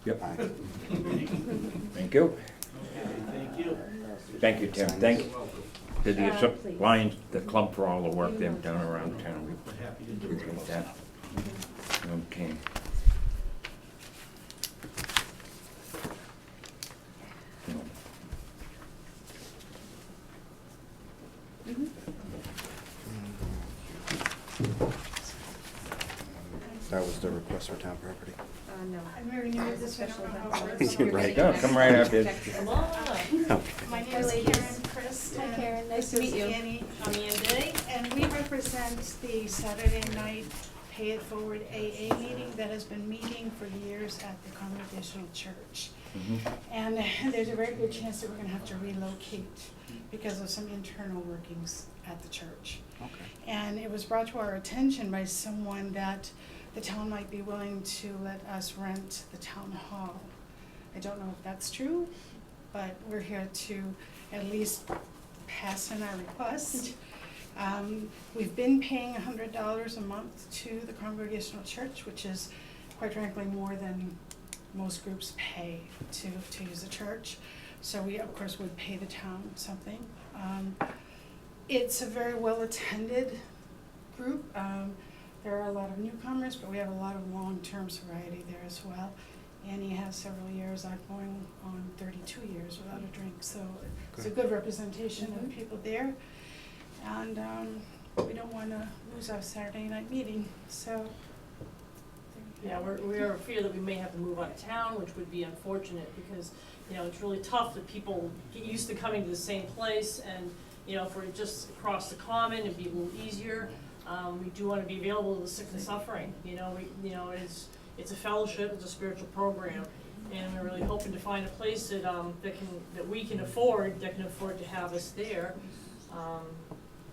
Yep. Aye. Thank you. Thank you. Thank you, Tim. Thank you to the Please. Lions, the club for all the work they've done around town. We're happy to We do it. appreciate that. Okay. That was the request for town property. No. I'm very new at this, I don't know how it works. You're right. No, come right up here. Come on. My name is Karen Christ. Hi, and Karen. Nice this to meet is you. Annie. I'm Andy. And we represent the Saturday night Pay It Forward AA meeting that has been meeting for years at the Congregational Church. Mhm. And there's a very good chance that we're gonna have to relocate because of some internal workings at the church. Okay. And it was brought to our attention by someone that the town might be willing to let us rent the town hall. I don't know if that's true, but we're here to at least pass in our request. We've been paying $100 a month to the Congregational Church, which is quite frankly more than most groups pay to use the church. So we, of course, would pay the town something. It's a very well-attended group. There are a lot of newcomers, but we have a lot of long-term sobriety there as well. Annie has several years, I'm going on 32 years without a drink, so it's a good representation of people there. And we don't wanna lose our Saturday night meeting, so. Yeah, we are fear that we may have to move out of town, which would be unfortunate because, you know, it's really tough that people get used to coming to the same place and, you know, if we're just across the common, it'd be a little easier. We do wanna be available to the sick and suffering, you know, it's a fellowship, it's a spiritual program. And we're really hoping to find a place that, that we can afford, that can afford to have us there.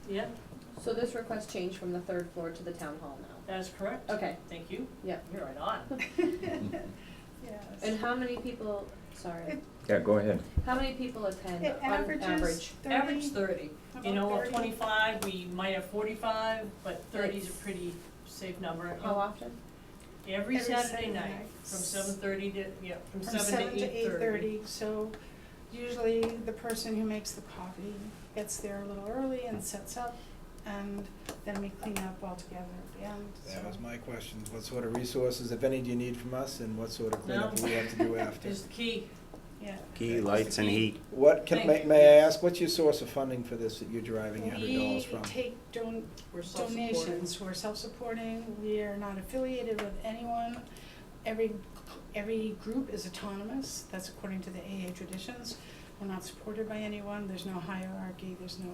Yeah, So this request changed from the third floor to the town hall now? that is correct. Okay, Thank you. yeah. You're right on. Yes. And how many people, sorry, Yeah, go ahead. how many people attend It on averages average? 30. Average 30. You know, About at 30. 25, we might have 45, but 30 is a pretty safe number. How often? Every Every Saturday Saturday night, night. from 7:30 to, yeah, from From 7 to 8:30. so usually the person who makes the coffee gets there a little early and sets up, and then we clean up all together at the end, so. That was my question. What sort of resources, if any, do you need from us, and what sort of cleanup No. do we have to do after? Is the key. Yeah. Key, lights and heat. What, Thank you. may I ask, what's your source of funding for this that you're deriving $100 We from? take We're self-supporting. donations, we're self-supporting, we are not affiliated with anyone. Every group is autonomous, that's according to the AA traditions. We're not supported by anyone, there's no hierarchy, there's no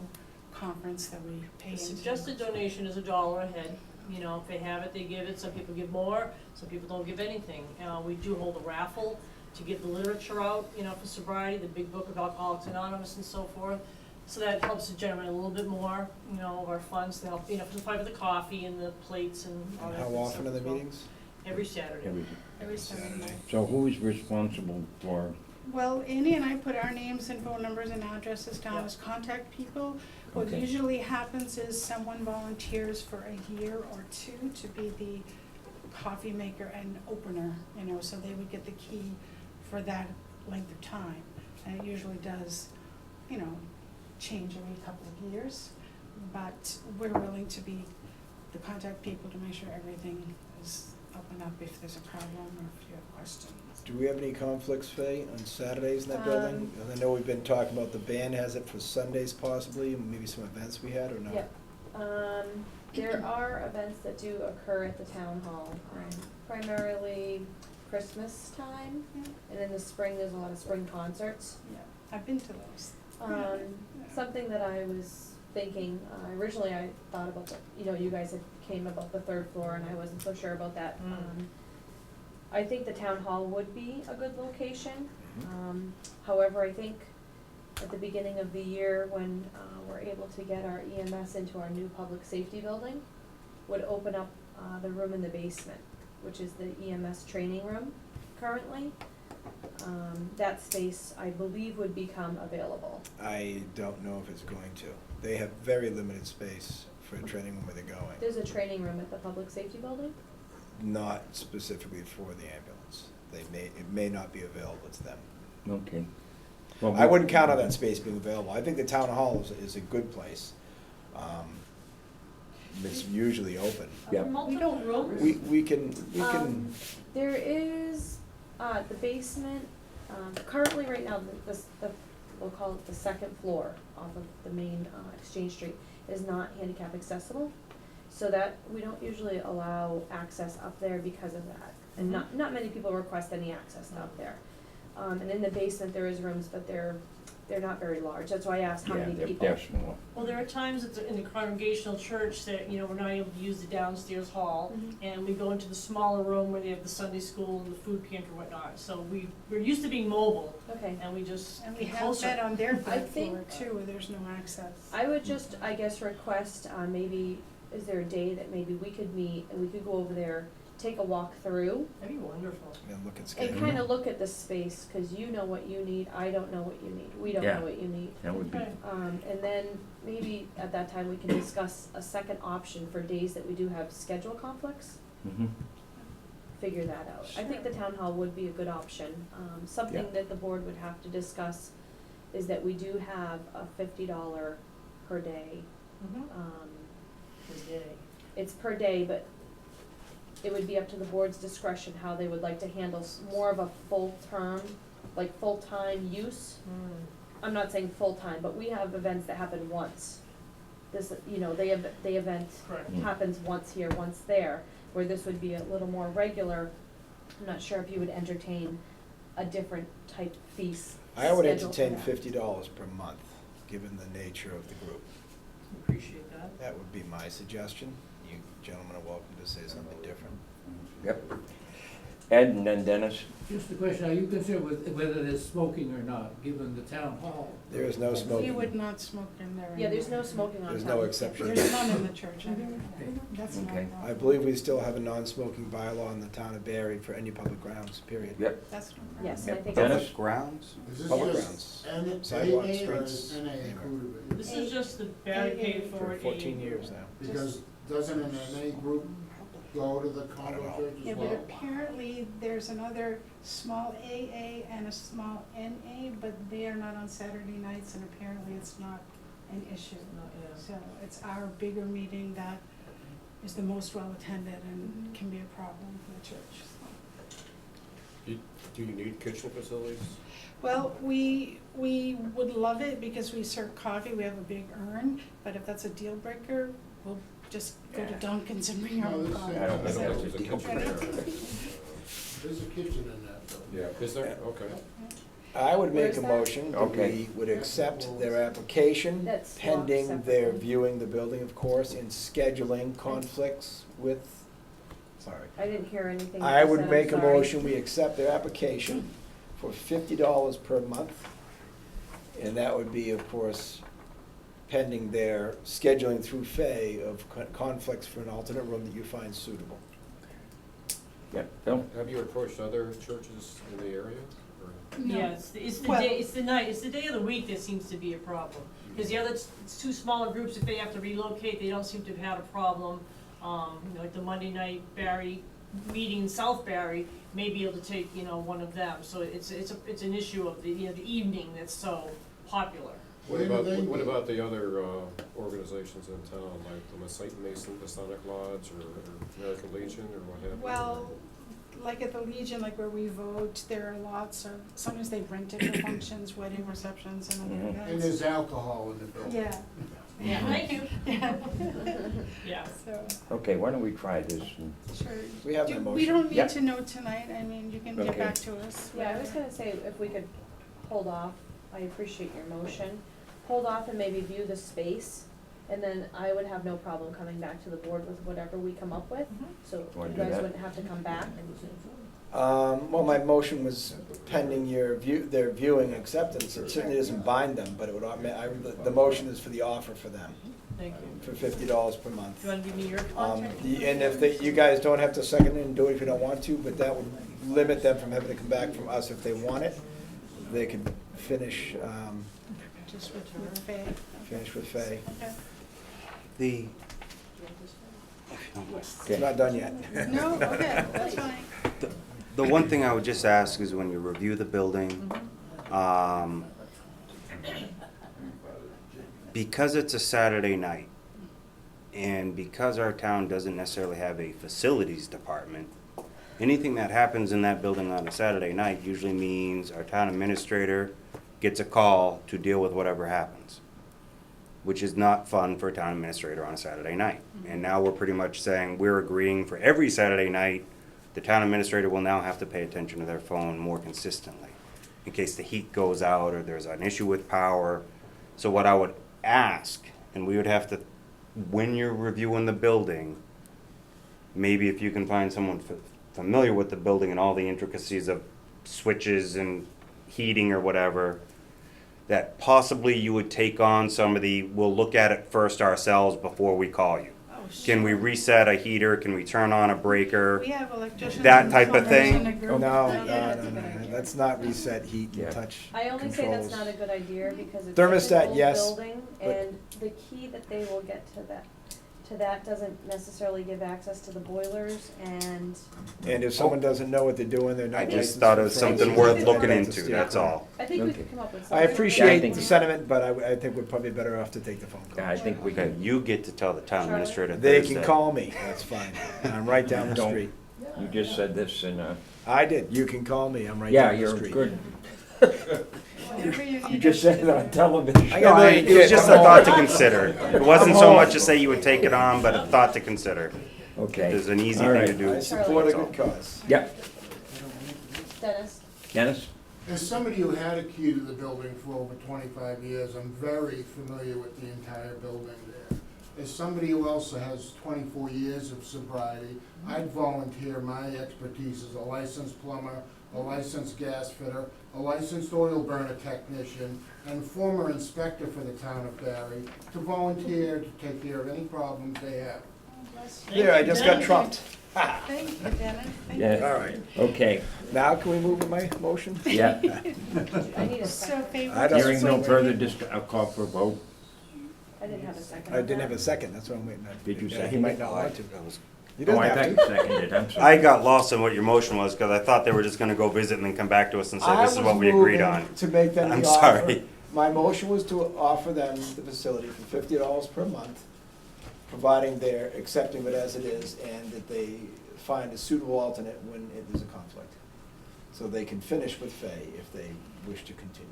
conference that we pay The into. suggested donation is $1 a head. You know, if they have it, they give it. Some people give more, some people don't give anything. We do hold a raffle to get the literature out, you know, for sobriety, the big book of Alcoholics Anonymous and so forth. So that helps to generate a little bit more, you know, of our funds to help, you know, to pay for the coffee and the plates and all And that how good often stuff are the as well. meetings? Every Saturday. Every Saturday night. So who is responsible for, Well, Andy and I put our names and phone numbers and addresses down Yeah. as contact people. What Okay. usually happens is someone volunteers for a year or two to be the coffee maker and opener, you know, so they would get the key for that length of time. And it usually does, you know, change every couple of years. But we're willing to be the contact people to make sure everything is up and up if there's a problem or if you have questions. Do we have any conflicts, Faye, on Saturdays in that building? And I know we've been talking about the band has it for Sundays possibly, maybe some events we had or no? Yeah. There are events that do occur at the town hall, primarily Christmas time, and in the spring, there's a lot of spring concerts. Yeah, I've been to those. Something that I was thinking, originally I thought about you guys had came about the third floor and I wasn't so sure about that. I think the town hall would be a good location. However, I think at the beginning of the year when we're able to get our EMS into our new public safety building, would open up the room in the basement, which is the EMS training room currently. That space, I believe, would become available. I don't know if it's going to. They have very limited space for a training room where they're going. There's a training room at the public safety building? Not specifically for the ambulance. it may not be available to them. Okay. Well, I wouldn't count on that space being available. I think the town hall is a good place. It's usually open. Yeah. Multiple rooms? We can, There is, the basement, currently right now, we'll call it the second floor off of the main, Exchange Street, is not handicap accessible. So that, we don't usually allow access up there because of that. And not many people request any access up there. And in the basement, there is rooms, but they're not very large. That's why I asked how Yeah, many they're people. small. Well, there are times in the congregational church that, we're not able to use the downstairs hall, Mhm. and we go into the smaller room where they have the Sunday school and the food pantry and whatnot. So we're used to being mobile, Okay. and we just And we get have closer. that on their I third think- floor too, where there's no access. I would just, I guess, request, maybe, is there a day that maybe we could meet and we could go over there, take a walk through, That'd be wonderful. look at and schedule. kind of look at the space, cause you know what you need, I don't know what you need, we don't Yeah. know what you need. That would be, Okay. And then maybe at that time, we can discuss a second option for days that we do have schedule conflicts, mhm. figure that out. I think the town hall would be a good option. Something Yeah. that the board would have to discuss is that we do have a $50 per day. Good day. It's per day, but it would be up to the board's discretion how they would like to handle more of a full term, like full-time use. I'm not saying full-time, but we have events that happen once. This, the event Correct. Mm. happens once here, once there, where this would be a little more regular. I'm not sure if you would entertain a different type feast I would schedule for entertain that. $50 per month, given the nature of the group. Appreciate that. That would be my suggestion. You gentlemen are welcome to say something different. Yep. Ed and then Dennis. Just a question, are you concerned with whether there's smoking or not, given the town hall? There is no We smoking. would not smoke in there. Yeah, there's no anyway. smoking on There's town. no exception. There's none in the church anyway. That's not Okay. allowed. I believe we still have a non-smoking bylaw in the town of Barry for any public grounds, period. Yep. That's not allowed. Yes, and I Yep. think. Dennis? Public grounds? Is this Public just grounds, sidewalk, AA or streets, is NA anywhere. included? This is just the barricade for For it. 14 years now. Because doesn't an NA group go to the I don't Congo know. church Yeah, as but well? apparently there's another small AA and a small NA, but they are not on Saturday nights, and apparently it's not an issue. So it's our bigger meeting that is the most well-attended and can be a problem for the church, so. Do you need kitchen facilities? Well, we would love it because we serve coffee, we have a big urn, but if that's a deal breaker, we'll just go to Dunkin's and bring our No, own this coffee. I don't think So- that's a There's a deal kitchen breaker. there. There's a kitchen in that though. Yeah, is there? Okay. I would make Where's a that? motion that Okay. we would accept their application That's pending locked their separately. viewing the building, of course, and scheduling conflicts with, sorry. I didn't hear anything. I you would said, I'm make a sorry. motion, we accept their application for $50 per month. And that would be, of course, pending their scheduling through Fay of conflicts for an alternate room that you find suitable. Yep, Bill? Have you approached other churches in the area? or- No. Yeah, it's the Well- day, it's the day of the week that seems to be a problem. Because the other, it's two smaller groups, if they have to relocate, they don't seem to have had a problem. Like the Monday night Barry meeting in South Barry, may be able to take, one of them. So it's an issue of the evening that's so popular. What Where do about, they what meet? about the other organizations in town, like the Masonic Lodge or American Legion or what have you? Well, like at the Legion, like where we vote, there are lots of, sometimes they rent it for functions, wedding receptions and other Mhm. events. And there's alcohol in the building. Yeah. Yeah, thank you. Yeah. Yeah. So, Okay, why don't we try this? And- sure. We have Do- that We motion. don't need Yep. to know tonight, I mean, you can get Okay. back to us. Yeah, I was gonna say, if we could hold off, I appreciate your motion, hold off and maybe view the space, and then I would have no problem coming back to the board with whatever we come up with, so Wanna you do guys that? wouldn't have to come back. Well, my motion was pending their viewing acceptance. It certainly doesn't bind them, but it would, the motion is for the offer for them, Thank you. for $50 per month. Do you want to give me your contact? And if you guys don't have to second it and do it if you don't want to, but that would limit them from having to come back from us if they want it. They could finish Just with Faye. with Fay. Okay. The, if you don't mind. It's not done yet. No, okay, that's fine. The one thing I would just ask is when you review the building, because it's a Saturday night, and because our town doesn't necessarily have a facilities department, anything that happens in that building on a Saturday night usually means our town administrator gets a call to deal with whatever happens, which is not fun for a town administrator on a Saturday night. And now we're pretty much saying we're agreeing for every Saturday night, the town administrator will now have to pay attention to their phone more consistently in case the heat goes out or there's an issue with power. So what I would ask, and we would have to, when you're reviewing the building, maybe if you can find someone familiar with the building and all the intricacies of switches and heating or whatever, that possibly you would take on some of the, we'll look at it first ourselves before we call you. Can we reset a heater? Can we turn on a breaker? We have electricians. That and type of plumbers thing? in a group. No, that's a good idea. let's not reset heat Yeah. and touch I only say that's controls. not a good idea because it's Thermostat, such an old yes, building, but- and the key that they will get to that doesn't necessarily give access to the boilers, and And if someone doesn't know what they're doing, they're I not just licensed thought it for was furnace. something think worth it's looking That's a into, steer that's clear. all. I think we Okay. could come up with I something. appreciate think- the sentiment, but I think we're probably better off to take the phone call. Yeah, I think we Okay, can, you get to tell the town Charlotte? administrator They Thursday. can call me, that's fine. I'm right down the Don't. street. you just said this in I did, you can call me, I'm right yeah, down the you're street. good. Whatever you You need just us said to it on do. television. I got a million It was kids, just I'm a thought to home. consider. It wasn't I'm so home. much to say you would take it on, but a thought to consider. Okay. There's an easy All thing right. to do. I support a That's all. good cause. Yeah, Dennis? Dennis? As somebody who had a key to the building for over 25 years, I'm very familiar with the entire building there. As somebody who also has 24 years of sobriety, I'd volunteer my expertise as a licensed plumber, a licensed gas fitter, a licensed oil burner technician, and former inspector for the town of Barry to volunteer to take care of any problems they have. There, I just got trumped. Thank you, Dennis. Thank you. Yeah. All right, Okay, now can we move with my motion? yeah. I need a So second. favorite. I don't- Hearing no further I'll call for a vote. I didn't have a second. I on didn't that. have a second, that's what I'm waiting on. Did you He second might it? not want to. You Oh, don't I have thought to. you seconded, I'm sorry. I got lost in what your motion was, because I thought they were just gonna go visit and then come back to us and say, this is what we agreed on. I was moving to make them I'm the offer. sorry. My motion was to offer them the facility for $50 per month, providing they're accepting it as it is, and that they find a suitable alternate when there's a conflict. So they can finish with Fay if they wish to continue.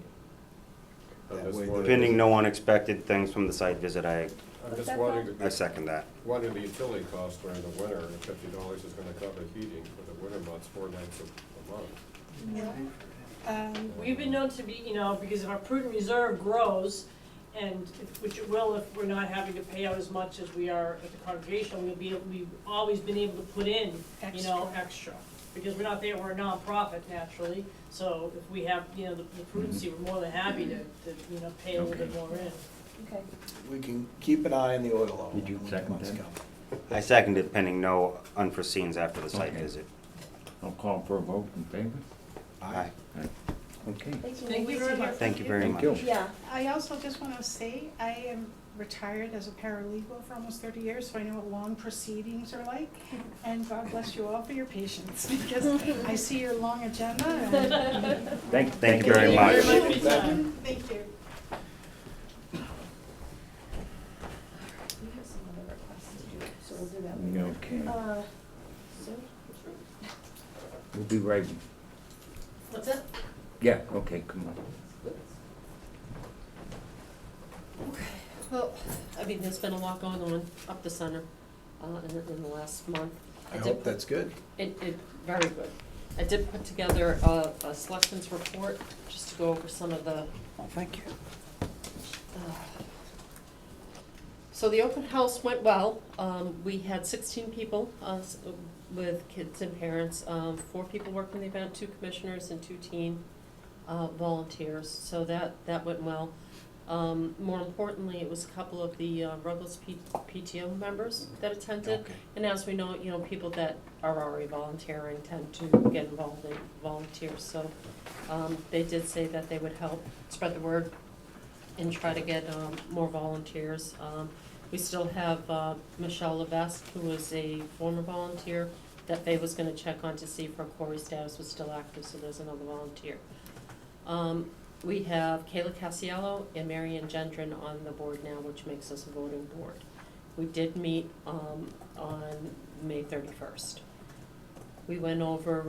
I'm That just way wondering- Pending no unexpected things from the site visit, I'm What's just that wondering, I second that. wondering the utility costs during the winter, and $50 is gonna cover heating for the winter months, 4 nights a month. We've been known to be, because if our prudent reserve grows, and which it will if we're not having to pay out as much as we are at the congregation, we've always been able to put in, extra. Because we're not there, we're a nonprofit naturally, so if we have, the prudency, we're more than happy to pay a little bit more in. Okay. We can keep an eye on the oil level. Did you second Months that? come. I seconded pending no unforeseens after the site Okay. visit. I'll call for a vote in favor. Aye. Okay. Thank you very much. Thank you very Thank much. you. Yeah, I also just want to say, I am retired as a paralegal for almost 30 years, so I know what long proceedings are like. And God bless you all for your patience, because I see your long agenda. And Thank you very much. Thank you. Thank you. we have some other requests to do, so we'll do that later. Okay, So, we'll be right, What's that? yeah, okay, come on. Well, I mean, there's been a lot going on up the center in the last month. I did hope put- that's good. Very good. I did put together a selectmen's report, just to go over some of the, Well, thank you. so the open house went well. We had 16 people with kids and parents, 4 people working the event, 2 commissioners and 2 teen volunteers, so that went well. More importantly, it was a couple of the Ruggles PTO members that attended. Okay. And as we know, people that are already volunteering tend to get involved in volunteers. So they did say that they would help spread the word and try to get more volunteers. We still have Michelle Levesque, who is a former volunteer, that Faye was gonna check on to see if her query status was still active, so there's another volunteer. We have Kayla Casiello and Marianne Gendron on the board now, which makes us a voting board. We did meet, on May 31st. We went over,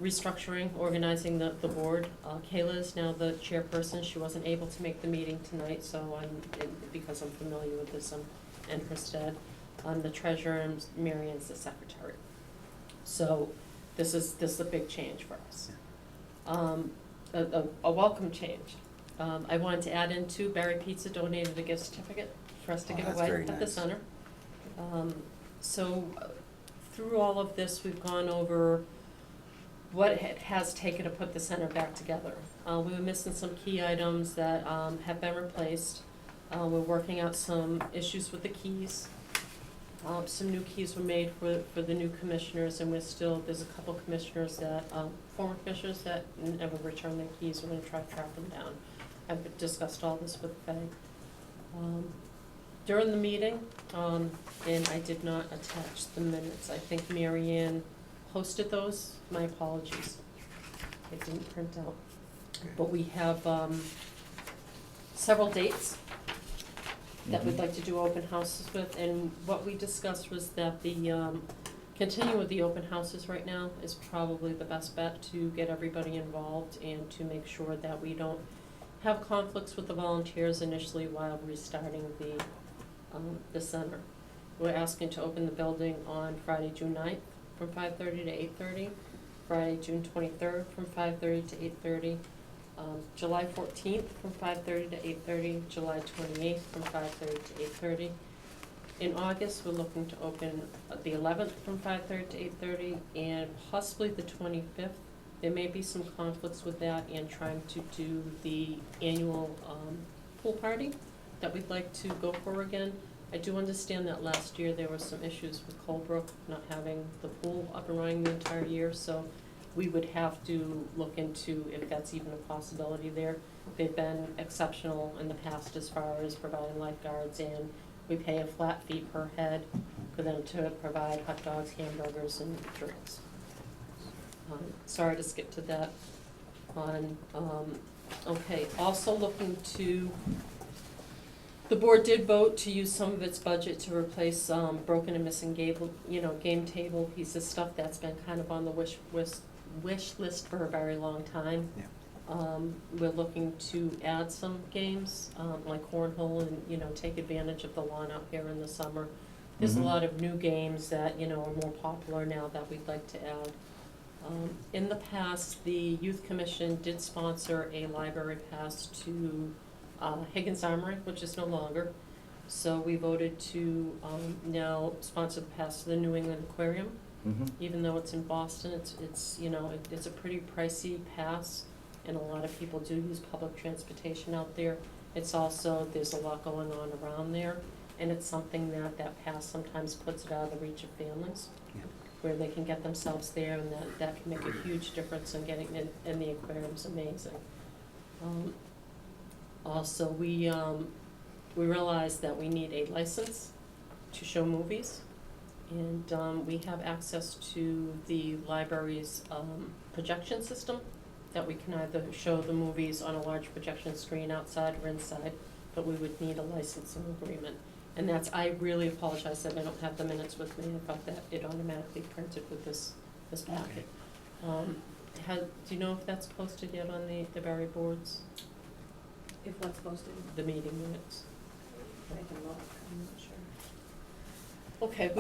restructuring, organizing the board. Kayla is now the chairperson. She wasn't able to make the meeting tonight, so because I'm familiar with this, I'm in her stead. I'm the treasurer and Marianne's the secretary. So this is a big change for us. A welcome change. I wanted to add in too, Barry Pizza donated a gift certificate for us to Oh, give that's away very at the nice. center. So through all of this, we've gone over what it has taken to put the center back together. We were missing some key items that have been replaced. We're working out some issues with the keys. Some new keys were made for the new commissioners, and there's a couple commissioners that, former commissioners that never returned their keys. We're gonna try to track them down. I've discussed all this with Faye. During the meeting, and I did not attach the minutes, I think Marianne posted those, my apologies. It didn't print out. But we have, several dates that we'd like to do open houses with, and what we discussed was that continue with the open houses right now is probably the best bet to get everybody involved and to make sure that we don't have conflicts with the volunteers initially while restarting the center. We're asking to open the building on Friday, June 9th from 5:30 to 8:30, Friday, June 23rd from 5:30 to 8:30, July 14th from 5:30 to 8:30, July 28th from 5:30 to 8:30. In August, we're looking to open the 11th from 5:30 to 8:30 and possibly the 25th. There may be some conflicts with that and trying to do the annual pool party that we'd like to go for again. I do understand that last year there were some issues with Colebrook not having the pool up and running the entire year, so we would have to look into if that's even a possibility there. They've been exceptional in the past as far as providing lifeguards, and we pay a flat fee per head for them to provide hot dogs, hamburgers, and drinks. Sorry to skip to that on, okay, also looking to, the board did vote to use some of its budget to replace, broken and missing game table pieces, stuff that's been kind of on the wish list for a very long time. Yeah. We're looking to add some games, like cornhole and, take advantage of the lawn out here in the summer. There's a lot of new games that, are more popular now that we'd like to add. In the past, the Youth Commission did sponsor a library pass to Higgins Armory, which is no longer. So we voted to now sponsor the pass to the New England Aquarium. Even though it's in Boston, it's a pretty pricey pass, and a lot of people do use public transportation out there. It's also, there's a lot going on around there, and it's something that pass sometimes puts it out of the reach of families, where they can get themselves there, and that can make a huge difference in getting in, and the aquarium's amazing. Also, we realized that we need a license to show movies. And we have access to the library's projection system, that we can either show the movies on a large projection screen outside or inside, but we would need a licensing agreement. And I really apologize that I don't have the minutes with me. I thought that it automatically printed with this packet. Do you know if that's posted yet on the Barry boards, If what's posted, the meeting minutes? I can look, I'm not sure. Okay,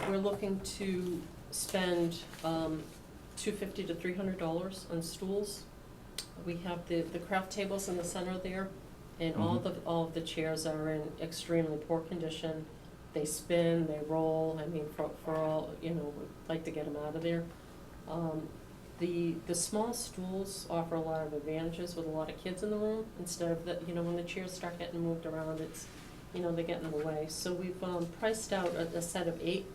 we're looking to spend $250 to $300 on stools. We have the craft tables in the center there, and all of the chairs are in extremely poor condition. They spin, they roll, for all, we'd like to get them out of there. The small stools offer a lot of advantages with a lot of kids in the room, instead of when the chairs start getting moved around, it's, they get in the way. So we've priced out a set of 8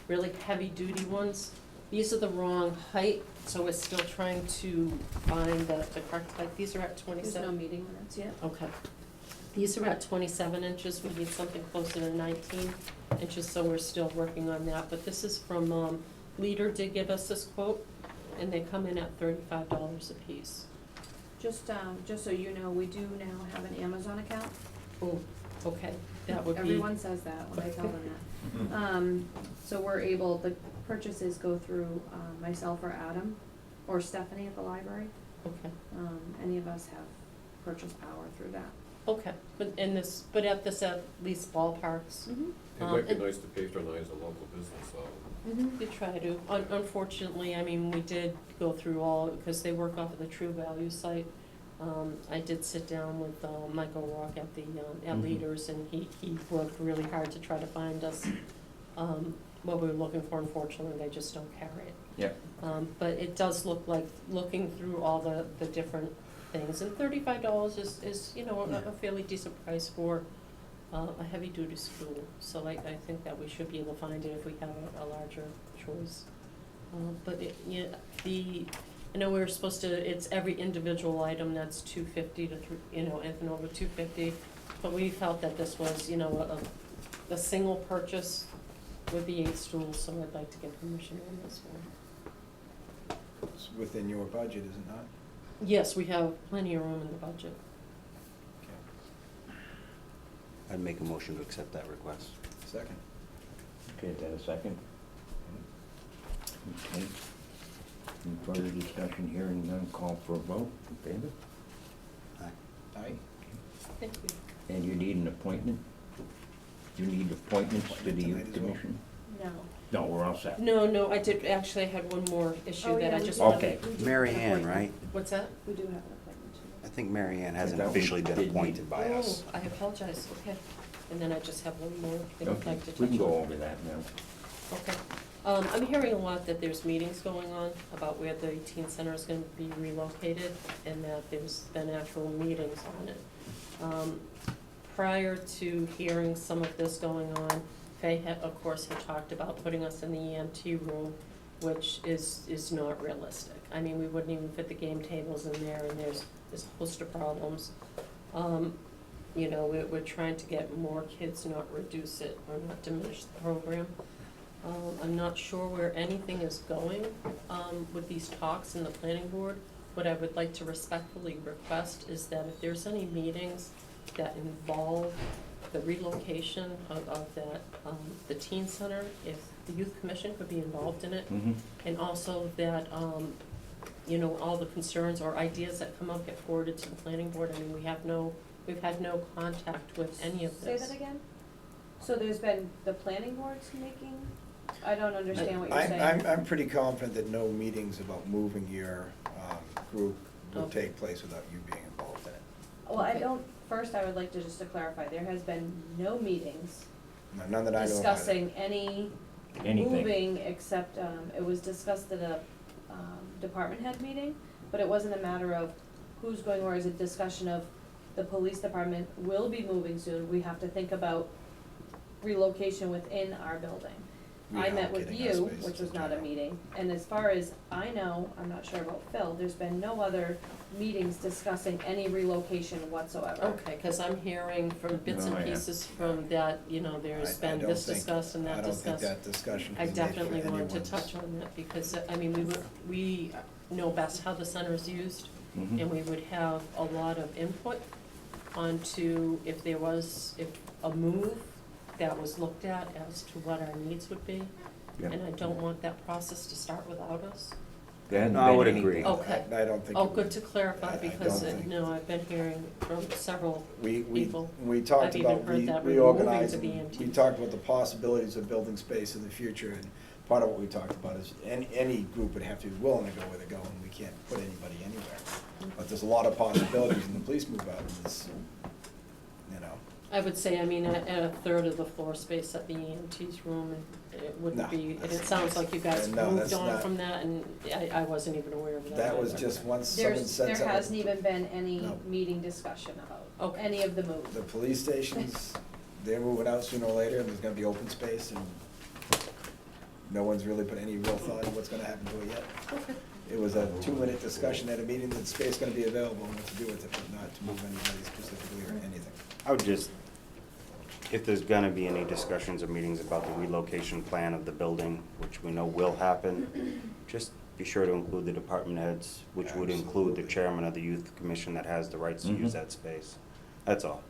really heavy-duty ones. These are the wrong height, so we're still trying to find the correct height. These are at 27. There's no meeting minutes yet. Okay. These are at 27 inches. We need something closer to 19 inches, so we're still working on that. But this is from Leader did give us this quote, and they come in at $35 a piece. Just so you know, we do now have an Amazon account. Oh, okay, that would be. Everyone says that when I tell them that. So we're able, the purchases go through, myself or Adam, or Stephanie at the library. Okay, Any of us have purchase power through that. okay, but at least ballparks. It might be and- nice to patronize a local business, though. We try to. Unfortunately, I mean, we did go through all, because they work off of the True Value site. I did sit down with Michael Rock at the, at Mhm. Leaders, and he worked really hard to try to find us what we were looking for. Unfortunately, they just don't carry it. Yeah. But it does look like, looking through all the different things, and $35 is, you know, a fairly decent price for a heavy-duty school. So I think that we should be able to find it if we have a larger choice. But it, yeah, I know we were supposed to, it's every individual item that's $250 to anything over $250. But we felt that this was, a single purchase would be 8 stools, so I'd like to get permission on this one. It's within your budget, is it not? Yes, we have plenty of room in the budget. Okay. I'd make a motion to accept that request. Second. Okay, is that a second? Okay. Any further discussion, hearing none, call for a vote, in favor? Aye. Thank you. And you need an appointment? You need appointments to the Appointment youth tonight as well. commission? No. No, we're all set. No, I did, actually, I had one more issue Oh, that I yeah, just we wanted. Okay. do have Mary an Ann, appointment. right? What's that? We do have an appointment too. I think Mary Ann hasn't That we officially been did appointed by us. Oh, I apologize, okay. And then I just have one more thing I'd Okay, like to touch we on. can go over that now. Okay. I'm hearing a lot that there's meetings going on about where the teen center is gonna be relocated, and that there's been actual meetings on it. Prior to hearing some of this going on, Faye had, of course, had talked about putting us in the EMT room, which is not realistic. I mean, we wouldn't even fit the game tables in there, and there's a host of problems. We're trying to get more kids, not reduce it or not diminish the program. I'm not sure where anything is going with these talks in the planning board. What I would like to respectfully request is that if there's any meetings that involve the relocation of that, the teen center, if the youth commission could be involved in it, Mm-hmm. and also that, all the concerns or ideas that come up get forwarded to the planning board. I mean, we've had no contact with any of Say this. that again? So there's been the planning boards making, I don't understand what you're saying. I'm pretty confident that no meetings about moving your group will Okay. take place without you being involved in it. Well, I Okay. don't, first I would like to just to clarify, there has been no meetings None that I know of. discussing any Anything. moving, except, it was discussed at a, department head meeting, but it wasn't a matter of who's going, or is it discussion of the police department will be moving soon, we have to think about relocation within our building. I met with Reallocating our you, spaces which was in not a general. meeting, and as far as I know, I'm not sure about Phil, there's been no other meetings discussing any relocation whatsoever. Okay, because I'm hearing from bits No, and yeah. pieces from that, there's been this discussed and that discussed. I don't think that discussion I is made for definitely wanted to anyone's- touch on that, because, we know best how the center is used, Mhm. and we would have a lot of input onto if a move that was looked at as to what our needs would be. Yeah. And I don't want that process to start without us. There hasn't No, I been would anything. agree. Okay. I don't think. Oh, it good would. to clarify, I because, don't think- I've been hearing from several We people. talked I've even about heard that we're moving to reorganizing, BMT. we talked about the possibilities of building space in the future, and part of what we talked about is any group would have to be willing to go where they're going, we can't put anybody anywhere. But there's a lot of possibilities, and the police move out, and it's, I would say, at a third of the floor space at the EMT's room, and it wouldn't No, be, and it that's- sounds like you guys no, moved that's on not- from that, and I wasn't even aware of that. that was either. just once someone There sets up. hasn't even been any No. meeting discussion about Okay. any of the moves. The police stations, they're moving out sooner or later, and there's gonna be open space, and no one's really put any real thought in what's gonna happen to it yet. Okay. It was a 2-minute discussion at a meeting that space gonna be available and what to do with it, but not to move anybody specifically or anything. I would just if there's gonna be any discussions or meetings about the relocation plan of the building, which we know will happen, just be sure to include the department heads, which would include the Absolutely. chairman of the youth commission that has the rights to use that space. That's all.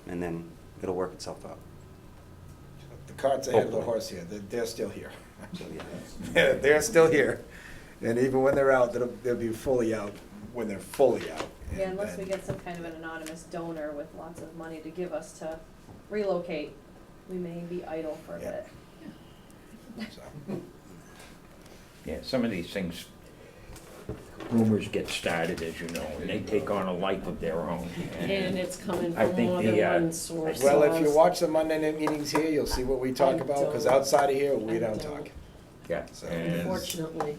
And then it'll work itself out. The cart's ahead of the Hopefully. horse here, they're still here. So, yeah. They're still here, and even when they're out, they'll be fully out, when they're fully out. Yeah, And unless we then- get some kind of an anonymous donor with lots of money to give us to relocate, we may be idle for a Yeah. bit. So, Yeah, some of these things, rumors get started, as you know, and they take on a life of their own. And it's coming I from think more the, than one source. Well, so if you watch the Monday night meetings here, you'll see what we talk I about, because don't. outside of here, we I don't don't. talk. Yeah, So- and, Unfortunately,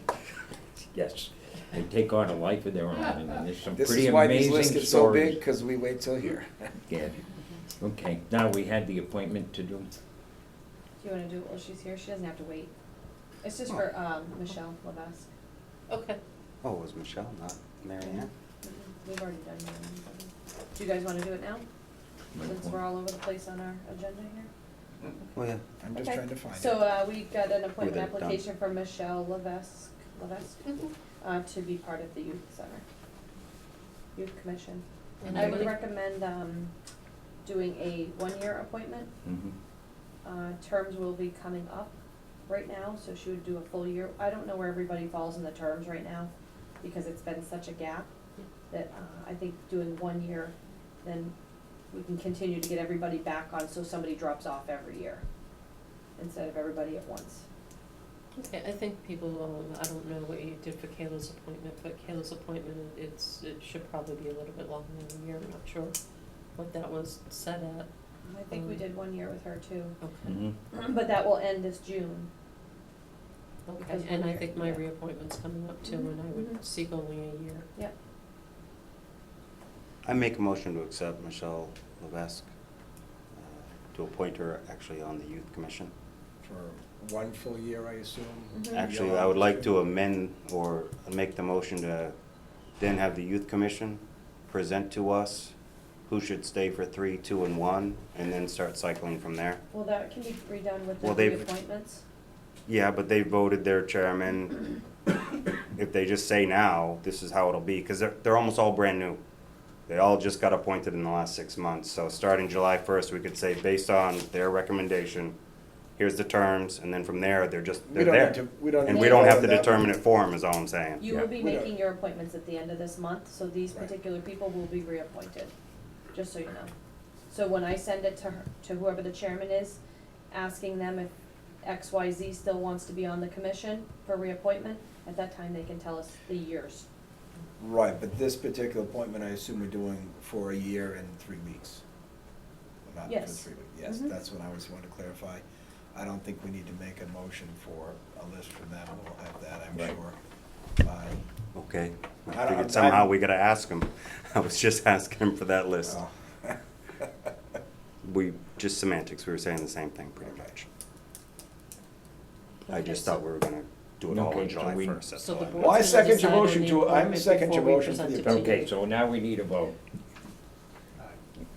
yes, they take on a life of their own, and there's some This pretty is why these amazing lists get so big, stories. because we wait till here. Yeah, okay, now we had the appointment to do, Do you wanna do it while she's here? She doesn't have to wait. It's just for, Michelle Levesque. okay. Oh, it was Michelle, not Mary Ann? We've already done that. Do you guys wanna do it now? Since we're all over the place on our agenda here? Oh, yeah. I'm just Okay. trying to find it. So, we got an With appointment it done. application for Michelle Levesque, Mhm. to be part of the youth center. Youth commission. And I would everybody- recommend, doing a one-year appointment. mhm. Terms will be coming up right now, so she would do a full year. I don't know where everybody falls in the terms right now, because it's been such a gap, that, I think doing 1 year, then we can continue to get everybody back on, so somebody drops off every year, instead of everybody at once. Okay, I think people, I don't know what you did for Kayla's appointment, but Kayla's appointment, it should probably be a little bit longer than a year, I'm not sure what that was set at. I think we did 1 year with her too, Okay, Mhm. but that will end this June. okay, Because and I we're- think my yeah. reappointment's coming up too, and I would Mhm. seek only a year. Yep. I make a motion to accept Michelle Levesque, to appoint her actually on the youth commission. For one full year, I assume? Mhm. Actually, I would like to amend or make the motion to then have the youth commission present to us who should stay for 3, 2, and 1, and then start cycling from there. Well, that can be redone with the Well, they've- reappointments. Yeah, but they voted their chairman. If they just say now, this is how it'll be, because they're almost all brand new. They all just got appointed in the last 6 months, so starting July 1st, we could say, based on their recommendation, here's the terms, and then from there, they're We don't there. need to, we don't need to. And we don't vote have on to that. determine it for them, is all I'm saying. You Yeah. will be We don't- making your appointments at the end of this month, so these Right. particular people will be reappointed, just so you know. So when I send it to her, to whoever the chairman is, asking them if XYZ still wants to be on the commission for reappointment, at that time they can tell us the years. Right, but this particular appointment, I assume we're doing for a year and 3 weeks. Not for Yes. 3 weeks, yes, Mhm. that's what I was wanting to clarify. I don't think we need to make a motion for a list from them, we'll have that, I'm Right. sure, by, Okay. I I don't- figured somehow we gotta ask them. I was just asking him for that list. oh. We, just semantics, we were saying the same thing pretty Okay. much. I Okay, just so- thought we were gonna do it all Okay, on so July we- 1st, that's So all the I board- Well, I What's gonna second your decide motion on the to, I appointment second your before we motion for the present it to appointment. Okay, so now we need a vote.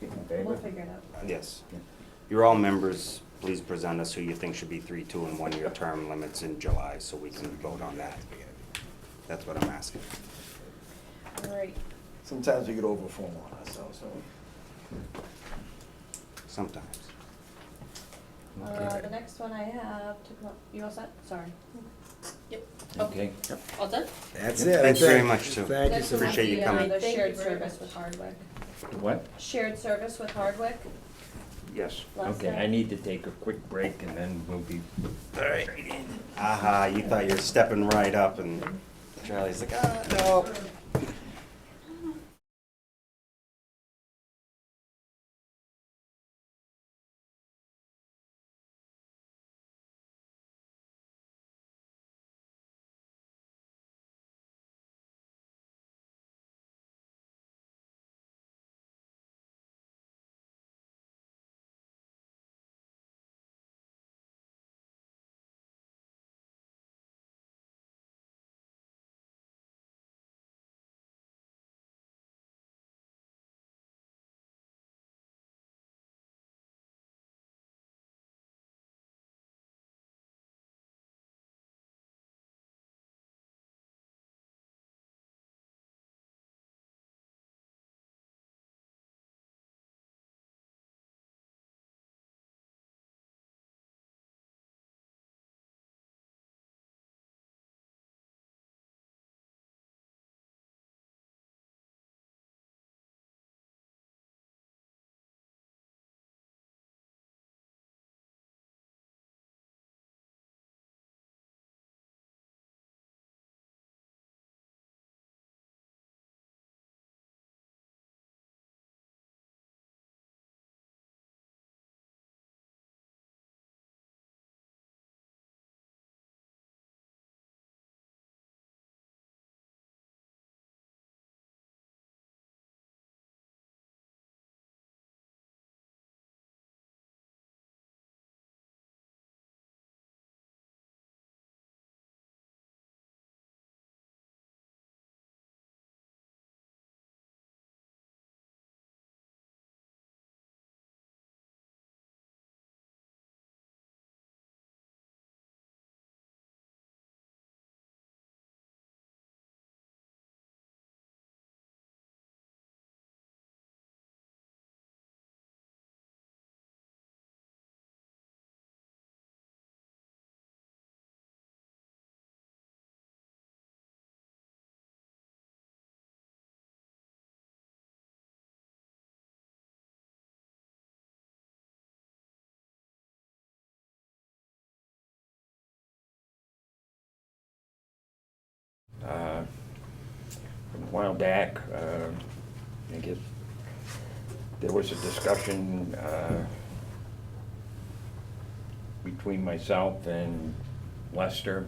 In We'll favor? figure it out. Yes. You're all members, please present us who you think should be 3, 2, and 1 year term limits in July, so we can vote on that. That's what I'm asking. All right, Sometimes we get over formal on ourselves, so. Sometimes. the next one I have to come up, you all set? Sorry. Okay, All done? That's it, I Thanks very think. much, too. Thank you Next so one much. Appreciate you is coming. the Thank shared you very service much. with Hardwick. what? Shared service with Hardwick. Yes, Last okay, day. I need to take a quick break and then we'll be Alright. Aha, you thought you were stepping right up, and Charlie's like, no. a while back, I guess there was a discussion between myself and Lester,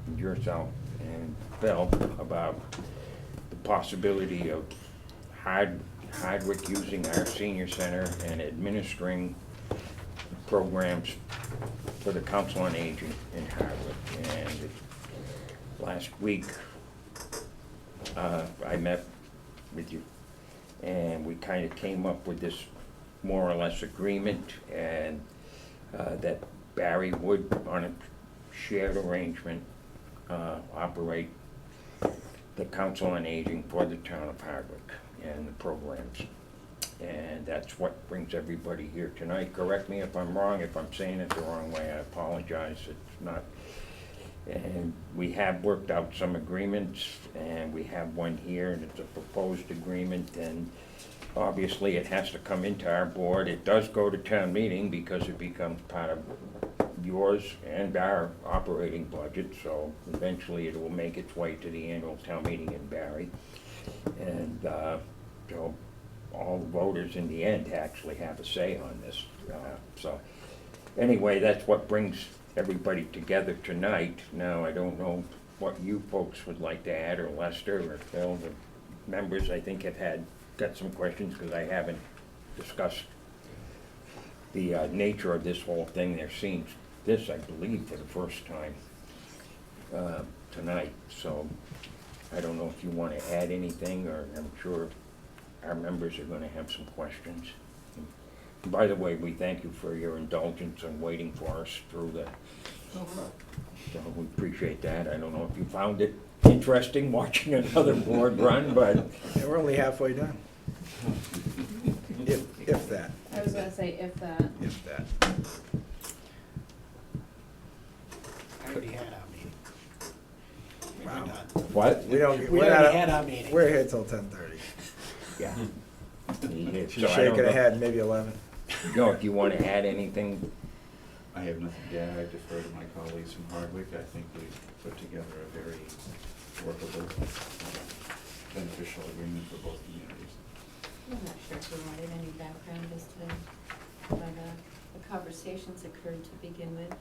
and yourself, and Phil about the possibility of Hardwick using our senior center and administering programs for the Council on Aging in Hardwick. And last week, I met with you, and we kind of came up with this more or less agreement, and that Barry would, on a shared arrangement, operate the Council on Aging for the town of Hardwick and the programs. And that's what brings everybody here tonight. Correct me if I'm wrong. If I'm saying it the wrong way, I apologize. It's not. And we have worked out some agreements, and we have one here, and it's a proposed agreement, and obviously it has to come into our board. It does go to town meeting because it becomes part of yours and our operating budget, so eventually it will make its way to the annual town meeting in Barry. And so all the voters in the end actually have a say on this. So anyway, that's what brings everybody together tonight. Now, I don't know what you folks would like to add, or Lester or Phil. The members, I think, have got some questions, because I haven't discussed the nature of this whole thing. They're seeing this, I believe, for the first time tonight. So I don't know if you want to add anything, or I'm sure our members are going to have some questions. And by the way, we thank you for your indulgence and waiting for us through the, so we appreciate that. I don't know if you found it interesting watching another board run, but Yeah, we're only halfway done. If that, I was gonna say if that. if that. I already had our meeting. Wow. what? We don't, We we're already not, had our meeting. we're here till 10:30. Yeah. She's shaking her head, maybe 11. No, if you want to add anything, I have nothing to add. I defer to my colleagues from Hardwick. I think we've put together a very workable, beneficial agreement for both communities. I'm not sure if we wanted any background as to how the conversations occurred to begin with.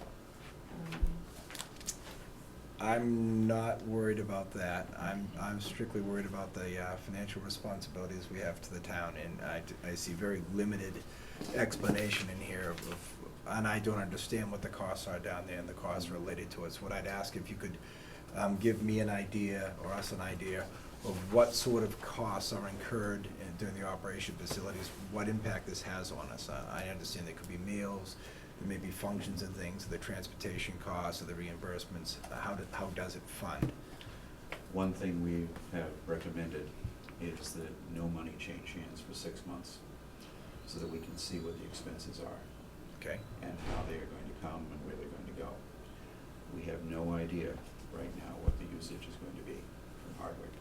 I'm not worried about that. I'm strictly worried about the financial responsibilities we have to the town, and I see very limited explanation in here of, and I don't understand what the costs are down there and the costs related to it. So what I'd ask, if you could give me an idea, or us an idea, of what sort of costs are incurred during the operation facilities, what impact this has on us. I understand there could be meals, there may be functions and things, the transportation costs, or the reimbursements. How does it fund? One thing we have recommended is that no money change hands for 6 months, so that we can see what the expenses are. Okay. And how they are going to come and where they're going to go. We have no idea right now what the usage is going to be from Hardwick.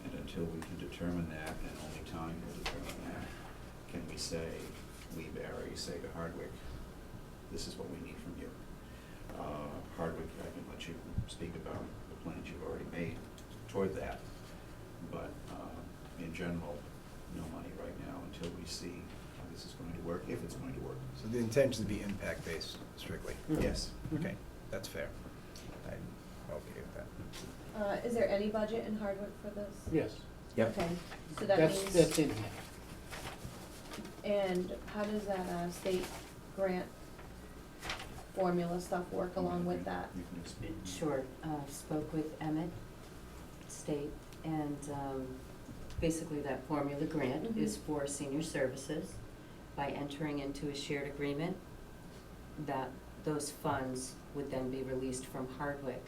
And until we can determine that, and only time will determine that, can we say, we Barry, say to Hardwick, this is what we need from you. Hardwick, I can let you speak about the plans you've already made toward that. But in general, no money right now until we see how this is going to work, if it's going to work. So the intention is to be impact-based strictly? Yes. Okay, that's fair. I'm okay with that. Is there any budget in Hardwick for this? Yes, yep. Okay, so that that's means, in here. and how does that state grant formula stuff work along with that? You can explain. Sure, spoke with Emmett State, and basically that formula grant Mhm. is for senior services. By entering into a shared agreement, that those funds would then be released from Hardwick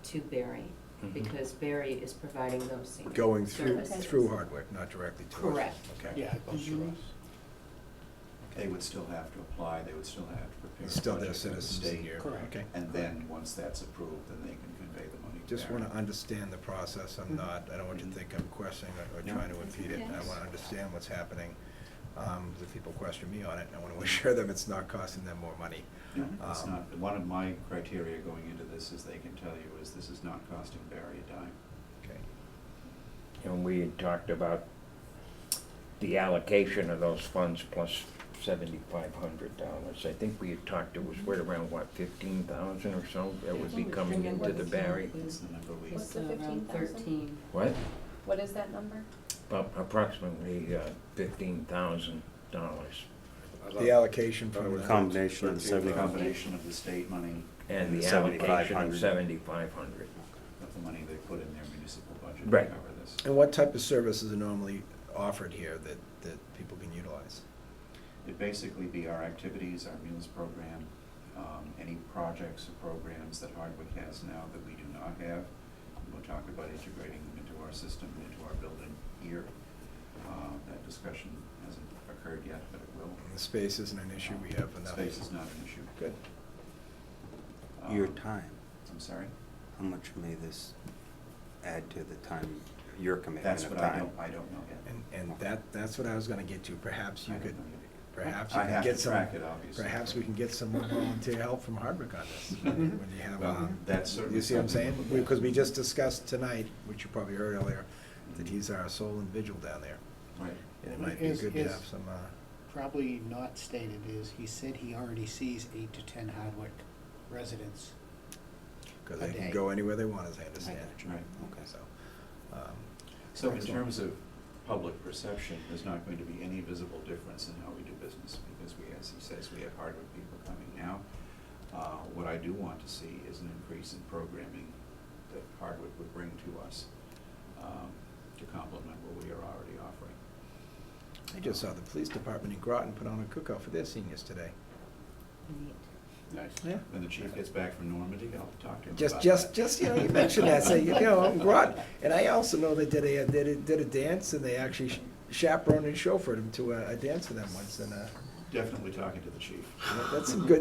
to Barry, Mhm. because Barry is providing those senior Going through, services. through Hardwick, not directly to us? Correct. Okay. Yeah, it goes through Mhm. us. They would still have to apply, they would still have to prepare It's a still their budget for the citizens state. here. Correct. Okay. And then, once that's approved, then they can convey the money to Just Barry. want to understand the process. I'm not, I don't want you to think I'm questioning or No. trying to impede it. I Yes. want to understand what's happening. If people question me on it, I want to assure them it's not costing them more money. No, it's Um, not. One of my criteria going into this is they can tell you is this is not costing Barry a dime. Okay. we had talked about the allocation of those funds plus $7,500. I think we had talked, it was right around, what, 15,000 or so that would be coming into the Barry? That's the number we. What's the Around 15,000? 13. What? What is that number? Approximately $15,000. The allocation Thought it from was the, Combination of the 13,000. combination of the state money. And the 7,500. allocation of 7,500. Of the money they put in their municipal budget to Right. cover this. and what type of services are normally offered here that people can utilize? It'd basically be our activities, our meals program, any projects or programs that Hardwick has now that we do not have. We'll talk about integrating them into our system, into our building here. That discussion hasn't occurred yet, but it will. The space isn't an issue, we have enough. Space is not an issue. Good. Your Um, time, I'm sorry? how much may this add to the time, your commitment That's of what time? I don't know yet. And that's what I was gonna get to, perhaps you I don't could, know yet. perhaps you I can have get to some, track it, obviously. perhaps we can get some more volunteer help from Hardwick on this, when you have, Well, that's certainly you see what I'm saying? something we'll look at. Because we just discussed tonight, which you probably heard earlier, that he's our sole individual down there, Right. and it might be Is- good to is- have some, Probably not stated is, he said he already sees 8 to 10 Hardwick residents. because a they can day. go anywhere they want, as I understand. Right. Okay, so, So in Excellent. terms of public perception, there's not going to be any visible difference in how we do business, because we, as he says, we have Hardwick people coming now. What I do want to see is an increase in programming that Hardwick would bring to us, to complement what we are already offering. I just saw the police department in Groton put on a cookout for their seniors today. Neat. Nice. Yeah. When the chief gets back from Normandy, I'll talk to him about that. Just, you know, you mentioned that, say, you know, I'm Groton. And I also know they did a dance, and they actually chaperoned and chauffeured him to a dance for them once, and, Definitely talking to the chief.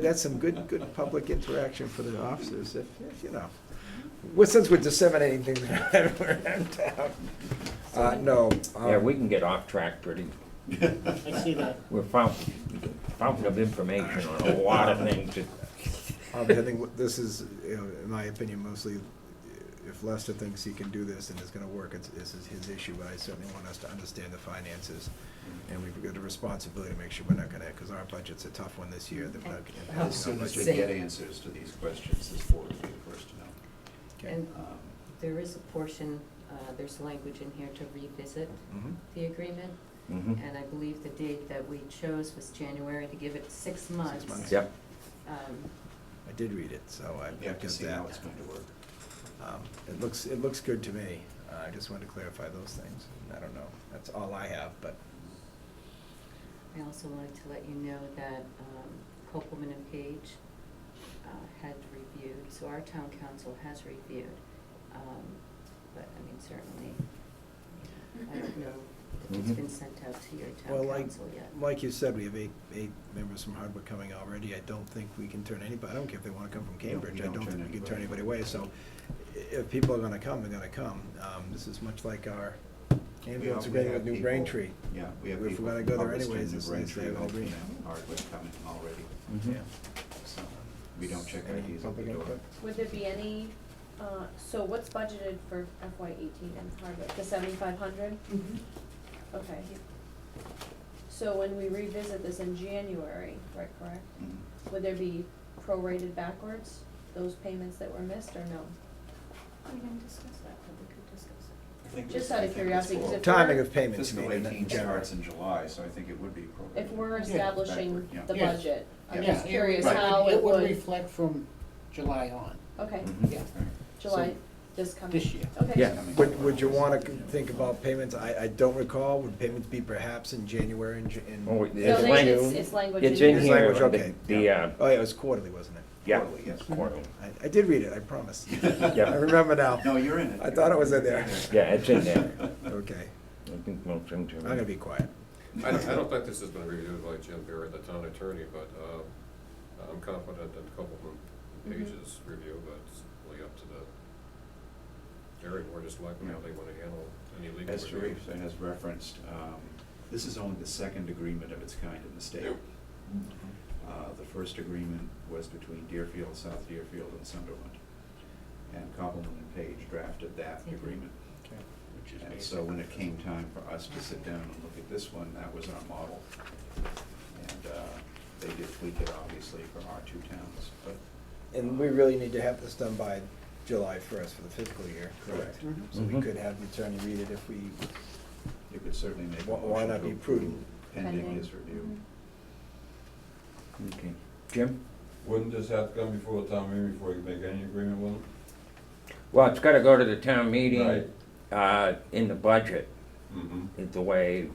that's some good public interaction for the officers, if, you know. Well, since we're disseminating things around town. No. Yeah, we can get off track pretty, I see that. we're fountain of information on a lot of things. I think this is, you know, in my opinion, mostly, if Lester thinks he can do this and it's gonna work, this is his issue, but I certainly want us to understand the finances. And we've got a responsibility to make sure we're not gonna, because our budget's a tough one this year, that we're not gonna. As soon as we Same. get answers to these questions, this board will be the first to know. Okay. And Um, there is a portion, there's language in here to revisit Mhm. the agreement. Mhm. And I believe the date that we chose was January, to give it 6 months. 6 months. Yep. Um, I did read it, so I You have to got see how that. it's going to work. It looks good to me. I just wanted to clarify those things. I don't know, that's all I have, but, I also wanted to let you know that Copeland and Page had reviewed, so our town council has reviewed. But, I mean, certainly, I don't know if it's Mhm. been sent out to your well, town like, council yet. like you said, we have eight members from Hardwick coming already. I don't think we can turn anybody, I don't care if they wanna come from Cambridge, we I don't don't turn think we can turn anybody anybody away, so if people are gonna come, they're gonna come. This is much like our ambulance We agreement have with New people- Braintree. Yeah, we have If we're people gonna from go there Hubbardston, anyways, New it's nice to Braintree, have all Milton, green. and Hardwick coming already, Mhm. so we don't check Any IDs at the public door. input? Would there be any, so what's budgeted for FY18 in Hardwick, the 7,500? Okay. So when we revisit this in January, right, correct? Mhm. Would there be prorated backwards, those payments that were missed, or no? We can discuss that, but we could discuss it. I think Just it's- out I of think curiosity, it's 'cause for- if Timing we're- of payments, you Fiscal mean, in 18 January. starts in July, so I think it would be appropriate. If we're Yeah. establishing Backward, yeah. the Yeah. budget, I'm Yeah. just curious Right. how it would, reflect from July on, okay, Mhm. yeah, July, this coming. this year. Okay. Yeah. Would you wanna think about payments? I don't recall, would payments be perhaps in January and Oh, No, it's they- lang- it's language in It's in It's here, language, the, okay. Oh, yeah, it was quarterly, wasn't it? yeah, Quarterly, yes. quarterly. I did read it, I promise. Yeah. I remember now. No, you're in it. I thought it was in there. Yeah, it's in there. Okay, I think most of them. I'm gonna be quiet. I don't think this has been reviewed by Jim Barrett, the town attorney, but I'm confident that Copeland and Page's review, but it's really up to the area board, just like how they want to handle any legal As review. Teresa has referenced, this is only the second agreement of its kind in the state. The first agreement was between Deerfield, South Deerfield, and Sunderland. And Copeland and Page drafted that Mhm. agreement, Okay. And so when it came time for us to sit down and look at this one, that was our model. And they did tweak it, obviously, for our two towns, but And we really need to have this done by July 1st for the fiscal year, correct? Mhm. So we Mhm. could have the attorney read it if we, you could certainly make a Why motion not to be approve prudent? pending his review. Okay. Jim? Wouldn't this have to come before the town meeting before you make any agreement with them? Well, it's gotta go to the town meeting, Right. in the budget, Mm-hmm. is the way,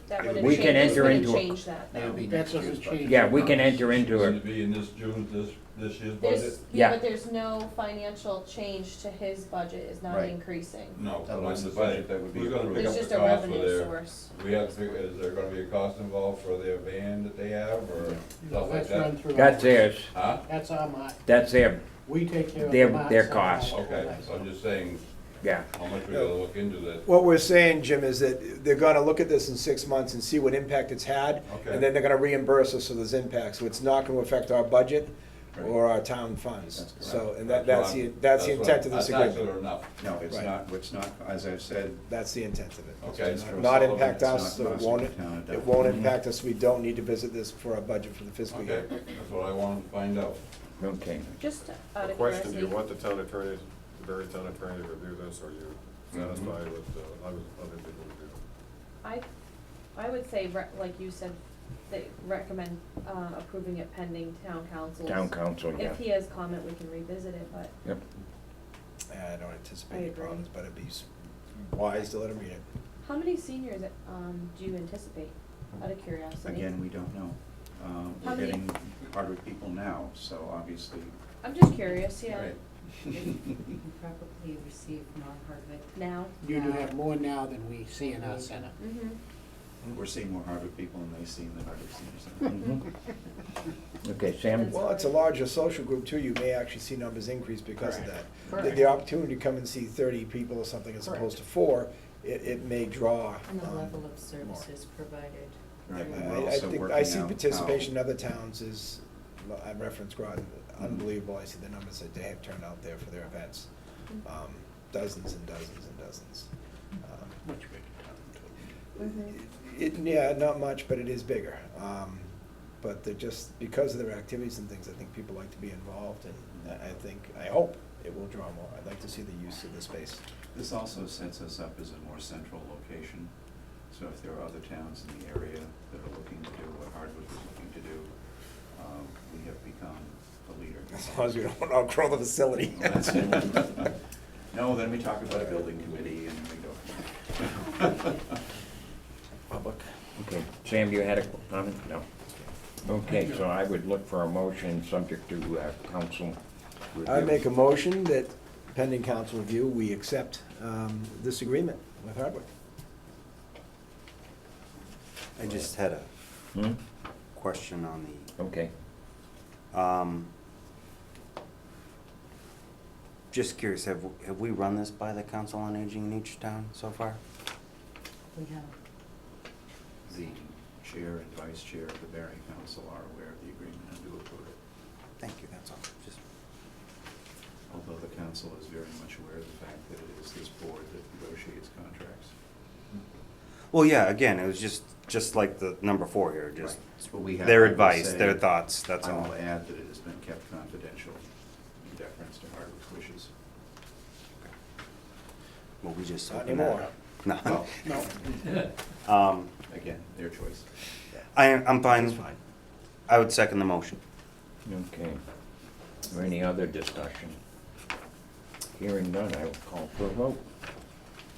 That wouldn't We change, can this enter wouldn't into a- change that, They would though. be That next year's doesn't budget. change. yeah, we can enter into Wouldn't a, it be in this June, this year's budget? There's, Yeah. but there's no financial change to his budget, is not Right. increasing. No, but I'm Otherwise, the just budget saying, that would be who's gonna approved. pick There's up just the a cost for revenue their, source. we have to figure, is there gonna be a cost involved for their van that they have, or Yeah. stuff like That's run that? through. that's ours. theirs, Huh? That's our mark. that's their, We take care of Their- the marks. their and cost. all that. Okay, so I'm just saying, yeah. how much we gotta look into that. what we're saying, Jim, is that they're gonna look at this in 6 months and see what impact it's had, Okay. and then they're gonna reimburse us for those impacts, so it's not gonna affect our budget Right. or our town funds. That's correct. So, and That's that's what the, I'm- that's the what intent of I'm- this that's agreement. actually enough. No, Right. it's not, as I've said, That's the intent of it. Okay. It's Mr. not Sullivan, impact it's us, not so it costing won't, the town a it dime. won't impact us, we don't need to visit this for our budget for the fiscal Okay, year. that's what I wanted to find out. Okay. Just out of Question, do you curiosity, want the town attorney, the very town attorney to review this, or are you satisfied with, other people review? I would say, like you said, they recommend, approving it pending town council's. Town council, yeah. If he has comment, we can revisit it, but Yep. I don't anticipate I any agree. problems, but it'd be wise to let them read it. how many seniors, do you anticipate, out of curiosity? again, we don't know. How We're many- getting Hardwick people now, so obviously, I'm just curious, yeah, Right. You can probably receive more Hardwick. now. You do have more now than we see in our center. Mm-hmm. we're seeing more Hardwick people than they see in the Hardwick Senior Center. Mhm. Okay, Sam? Well, it's a larger social group too, you may actually see numbers increase because of that. Correct. The opportunity to come and see 30 people or something as opposed to 4, it may draw. And the um, level of more. services provided. Right, Yeah, and we're I also think, working I see out participation in how- other towns is, I referenced Groton, unbelievable, I see the numbers that they have turned out there for their events. Dozens and dozens and dozens. Much bigger town, too. Yeah, not much, but it is bigger. But they're just, because of their activities and things, I think people like to be involved, and I hope it will draw more. I'd like to see the use of the space. This also sets us up as a more central location. So if there are other towns in the area that are looking to do what Hardwick is looking to do, we have become the leader. As long as we don't outgrow the facility. Well, that's- No, then we talk about a building committee and we go. Public. Okay, Sam, you had a comment? No. Okay, so I would look for a motion subject to council review. I make a motion that pending council review, we accept this agreement with Hardwick. I just had a Hmm? question on Okay. the, just curious, have we run this by the Council on Aging in each town so far? We have, The chair and vice chair of the Barry Council are aware of the agreement and do approve it. Thank you, that's all, just. Although the council is very much aware of the fact that it is this board that negotiates contracts. Well, yeah, again, it was just like the number 4 here, just Right. But we have their had to advice, say- their thoughts, that's I all. will add that it has been kept confidential in deference to Hardwick's wishes. Well, we just Not opened that anymore. up. No. No, again, their choice. I'm That's fine, fine. I would second the motion. Okay. Or any other discussion? Hearing none, I will call for a vote.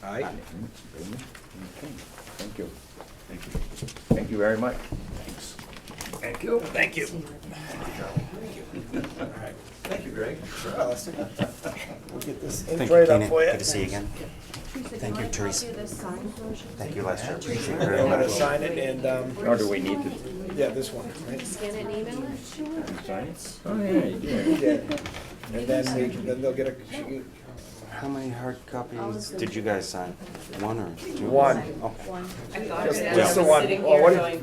Aye. Okay, thank you. Thank you. Thank you very much. Thanks. Thank you. Thank you. see All right. Thank you, Greg. We'll get this Thank in you, right up Keenan, for you. good to see you again. Thank you, Teresa. Thank you, Lester, appreciate it very I'm gonna much. sign it and, Or do we need to yeah, this one, right? Scan it and email it? Sure. sign it? Oh, yeah, you do. Yeah. And then they'll get a, How many hard copies did you guys sign? One or two? One. Okay. One. Just the one. Oh, what,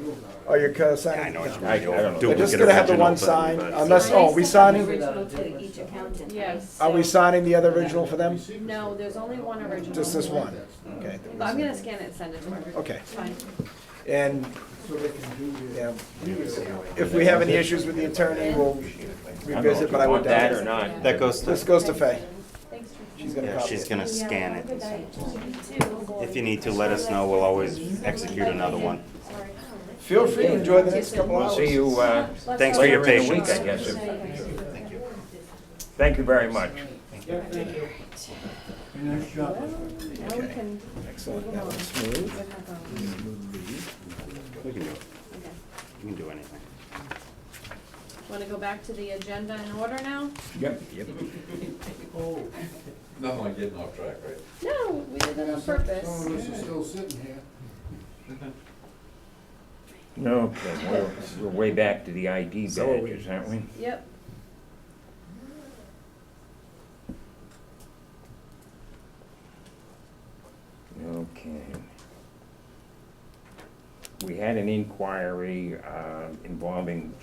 oh, you're kind of Yeah, I signing? know what you I mean. don't know. They're just Duplicate gonna have the original, one but- sign, but- unless, oh, are we signing, Original to each accountant. Yes. are we signing the other original for them? No, there's only one original. Just this one? Okay. But I'm gonna scan it and send it to her. Okay. It's fine. And, yeah, if we have any issues with the attorney, we'll revisit, but I would Want that doubt or it. not? That goes This to, goes to Fay. Thanks, Tricia. She's gonna yeah, copy she's it. gonna scan Yeah, have a good it. night. If you need to, let us know, we'll always execute another one. Sorry. Feel free to enjoy the next couple We'll hours. see you, Thanks for your later in the week, patience. I guess. Thank you. Thank you very much. Nice job. Now we can Excellent, move that on. was smooth. We have, Smooth lead. We can do it. okay. You can do anything. Wanna go back to the agenda in order now? Yep. Nothing like getting off track, right? No, we did it on Some purpose. of us are still sitting here. No, we're way back to the ID So are we. badges, aren't we? Yep. Okay. We had an inquiry involving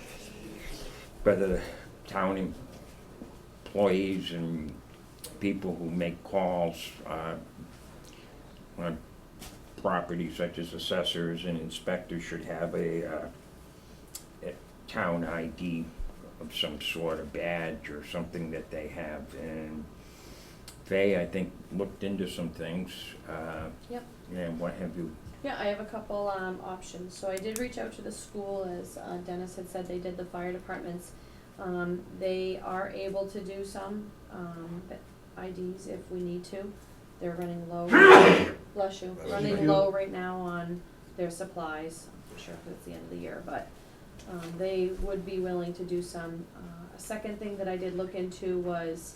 whether the town employees and people who make calls on property such as assessors and inspectors should have a town ID of some sort, a badge or something that they have. And Faye, I think, looked into some things. Yep. And what have you? Yeah, I have a couple options. So I did reach out to the school, as Dennis had said, they did the fire departments. They are able to do some IDs if we need to. They're running low, bless you, running low right now on their supplies. I'm sure if it's the end of the year, but they would be willing to do some. A second thing that I did look into was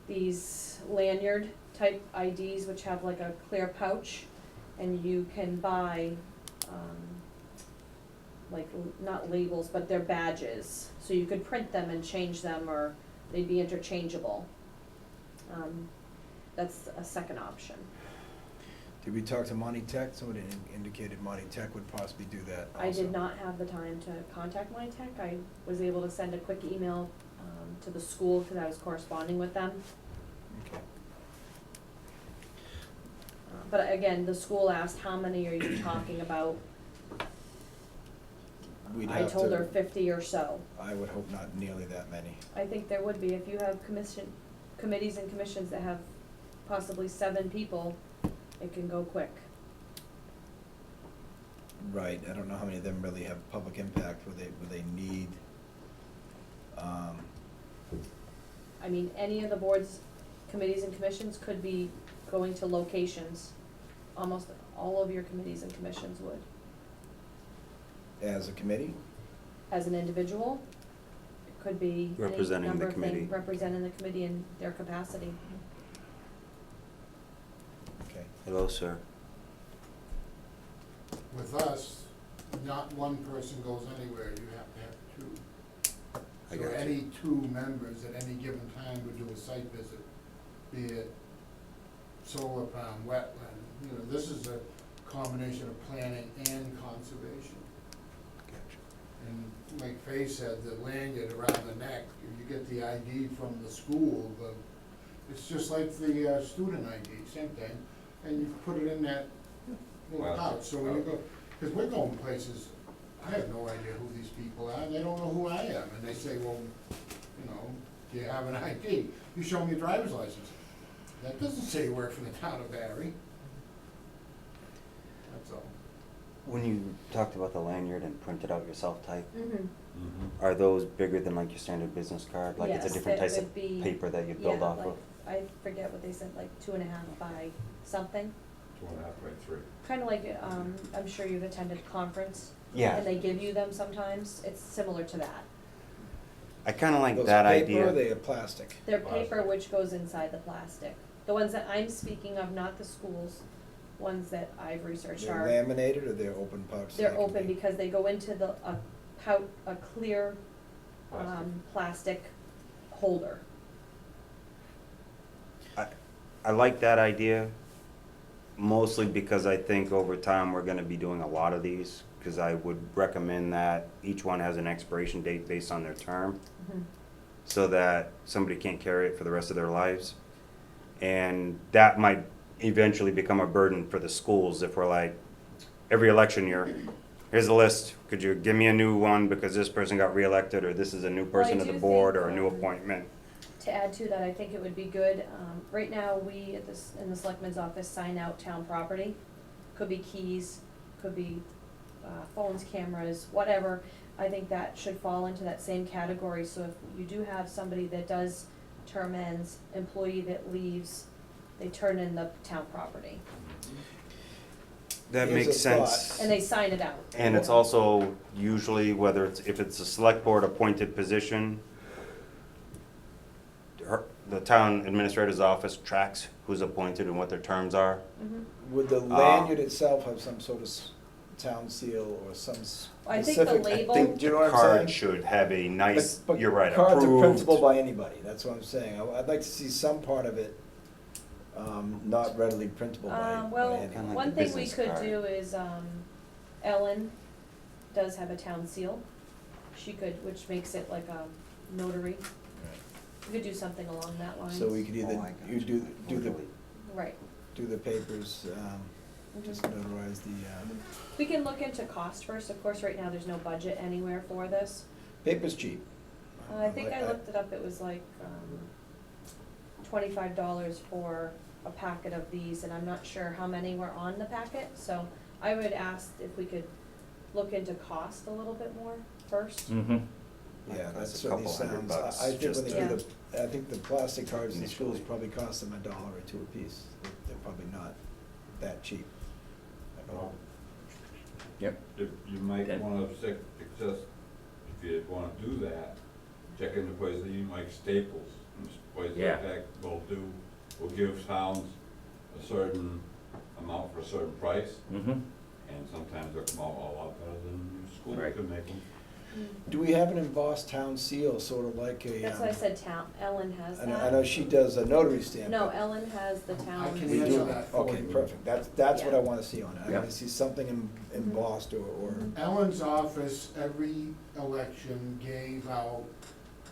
these lanyard type IDs, which have like a clear pouch, and you can buy like, not labels, but they're badges. So you could print them and change them, or they'd be interchangeable. That's a second option. Did we talk to Monty Tech? Somebody indicated Monty Tech would possibly do that also. I did not have the time to contact my tech. I was able to send a quick email to the school because I was corresponding with them. Okay. But again, the school asked, how many are you talking about? We'd I have told to- her 50 or so. I would hope not nearly that many. I think there would be, if you have committees and commissions that have possibly 7 people, it can go quick. Right, I don't know how many of them really have public impact where they need, I mean, any of the boards, committees and commissions could be going to locations. Almost all of your committees and commissions would. as a committee? As an individual, it could be any Representing number the of things, committee. representing the committee in their capacity. Okay. Hello, sir. With us, not one person goes anywhere, you have to have two. I So got you. any 2 members at any given time would do a site visit, be it solar farm, wetland, you know, this is a combination of planning and conservation. And like Faye said, the lanyard around the neck, if you get the ID from the school, it's just like the student ID, same thing, and you put it in that little Wow. pouch, so when you go, because we're going places, I have no idea who these people are, and they don't know who I am, and they say, well, you know, do you have an ID? You show me your driver's license. That doesn't say you work for the town of Barry. That's all. When you talked about the lanyard and printed out your self-type, Mm-hmm. are those bigger than like your standard business card? Like it's a Yes, different it type would of be- paper that you build Yeah, off like, of? I forget what they said, like 2.5 by something. 2.5 by 3. Kind of like, I'm sure you've attended a conference. Yeah. And they give you them sometimes. It's similar to that. I kinda like Those that paper idea. or they are plastic? They're paper which goes inside the plastic. The ones that I'm speaking of, not the schools, ones that I've researched They're are, laminated or they're open pouch? they're open because they go into a clear, Plastic. plastic holder. I like that idea, mostly because I think over time we're gonna be doing a lot of these, because I would recommend that each one has an expiration date based on their term, Mhm. so that somebody can't carry it for the rest of their lives. And that might eventually become a burden for the schools if we're like, every election year, here's the list, could you give me a new one because this person got reelected, or this is a new Well, I person to the do board, think, or a new appointment? To add to that, I think it would be good, right now, we at this, in the selectmen's office, sign out town property. Could be keys, could be, phones, cameras, whatever. I think that should fall into that same category, so if you do have somebody that does term ends, employee that leaves, they turn in the town property, That Here's makes a thought. sense. and they sign it out. And it's also usually, whether it's, if it's a select board appointed position, the town administrator's office tracks who's appointed and what their terms are. Mhm. Would the lanyard itself have some sort of town seal or some I think the specific? label- Do you know what I'm Card saying? should have a nice, But you're right, cards are printable approved. by anybody, that's what I'm saying. I'd like to see some part of it, not readily printable by Well, anybody. Kinda like one a thing we business could card. do is, Ellen does have a town seal. She could, which makes it like a notary. We could do something along that line. So we could either, Oh, I got you you. do Right. the papers, Mhm. just notarize the, We can look into cost first, of course, right now, there's no budget anywhere for this. paper's cheap. I think I looked it up, it was like, $25 for a packet of these, and I'm not sure how many were on the packet, so I would ask if we could look into cost a little bit more first. Mm-hmm. Yeah, that That's a certainly couple hundred sounds, bucks I think when just they to- do I think the plastic cards in the schools Initially. probably cost them $1 or $2 a piece. They're probably not that cheap at all. Yep. You might Okay. wanna stick, just, if you wanna do that, check into places like Staples, and places Yeah. like that will give towns a certain amount for a certain price, Mm-hmm. and sometimes they'll come out a lot better than school Right. can make them. Do we have an embossed town seal, sort of like a? That's why I said town, Ellen has I that. know she does a notary stamp. No, but Ellen has the town. I can We answer do, that for okay, you. perfect. That's what I Yeah. wanna see on it. I Yeah. wanna see something embossed or, Ellen's office, every election gave out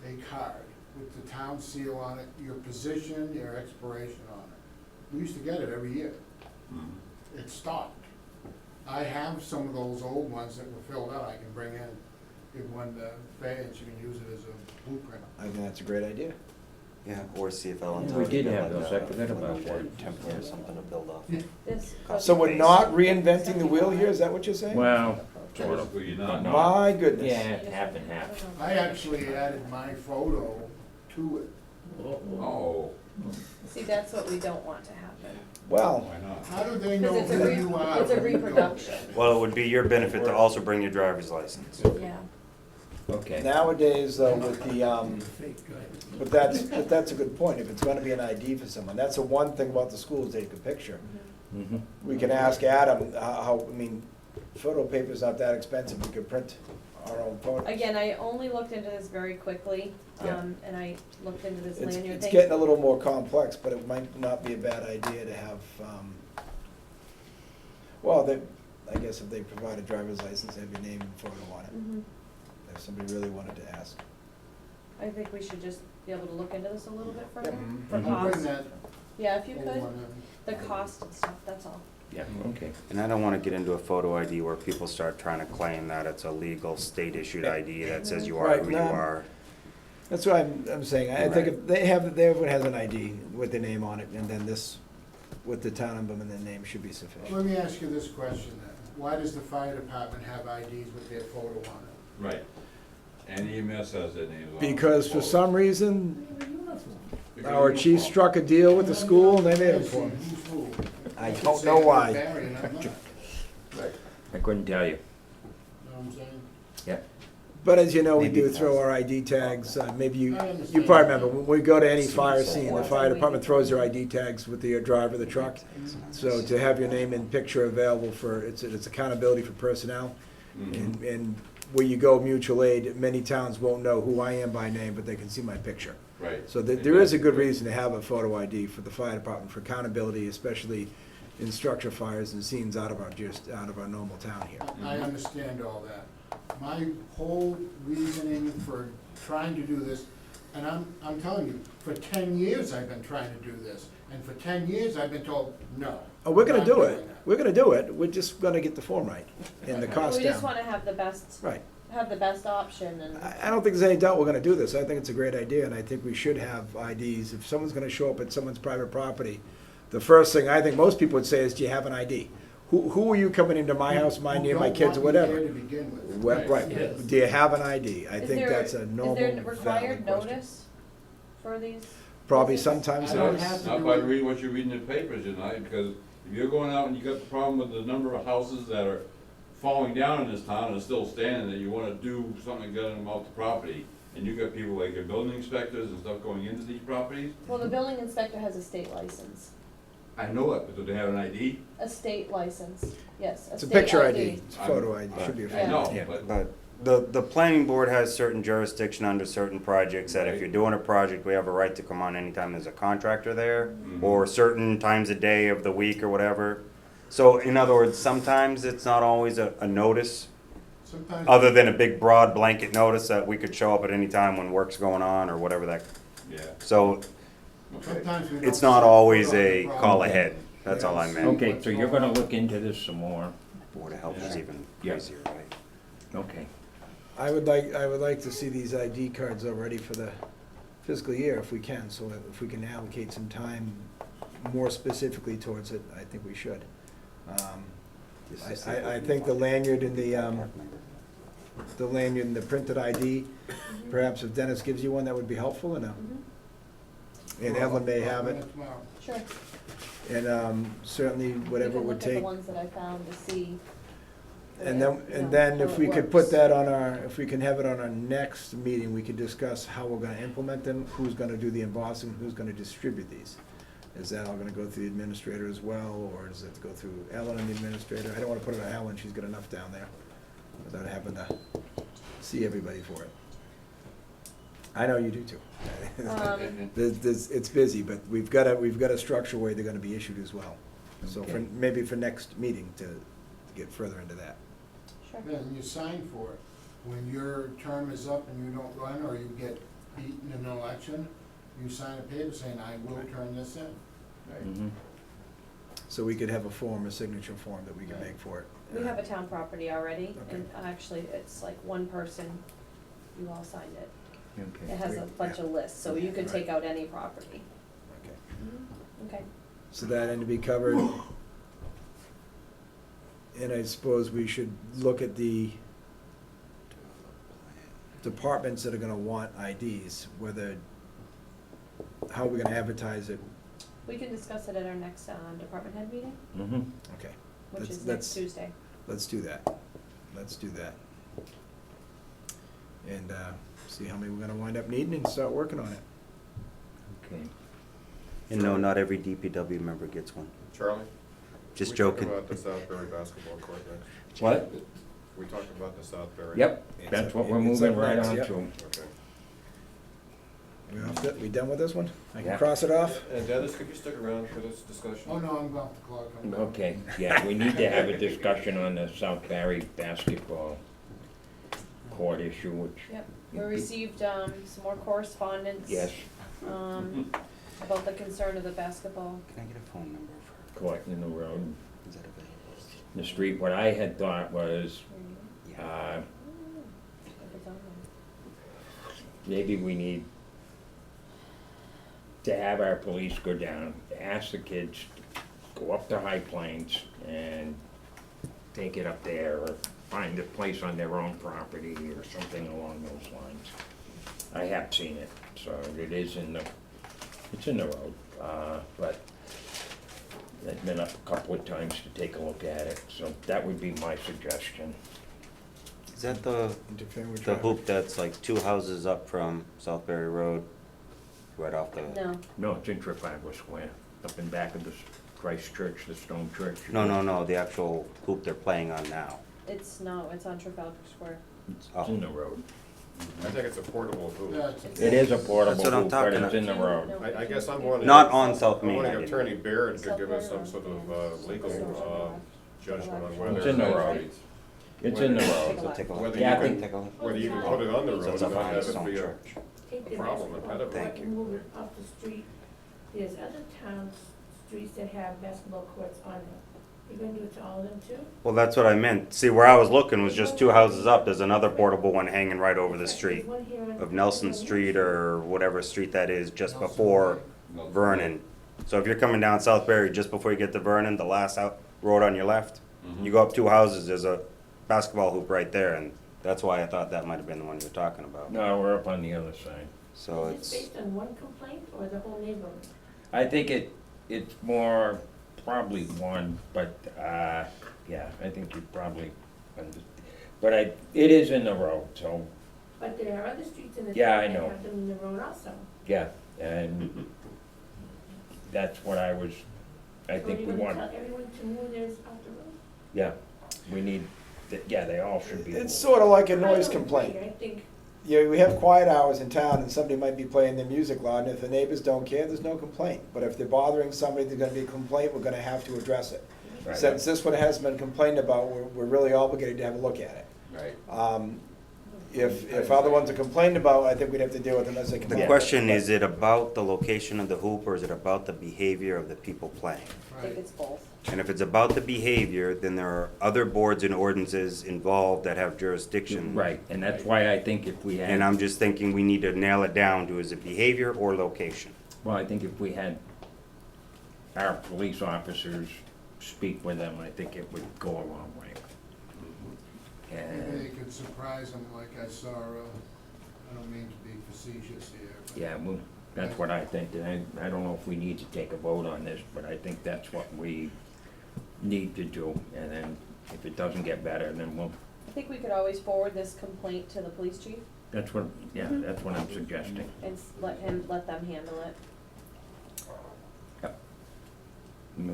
a card with the town seal on it, your position, your expiration on it. We used to get it every year. Mhm. It stopped. I have some of those old ones that were filled out, I can bring in, give one to Faye, and she can use it as a blueprint. I think that's a great idea. Yeah, or see if Ellen's Yeah, we already did got have like those. I forgot about like a that. Word template or something to build off. This. So we're not reinventing the wheel here, is that what you're saying? Well, sort of. Basically, you're not. My goodness. Yeah, half and half. I actually added my photo to it. Oh, See, that's what we don't want to happen. Well, why not? How do they know Because who you are? it's a when you go? reproduction, Well, it would be your benefit to also bring your driver's license. yeah. Okay. nowadays though with the, Fake guy. but that's a good point. If it's gonna be an ID for someone, that's the one thing about the schools, take a picture. Mm-hmm. We can ask Adam I mean, photo paper's not that expensive, we could print our own photos. Again, I only looked into this very quickly, Yeah. and I looked into this It's, lanyard it's thing. getting a little more complex, but it might not be a bad idea to have, well, I guess if they provide a driver's license, have your name and photo on it, Mhm. if somebody really wanted to ask. I think we should just be able to look into this a little bit further, Yep. for Mhm. I'll bring cost. that Yeah, if you old could, one in. the cost and stuff, that's all. Yeah, okay. And I don't wanna get into a photo ID where people start trying to claim that it's a legal state-issued ID that says you are Right, who you no. are. That's what I'm saying, I think if they have, everyone has an ID with their name on it, and then this, with the town emblem and their name should be sufficient. Let me ask you this question then. Why does the fire department have IDs with their photo on it? Right. And EMS has their names on it. Because for some reason, Because our of chief uniform. struck a deal with the school and they made him for him. Who's who? I could don't say know I'm why. Barry and I'm not. Know I couldn't tell you. what I'm saying? Yeah. But as you know, we Maybe do it throw does. our ID tags, maybe you I understand. probably remember, when we go to any fire Super scene, the fire department throws their ID tags with the driver of the truck. So to have your name and picture available for, it's accountability for personnel. Mhm. And where you go mutual aid, many towns won't know who I am by name, but they can see my picture. Right. So there is a good reason to have a photo ID for the fire department, for accountability, especially in structure fires and scenes out of our normal town here. I understand all that. My whole reasoning for trying to do this, and I'm telling you, for 10 years I've been trying to do this, and for 10 years I've been told, no. Oh, we're gonna not do doing it. that. We're gonna do it. We're just gonna get the form right and the cost We just down. wanna have the best, Right. have the best option and. I don't think there's any doubt we're gonna do this. I think it's a great idea, and I think we should have IDs. If someone's gonna show up at someone's private property, the first thing I think most people would say is, do you have an ID? Who are you coming into my house, my name, my kids, or Who don't want whatever? you there to begin with. Well, right, Yes. do you have an ID? I Is think there- that's a normal, Is there valid required question. notice for these? Probably visits? sometimes I there don't is. have to Not do by it. reading what you read in the papers tonight, because if you're going out and you got the problem with the number of houses that are falling down in this town and still standing, that you wanna do something to get them off the property, and you got people like your building inspectors and stuff going into these properties, Well, the building inspector has a state license, I know it, but do they have an ID? a state license, yes, a It's a state picture ID, it's a photo ID, should be a I photo know, ID. but But the planning board has certain jurisdiction under certain projects, that if you're doing a project, we have a right to come on anytime there's a contractor there, or certain times a day of the week or whatever. So in other words, sometimes it's not always a notice, Sometimes. other than a big broad blanket notice that we could show up at any time when work's going on or whatever that, yeah. so Okay. Sometimes we don't it's not set always foot on the a problem. call ahead, that's all I meant. Okay, so you're gonna look into this some more. Board of Health is even Yeah. crazier, right? Okay. I would like to see these ID cards already for the fiscal year if we can, so if we can allocate some time more specifically towards it, I think we should. I think the lanyard and the lanyard and the printed ID, perhaps if Dennis gives you one, that would be helpful, and Mhm. and Evelyn may I'll have bring it, tomorrow. Sure. and certainly whatever it would We can take. look at the ones that I found to see. And where, then, you and know, then how if it we could works. put that on our, if we can have it on our next meeting, we could discuss how we're gonna implement them, who's gonna do the embossing, who's gonna distribute these. Is that all gonna go through the administrator as well, or does it go through Ellen and the administrator? I don't wanna put it on Ellen, she's got enough down there, without having to see everybody for it. I know you do too. It's busy, but we've got a structure where they're gonna be issued as well. So for, Okay. maybe for next meeting to get further into that. Sure. Yeah, and you sign for it. When your term is up and you don't run, or you get beaten in an election, you sign a paper saying, I will turn this in. Mhm. So we could have a form, a signature form that we could make for it. We have a town property already, Okay. and actually, it's like one person, you all signed it. Okay. It has a bunch of lists, so you could Right. take out any property. Okay. Okay. So that had to be covered. And I suppose we should look at the departments that are gonna want IDs, whether, how are we gonna advertise it? We can discuss it at our next, department head meeting, Mhm. Okay, which That's- is that's- next Tuesday. let's do that. Let's do that. And, see how many we're gonna wind up needing and start working on it. Okay. And no, not every DPW member gets one. Charlie? Just We joking. talk about the Southbury basketball court next. What? We talked about the Southbury. Yep, It's that's up- what we're it's moving up right next, on yep. to. Okay. We done with this one? I can Yeah. cross it off? And Dennis, could you stick around for this discussion? Oh, no, I'm off the clock. I'm done. Okay, yeah, we need to have a discussion on the South Barry basketball court issue, which, Yep, we received, some more correspondence. yes, About the concern of the basketball. Can I get a phone number for, collecting the road, is that available? the street. What I had thought was, Yeah. If it's on there. maybe we need to have our police go down, ask the kids, go up to High Plains and take it up there, or find a place on their own property or something along those lines. I have seen it, so it is it's in the road, but I've been up a couple of times to take a look at it, so that would be my suggestion. Is that the Interfering with The traffic. hoop that's like 2 houses up from Southbury Road, right off the. No, No, it's in Trafalgar Square, up in back of the Christ Church, the stone church. No, the actual hoop they're playing on now. it's on Trafalgar Square. It's in the road. I think it's a portable hoop. That's- It is a portable That's what I'm hoop, but talking it's in the road. I guess I'm wondering. Not on South I'm Main, I wondering if didn't. Attorney Barrett could give us some sort of legal judgment on whether. It's in the road. It's in the road. So take a look. Whether Yeah, I you think- Take a look. Whether you can put it on the So road it's and a not fine have it stone be a church. Take the problem, basketball impediment. Thank court you. and move it off the street. There's other towns, streets that have basketball courts on them. You're gonna do it to all of them too? Well, that's what I meant. See, where I was looking was just 2 houses up. There's another portable one hanging right over the street There's one here on- of Nelson Street or whatever street that is, just before Vernon. So if you're coming down Southbury, just before you get to Vernon, the last out road on your left, you go up 2 houses, there's a basketball hoop right there, and that's why I thought that might have been the one you're talking about. No, we're up on the other side. So Is it's, it based on one complaint or the whole neighborhood? I think it's more, probably one, but, yeah, I think you probably, but it is in the road, so, But there are other streets in the Yeah, town I that know. have them in the road also. yeah, and that's what I was, I think we So you're want, gonna tell everyone to move theirs off the road? yeah, we need, yeah, they all should be. It's sort of like a I noise don't complaint. agree. I think You know, we have quiet hours in town and somebody might be playing their music loud, and if the neighbors don't care, there's no complaint. But if they're bothering somebody, there's gonna be a complaint, we're gonna have to address it. Right. Since this one has been complained about, we're really obligated to have a look at it. Right. If other ones are complained about, I think we'd have to deal with them as they come the in. question, is it about the location of the hoop or is it about the behavior of the people playing? I think it's both. And if it's about the behavior, then there are other boards and ordinances involved that have jurisdiction. Right, and that's why I think if we had. And I'm just thinking we need to nail it down to, is it behavior or location? Well, I think if we had our police officers speak with them, I think it would go a long way. Maybe And, they could surprise them like I saw, I don't mean to be facetious here, but yeah, well, that's what I think, and I don't know if we need to take a vote on this, but I think that's what we need to do, and then if it doesn't get better, then we'll, I think we could always forward this complaint to the police chief that's what, yeah, that's what I'm suggesting. and let them handle it.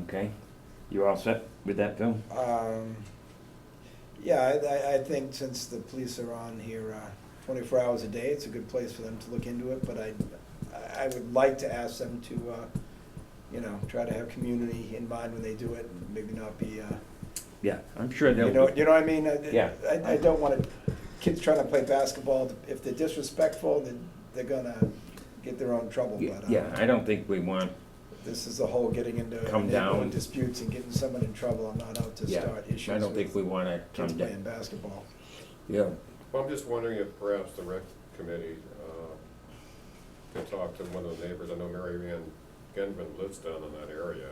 Okay? You all set with that, Phil? Yeah, I think since the police are on here 24 hours a day, it's a good place for them to look into it, but I would like to ask them to, you know, try to have community in mind when they do it, and maybe not be, Yeah, I'm sure they'll. you know what I mean? Yeah. I don't want kids trying to play basketball, if they're disrespectful, then they're gonna get their own trouble, but. Yeah, I don't think we want, This is the whole getting into Come down. neighborhood disputes and getting someone in trouble. I'm not out to yeah, start issues I don't think we with wanna kids come playing down. basketball. Yeah, Well, I'm just wondering if perhaps the rec committee could talk to one of the neighbors. I know Mary Ann Genvin lives down in that area.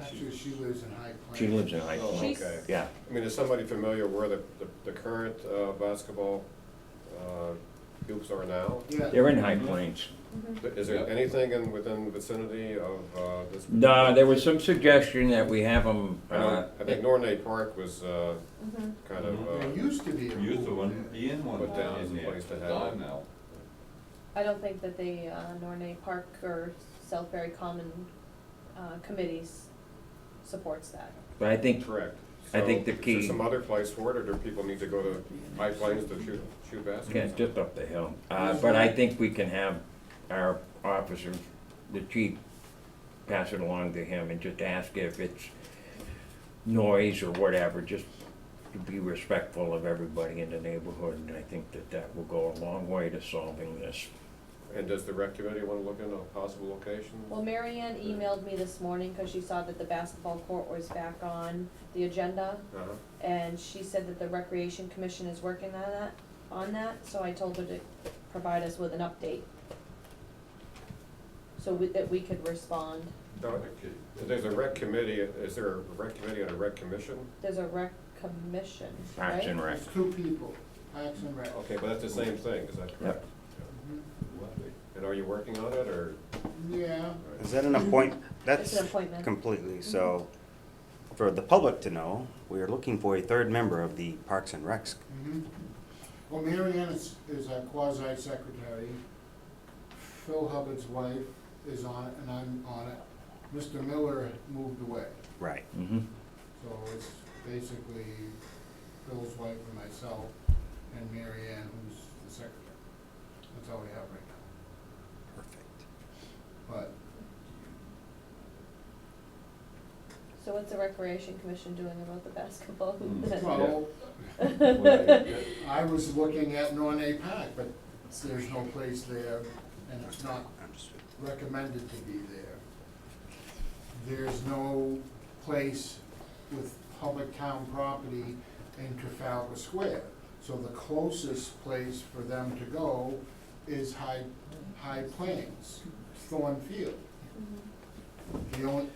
actually, she lives in High Plains. she lives in High Oh, Point, She's- okay. yeah. I mean, is somebody familiar where the current basketball hoops are now? Yeah. They're in High Plains. Is there anything within the vicinity of this? No, there was some suggestion that we have them, I think Nornay Park was Mhm. kind of, There used to be a Used to pool one, there. Ian one Put down as in a there, place to it's have gone it. now. I don't think that the Nornay Park or Southbury Common committees supports that. but I think, correct. I think the So, key- is there some other place for it, or do people need to go to High Plains to shoot yeah, baskets? just up the hill. But I think we can have our officers, the chief, pass it along to him and just ask if it's noise or whatever, just to be respectful of everybody in the neighborhood, and I think that will go a long way to solving this. And does the rec committee want to look into possible locations? Well, Mary Ann emailed me this morning because she saw that the basketball court was back on the agenda, Uh-huh. and she said that the Recreation Commission is working on that, so I told her to provide us with an update. So that we could respond. No, there's a rec committee, is there a rec committee and a rec commission? There's a rec commission, right? Parks and Rec. There's 2 people, Parks and Rec. Okay, but that's the same thing, is that correct? Mhm. And are you working on it, or? Yeah. Is that an appoint, It's that's an appointment. completely, so, for the public to know, we are looking for a 3rd member of the Parks and Recs. Mhm. Well, Mary Ann is our quasi-secretary. Phil Hubbard's wife is on it, and I'm on it. Mr. Miller moved away, Right. Mm-hmm. so it's basically Phil's wife and myself, and Mary Ann, who's the secretary. That's all we have right now. Perfect. But So what's the recreation commission doing about the basketball hoop then? Well, I was looking at Nornay Park, but there's no place there, and it's not Understood. recommended to be there. There's no place with public town property in Trafalgar Square. So the closest place for them to go is High Plains, Thornfield. Mhm.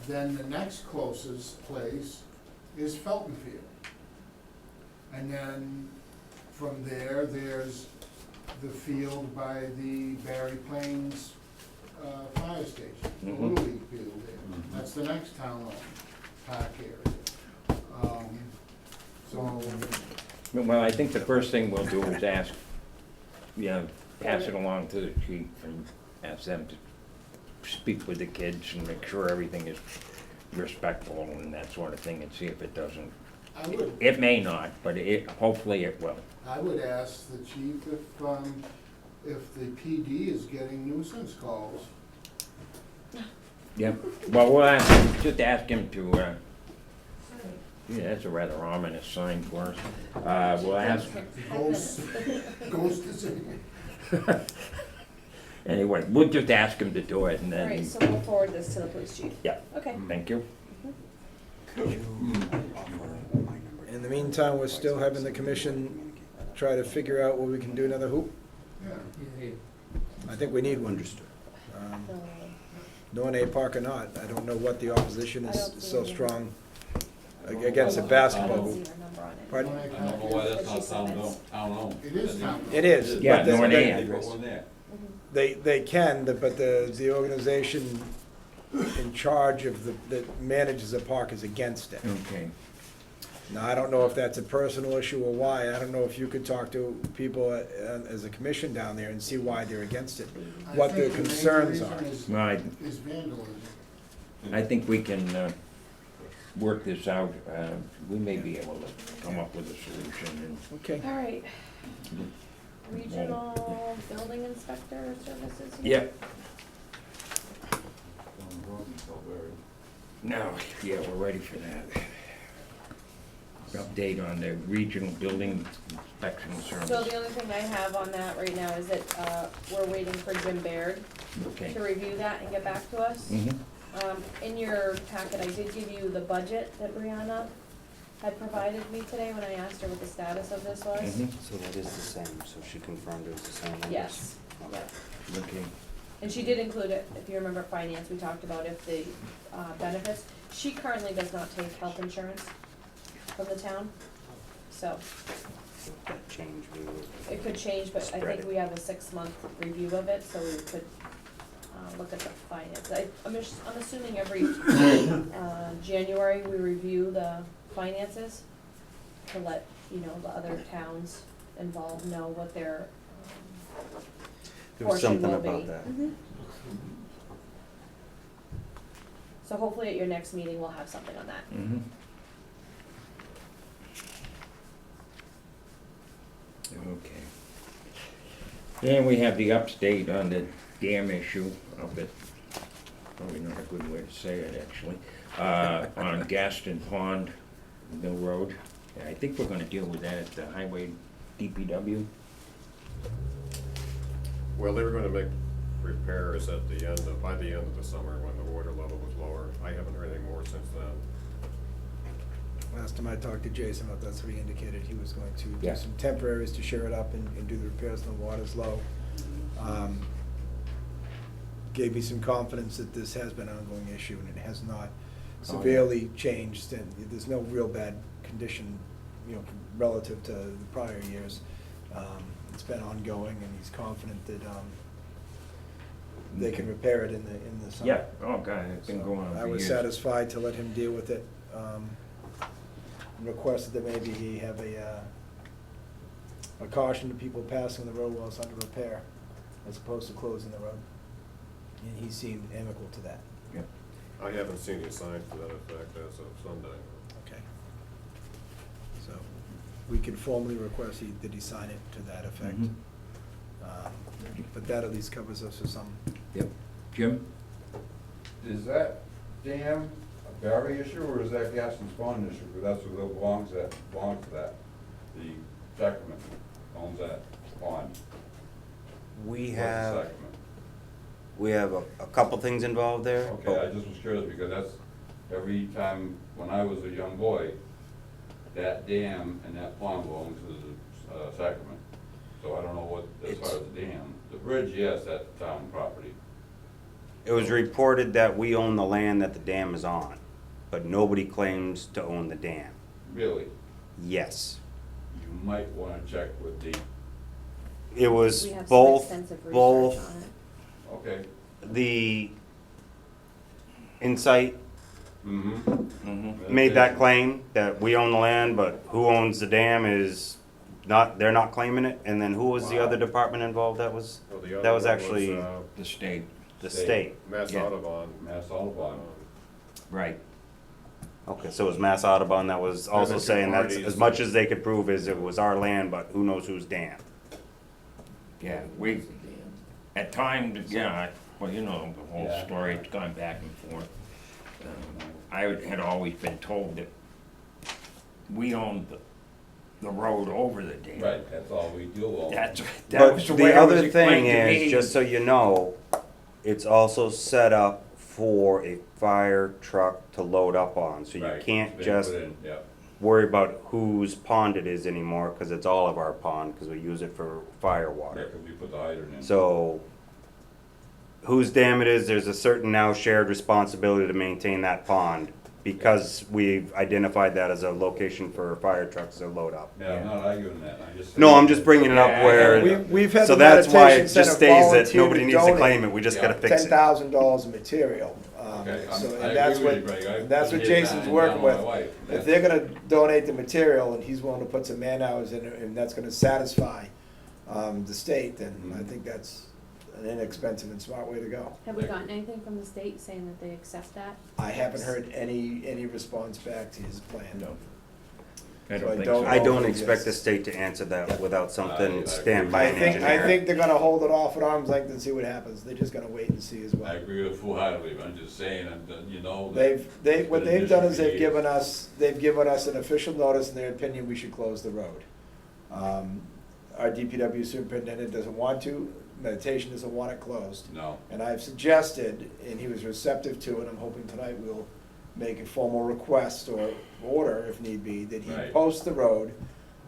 Then the next closest place is Felton Field. And then from there, there's the field by the Barry Plains Fire Station, the Mhm. Little League field there. That's the next town-owned park area. So, Well, I think the first thing we'll do is ask, pass it along to the chief and ask them to speak with the kids and make sure everything is respectful and that sort of thing, and see if it doesn't. It may not, but hopefully it will. I would ask the chief if the PD is getting nuisance calls. Yeah, well, just ask him to, that's a rather ominous sign for us. We'll ask, Ghost is in. anyway, we'll just ask him to do it and All then. right, so we'll forward this to the police chief. Yeah, Okay. thank you. Could you offer my number? In the meantime, we're still having the commission try to figure out where we can do another hoop. Yeah. I think we need one. Understood. So, Nornay Park or not, I don't know what the opposition I is don't see so any. strong against a basketball I don't hoop. see your number on it. Pardon? I don't know why that's not town-owned. It is town. It is. Yeah, but the- Nornay they- address. Put one there. They can, but the organization in charge of that manages the park is against it. Okay. Now, I don't know if that's a personal issue or why. I don't know if you could talk to people as a commission down there and see why they're against it, I what their think the main concerns reason are. is- Right. Is vandalism. I think we can work this out. We may be able to come up with a solution. Okay. All right. Regional building inspector services? And, yeah, now, yeah, we're ready for that. Update on the regional building inspection service. So the only thing I have on that right now is that, we're waiting for Jim Baird Okay. to review that and get back to us. Mhm. In your packet, I did give you the budget that Brianna had provided me today when I asked her what the status of this was. Mhm. So that is the same, so she confirmed it was the same numbers? Yes, Okay. yep. Okay. And she did include it, if you remember finance, we talked about if the benefits. She currently does not take health insurance from the town, so So if that change, we would. it could change, but I Spread think it. we have a 6-month review of it, so we could look at the finance. I'm assuming every January we review the finances to let, the other towns involved know what their There was portion something will be. about that. So hopefully at your next meeting, we'll have something on that. Mhm. Okay. And we have the update on the dam issue of it. Probably not a good way to say it, actually. On Gaston Pond, Mill Road. Yeah, I think we're gonna deal with that at the highway DPW. Well, they were gonna make repairs by the end of the summer when the water level was lower. I haven't heard any more since then. Last time I talked to Jason about that, that's what he indicated. He was going to Yeah. do some temporaries to shore it up and do the repairs when the water's low. Gave me some confidence that this has been an ongoing issue and it has not severely changed, and there's no real bad condition, relative to the prior years. It's been ongoing, and he's confident that they can repair it in the summer. Yeah, oh God, it's been going on for I was years. satisfied to let him deal with it. Requested that maybe he have a caution to people passing the road while it's under repair, as opposed to closing the road. And he seemed amicable to that. Yep. I haven't seen any signs to that effect as of Sunday. Okay. So, we can formally request that he sign it to that effect. Mhm. But that at least covers us for some. Yep. Jim? Is that dam a Barry issue, or is that Gaston's Pond issue? Because that's who belongs to that. The Sacrament owns that pond. We What's the have, Sacrament? we have a couple things involved there. Okay, I just was curious, because that's, every time, when I was a young boy, that dam and that pond belonged to the Sacrament. So I don't know what, as far as the dam, the bridge, yes, that's town property. It was reported that we own the land that the dam is on, but nobody claims to own the dam. Really, Yes. you might wanna check with the, It was We have some both, extensive research both on it. okay, the Insight mm-hmm. Mm-hmm. made that claim that we own the land, but who owns the dam is not, they're not claiming it. And then who was the Wow. other department involved? That was, Well, the that other was one actually The state, the state. Mass Yeah. Audubon. Mass Audubon. right. Okay, so it was Mass Audubon that was also the saying that parties. as much as they could prove is it was our land, but who knows whose dam. Yeah, we, at times, yeah, well, you know, the whole Yeah. story, it's gone back and forth. I had always been told that we owned the road over the dam. Right, that's all we do own. That But was the the way it was other thing explained to is, me. just so you know, it's also set up for a fire truck to load up on, so you Right, can't they just put in, yeah. worry about whose pond it is anymore, cause it's all of our pond, cause we use it for fire Yeah, water. 'cause we put the hydrant in. So, whose dam it is, there's a certain now shared responsibility to maintain that pond, because we've identified that as a location for fire trucks to load up. Yeah, I'm not arguing that, I'm just. No, saying I'm just bringing it up Yeah, where, We've had so the that's why it meditation center just stays that volunteer nobody to needs to donate claim it, we just gotta fix it. $10,000 of material. Okay, So, I and that's agree what, with you, Greg. I and that's what did Jason's that working down with. my wife, and If that's- they're gonna donate the material and he's willing to put some man hours in it, and that's gonna satisfy, the state, then I Mhm. think that's an inexpensive and smart way to go. Have we gotten anything from the state saying that they accept that? I haven't heard any response back to his plan. No. I So I don't think don't- so. I don't Yes. expect the state to answer that without I something stamped by I an think engineer. they're gonna hold it off at arm's length and see what happens. They're just gonna wait and see as well. I agree with full-heartedly, but I'm just saying, you know. that What it's been they've done is an issue they've given us an official notice in their opinion we should close the road. Our DPW superintendent doesn't want to, meditation doesn't want it closed. No, And I've suggested, and he was receptive to it, I'm hoping tonight we'll make a formal request or order, if need be, that he Right. post the road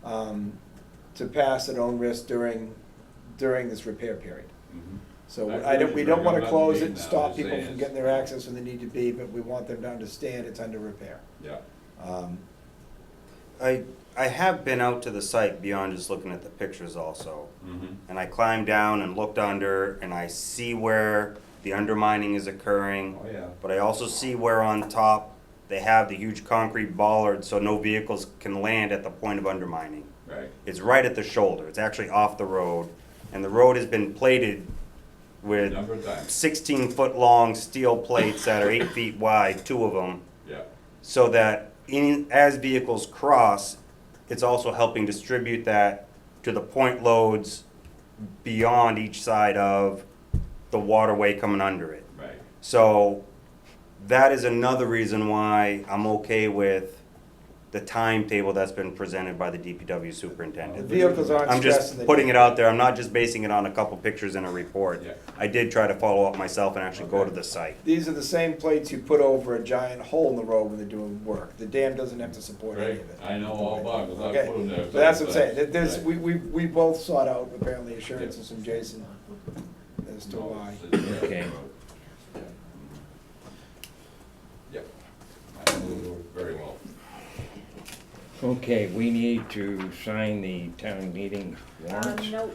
to pass at own risk during this repair period. mhm. So I agree with we you, don't Greg. wanna I'm not close it negating and that. I'm stop just people saying from it's- getting their access when they need to be, but we want them to understand it's under repair. Yeah, Um, I have been out to the site beyond just looking at the pictures also. mhm. And I climbed down and looked under and I see where the undermining is occurring. Oh, yeah. But I also see where on top they have the huge concrete bollard so no vehicles can land at the point of undermining. Right, It's right at the shoulder, it's actually off the road. And the road has been plated a with number of times, 16-foot long steel plates that are 8 feet wide, 2 of them. yeah. So that as vehicles cross, it's also helping distribute that to the point loads beyond each side of the waterway coming under it. Right, So that is another reason why I'm okay with the timetable that's been presented by the DPW The superintendent. vehicles aren't I'm stressing just the. putting it out there, I'm not just basing it on a couple pictures in a report. Yeah. I did try to follow up myself and actually go Okay. to the site. These are the same plates you put over a giant hole in the road when they're doing work. The dam doesn't have to support any Greg, of it. I know all about it, 'cause I Okay, put them there. so that's what I'm saying, Right. there's, we both sought out apparently assurances from Jason as to No, why. it's- Okay. Yep, I know it very well. Okay, we need to sign the town meeting warrants. No,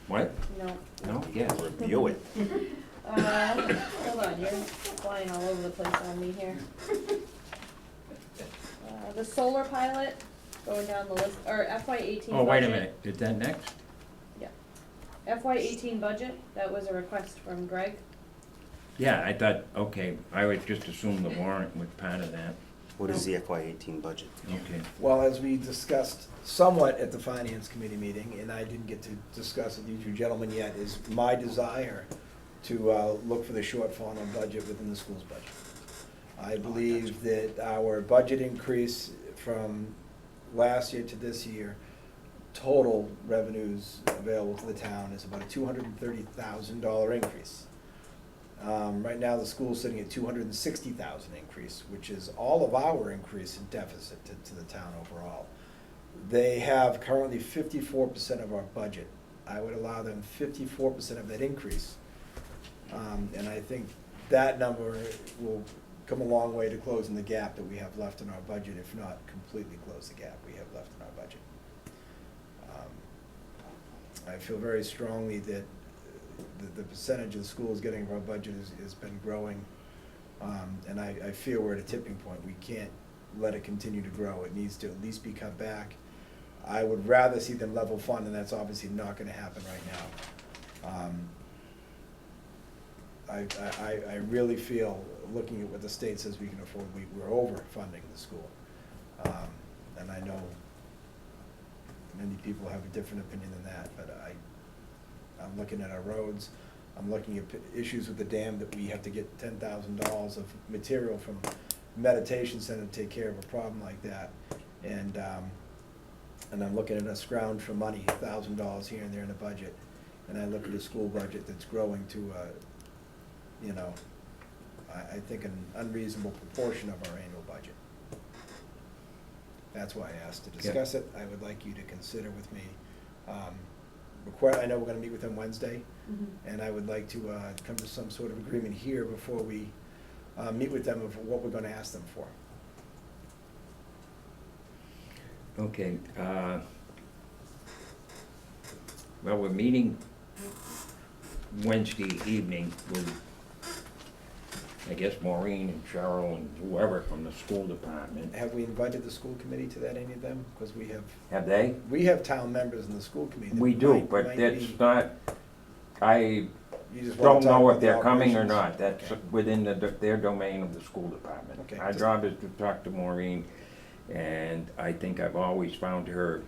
What? no. No? Yes. Review it. Hold on, you're flying all over the place on me here. The solar pilot, going down the list, or FY18 budget. Oh, wait a minute, is that next? FY18 budget, that was a request from Greg. Yeah, I thought, okay, I would just assume the warrant was part of that. What is the FY18 budget? Okay. Well, as we discussed somewhat at the finance committee meeting, and I didn't get to discuss with you two gentlemen yet, is my desire to look for the shortfall in our budget within the school's budget. I believe that our budget increase from last year to this year, total revenues available to the town is about a $230,000 increase. Right now, the school's sitting at $260,000 increase, which is all of our increase in deficit to the town overall. They have currently 54% of our budget. I would allow them 54% of that increase. And I think that number will come a long way to closing the gap that we have left in our budget, if not completely close the gap we have left in our budget. I feel very strongly that the percentage of the schools getting of our budget has been growing. And I feel we're at a tipping point. We can't let it continue to grow. It needs to at least be cut back. I would rather see them level fund, and that's obviously not gonna happen right now. I really feel, looking at what the state says we can afford, we're overfunding the school. And I know many people have a different opinion than that, but I'm looking at our roads, I'm looking at issues with the dam that we have to get $10,000 of material from Meditation Center to take care of a problem like that. And I'm looking at a scrounge for money, $1,000 here and there in the budget. And I look at a school budget that's growing to, I think an unreasonable proportion of our annual budget. That's why I asked to discuss it. I would like you to consider with me, I know we're gonna meet with them Wednesday, and I would like to come to some sort of agreement here before we meet with them of what we're gonna ask them for. Okay, well, we're meeting Wednesday evening with, I guess, Maureen and Cheryl and whoever from the school department. Have we invited the school committee to that, any of them? Because Have they? we have town members in the school committee. that We do, might but be- that's not, I You just wanna don't talk know about if the they're coming or operations? not. That's Okay. within their domain of the school department. Okay. Our job is to talk to Maureen, and I think I've always found her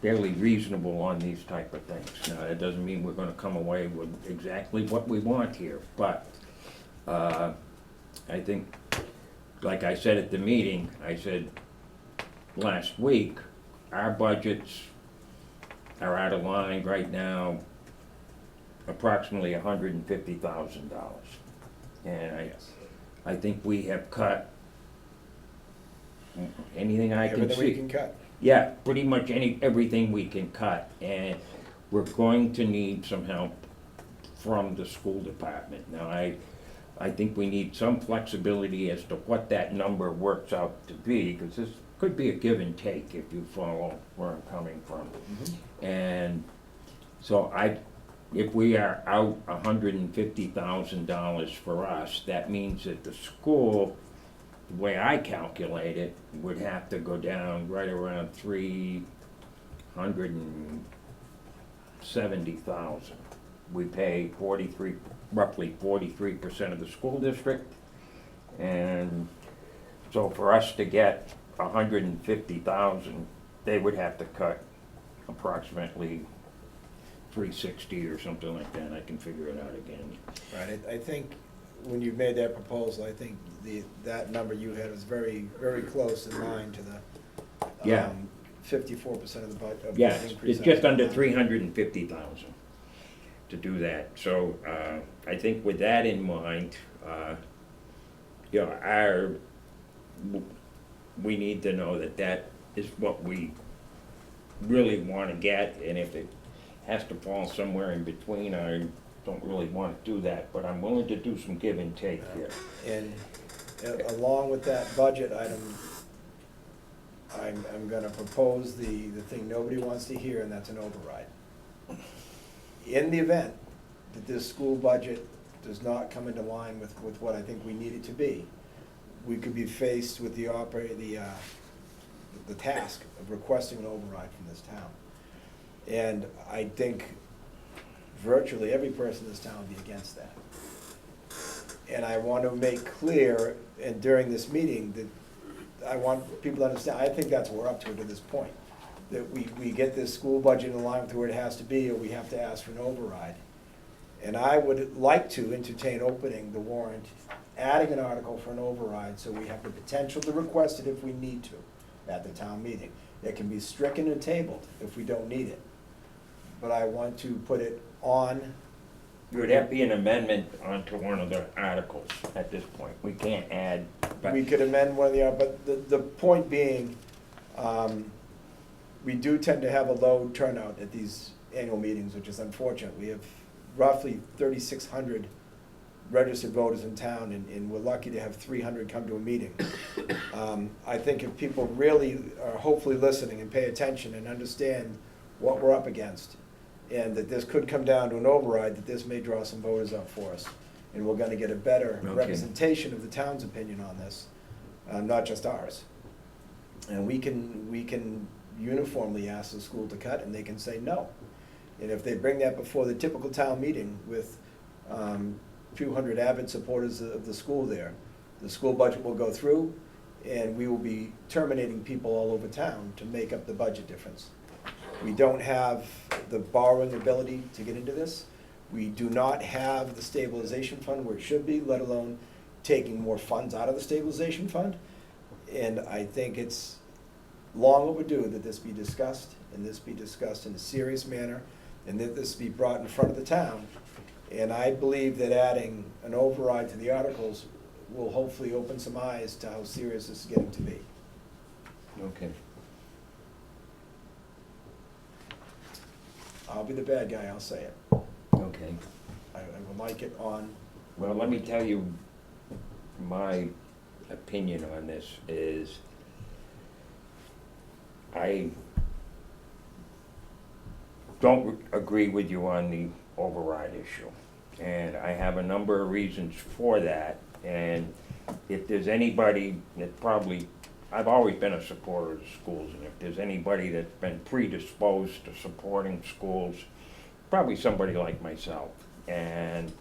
fairly reasonable on these type of things. Now, that doesn't mean we're gonna come away with exactly what we want here, but I think, like I said at the meeting, I said last week, our budgets are out of line right now, approximately $150,000. And I think we have cut anything I can see. Everything we can cut. Yeah, pretty much everything we can cut, and we're going to need some help from the school department. Now, I think we need some flexibility as to what that number works out to be, because this could be a give and take, if you follow where I'm coming from. And so if we are out $150,000 for us, that means that the school, the way I calculate it, would have to go down right around $370,000. We pay roughly 43% of the school district, and so for us to get $150,000, they would have to cut approximately $360 or something like that. I can figure it out again. Right, I think when you made that proposal, I think that number you had was very, very close in line to the Yeah. 54% of the budget. Yes, it's just under 350,000 to do that. So I think with that in mind, we need to know that is what we really want to get, and if it has to fall somewhere in between, I don't really want to do that, but I'm willing to do some give and take here. And along with that budget item, I'm gonna propose the thing nobody wants to hear, and that's an override. In the event that this school budget does not come into line with what I think we need it to be, we could be faced with the task of requesting an override from this town. And I think virtually every person in this town would be against that. And I want to make clear, and during this meeting, that I want people to understand, I think that's what we're up to this point. That we get this school budget in line with where it has to be, or we have to ask for an override. And I would like to entertain opening the warrant, adding an article for an override, so we have the potential to request it if we need to at the town meeting. It can be stricken and tabled if we don't need it. But I want to put it on. Would that be an amendment onto one of the articles at this point? We can't add, but. We could amend one of the, but the point being, we do tend to have a low turnout at these annual meetings, which is unfortunate. We have roughly 3,600 registered voters in town, and we're lucky to have 300 come to a meeting. I think if people really are hopefully listening and pay attention and understand what we're up against, and that this could come down to an override, that this may draw some voters up for us. And we're gonna get a better Okay. representation of the town's opinion on this, not just ours. And we can uniformly ask the school to cut, and they can say no. And if they bring that before the typical town meeting with a few hundred avid supporters of the school there, the school budget will go through, and we will be terminating people all over town to make up the budget difference. We don't have the borrowing ability to get into this. We do not have the stabilization fund where it should be, let alone taking more funds out of the stabilization fund. And I think it's long overdue that this be discussed, and this be discussed in a serious manner, and that this be brought in front of the town. And I believe that adding an override to the articles will hopefully open some eyes to how serious this is getting to be. Okay. I'll be the bad guy, I'll say it. Okay. I would like it on. Well, let me tell you, my opinion on this is, I don't agree with you on the override issue. And I have a number of reasons for that. And if there's anybody that probably, I've always been a supporter of the schools, and if there's anybody that's been predisposed to supporting schools, probably somebody like myself. And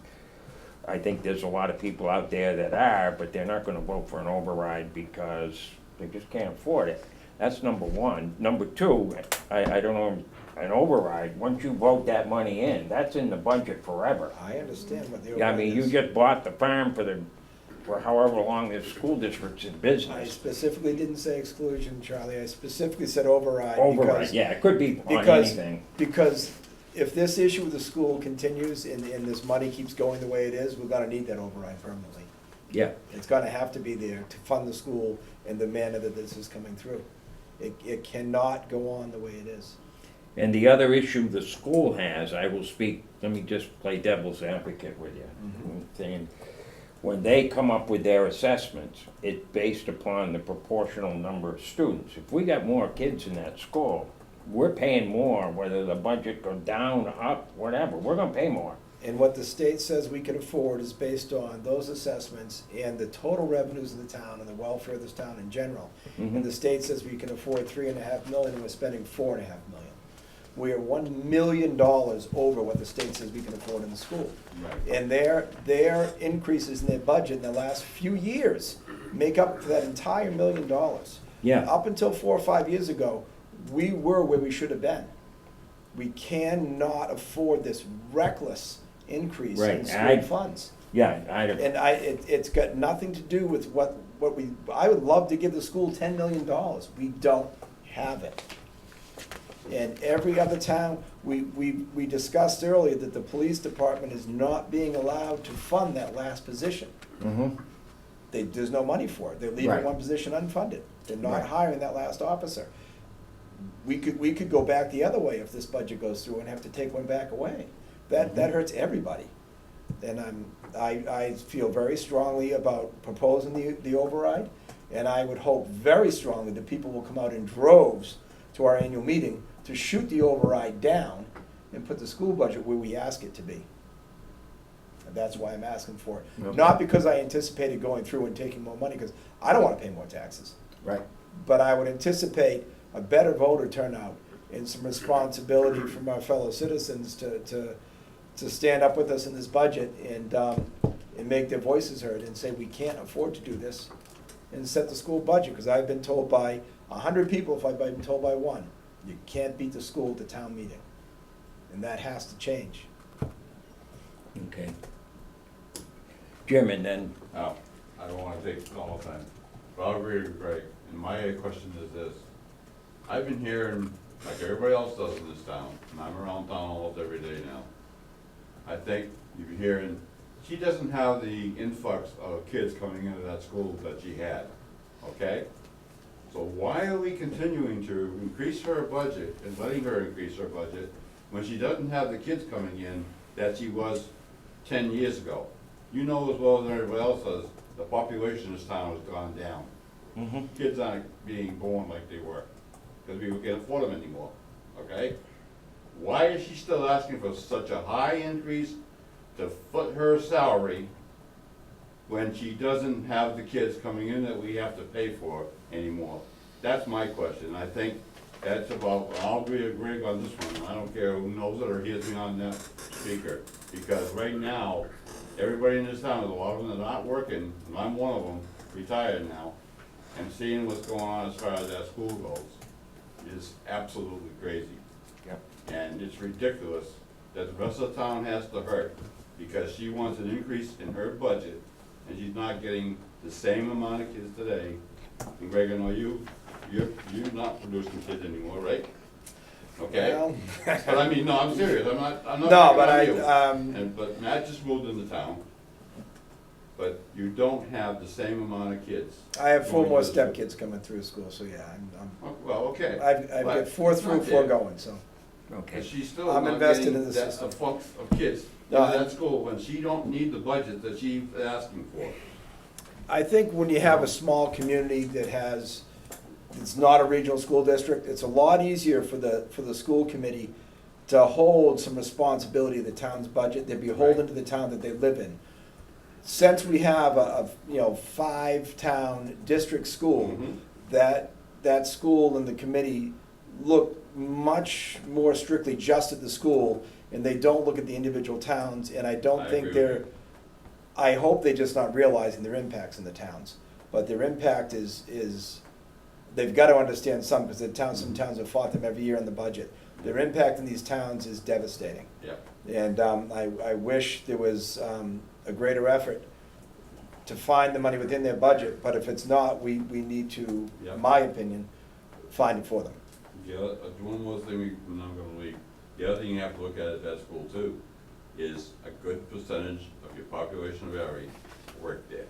I think there's a lot of people out there that are, but they're not gonna vote for an override because they just can't afford it. That's number one. Number two, I don't know, an override, once you vote that money in, that's in the budget forever. I understand what the Yeah, I override mean, you is. just bought the farm for however long this school district's in I business. specifically didn't say exclusion, Charlie, I specifically said override. Override, because- yeah, it could be on because- anything. Because if this issue with the school continues and this money keeps going the way it is, we're gonna need that override permanently. Yeah, It's gonna have to be there to fund the school in the manner that this is coming through. It cannot go on the way it is. and the other issue the school has, I will speak, let me just play devil's advocate with you. Saying, when they come up with their assessments, it's based upon the proportional number of students. If we got more kids in that school, we're paying more, whether the budget go down, up, whatever, we're gonna pay more. And what the state says we can afford is based on those assessments and the total revenues of the town and the welfare of this town in general. And the state says we can afford $3.5 million, and we're spending $4.5 million. We are $1 million over what the state says we can afford in the school. Right. And their increases in their budget in the last few years make up for that entire $1 million. Yeah. Up until 4 or 5 years ago, we were where we should have been. We cannot afford this reckless increase in Right, school funds. Yeah, And it's got nothing to do with what I would love to give the school $10 million. We don't have it. And every other town, we discussed earlier that the police department is not being allowed to fund that last position. There's no money for it. They're leaving Right. one position unfunded. They're not Right. hiring that last officer. We could go back the other way if this budget goes through and have to take one back away. That hurts everybody. And I feel very strongly about proposing the override, and I would hope very strongly that people will come out in droves to our annual meeting to shoot the override down and put the school budget where we ask it to be. And that's why I'm asking for it. Okay. Not because I anticipated going through and taking more money, because I don't want to pay more taxes. Right. But I would anticipate a better voter turnout and some responsibility from our fellow citizens to stand up with us in this budget and make their voices heard and say, we can't afford to do this, and set the school budget, because I've been told by 100 people, if I've been told by one, you can't beat the school at the town meeting. And that has to change. Okay. Jim, and then, Now, I don't wanna take all the time, but I'll agree with Greg, and my question is this. I've been hearing, like everybody else does in this town, and I'm around town almost every day now. I think you've been hearing, she doesn't have the influx of kids coming into that school that she had, okay? So why are we continuing to increase her budget and letting her increase her budget when she doesn't have the kids coming in that she was 10 years ago? You know as well as everybody else does, the population in this town has gone down. Kids aren't being born like they were, because we can't afford them anymore, okay? Why is she still asking for such a high increase to foot her salary when she doesn't have the kids coming in that we have to pay for anymore? That's my question. I think that's about, I'll agree with Greg on this one. I don't care who knows it or hears me on that speaker. Because right now, everybody in this town, there's a lot of them that are not working, and I'm one of them, retired now, and seeing what's going on as far as that school goes is absolutely crazy. Yep. And it's ridiculous that the rest of the town has to hurt because she wants an increase in her budget and she's not getting the same amount of kids today. And Greg, I know you're not producing kids anymore, right? Okay? Well, But I mean, no, I'm serious, I'm not No, picking but on you. But Matt just moved into town, but you don't have the same amount of kids. I have 4 more going to the step kids coming through school, so yeah, Oh, well, okay. I've But got 4 it's through, not 4 there. going, so. okay. But she's still I'm not invested getting in the that system. influx of kids in No, I- that school when she don't need the budget that she's asking for. I think when you have a small community that has, it's not a regional school district, it's a lot easier for the school committee to hold some responsibility of the town's budget. They're beholden to the town that they live in. Since we have a 5-town district school, Mhm. that school and the committee look much more strictly just at the school, and they don't look at the individual towns, and I don't I think agree with they're, you. I hope they're just not realizing their impacts in the towns. But their impact is they've got to understand some, because some towns have fought them every year on the budget. Their impact in these towns is devastating. Yep. And I wish there was a greater effort to find the money within their budget, but if it's not, we need to, Yep. in my opinion, find it for them. Yeah, one more thing we're not gonna leave. The other thing you have to look at that school too, is a good percentage of your population vary work there,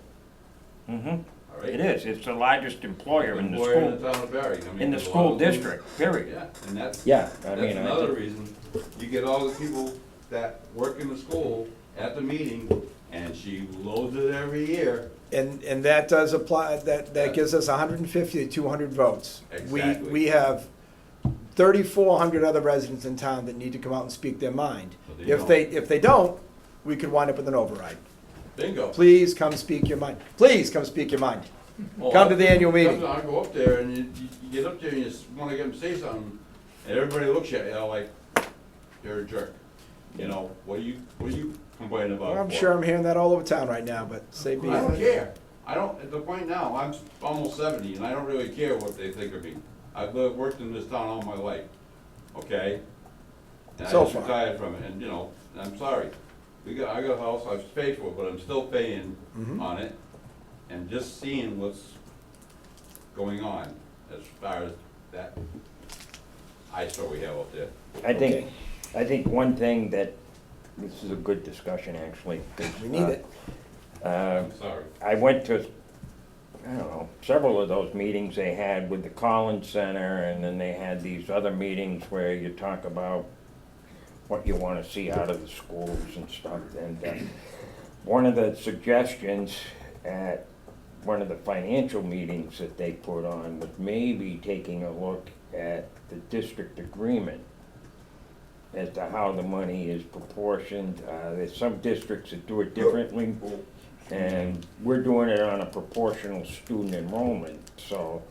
Mm-hmm. all right? It is, it's the largest employer in the Employer in school, the town of Barry. I mean, in the there's a school lot of them- district, period. Yeah, and that's, Yeah, I that's mean, I another think, reason. You get all the people that work in the school at the meeting, and she loads it every year. And that does apply, that gives us 150 to 200 votes. Exactly. We have 3,400 other residents in town that need to come out and speak their mind. But they If they don't, we could wind up with an override. Bingo. Please come speak your mind. Please come speak your mind. Well, Come to the annual meeting. I go up there and you get up there and you just wanna get them to say something, and everybody looks at you like, you're a jerk. You know, what are you complaining about? Well, I'm for? sure I'm hearing that all over town right now, but say be I don't it. care. I don't, at the point now, I'm almost 70 and I don't really care what they think of me. I've worked in this town all my life, okay? And I So just far. retired from it, and you know, I'm sorry. I got a house, I've paid for it, but I'm still paying Mhm. on it. And just seeing what's going on as far as that eyesore we have up there. Okay. I think one thing that, this is a good discussion, actually. 'cause, We need it. I'm sorry. I went to, I don't know, several of those meetings they had with the Collins Center, and then they had these other meetings where you talk about what you want to see out of the schools and stuff. And one of the suggestions at one of the financial meetings that they put on was maybe taking a look at the district agreement as to how the money is proportioned. There's some districts that do it differently, and we're doing it on a proportional student enrollment. So,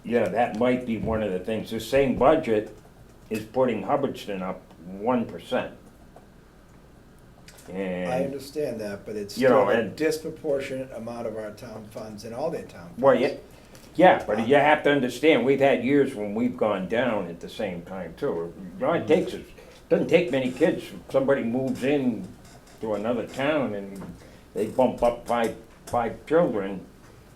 yeah, that might be one of the things. The same budget is putting Hubbardston up 1%. I And, understand that, but it's You know, still a and- disproportionate amount of our town funds and all their town funds. well, yeah, but you have to understand, we've had years when we've gone down at the same time too. All it takes is, doesn't take many kids, somebody moves in to another town and they bump up five children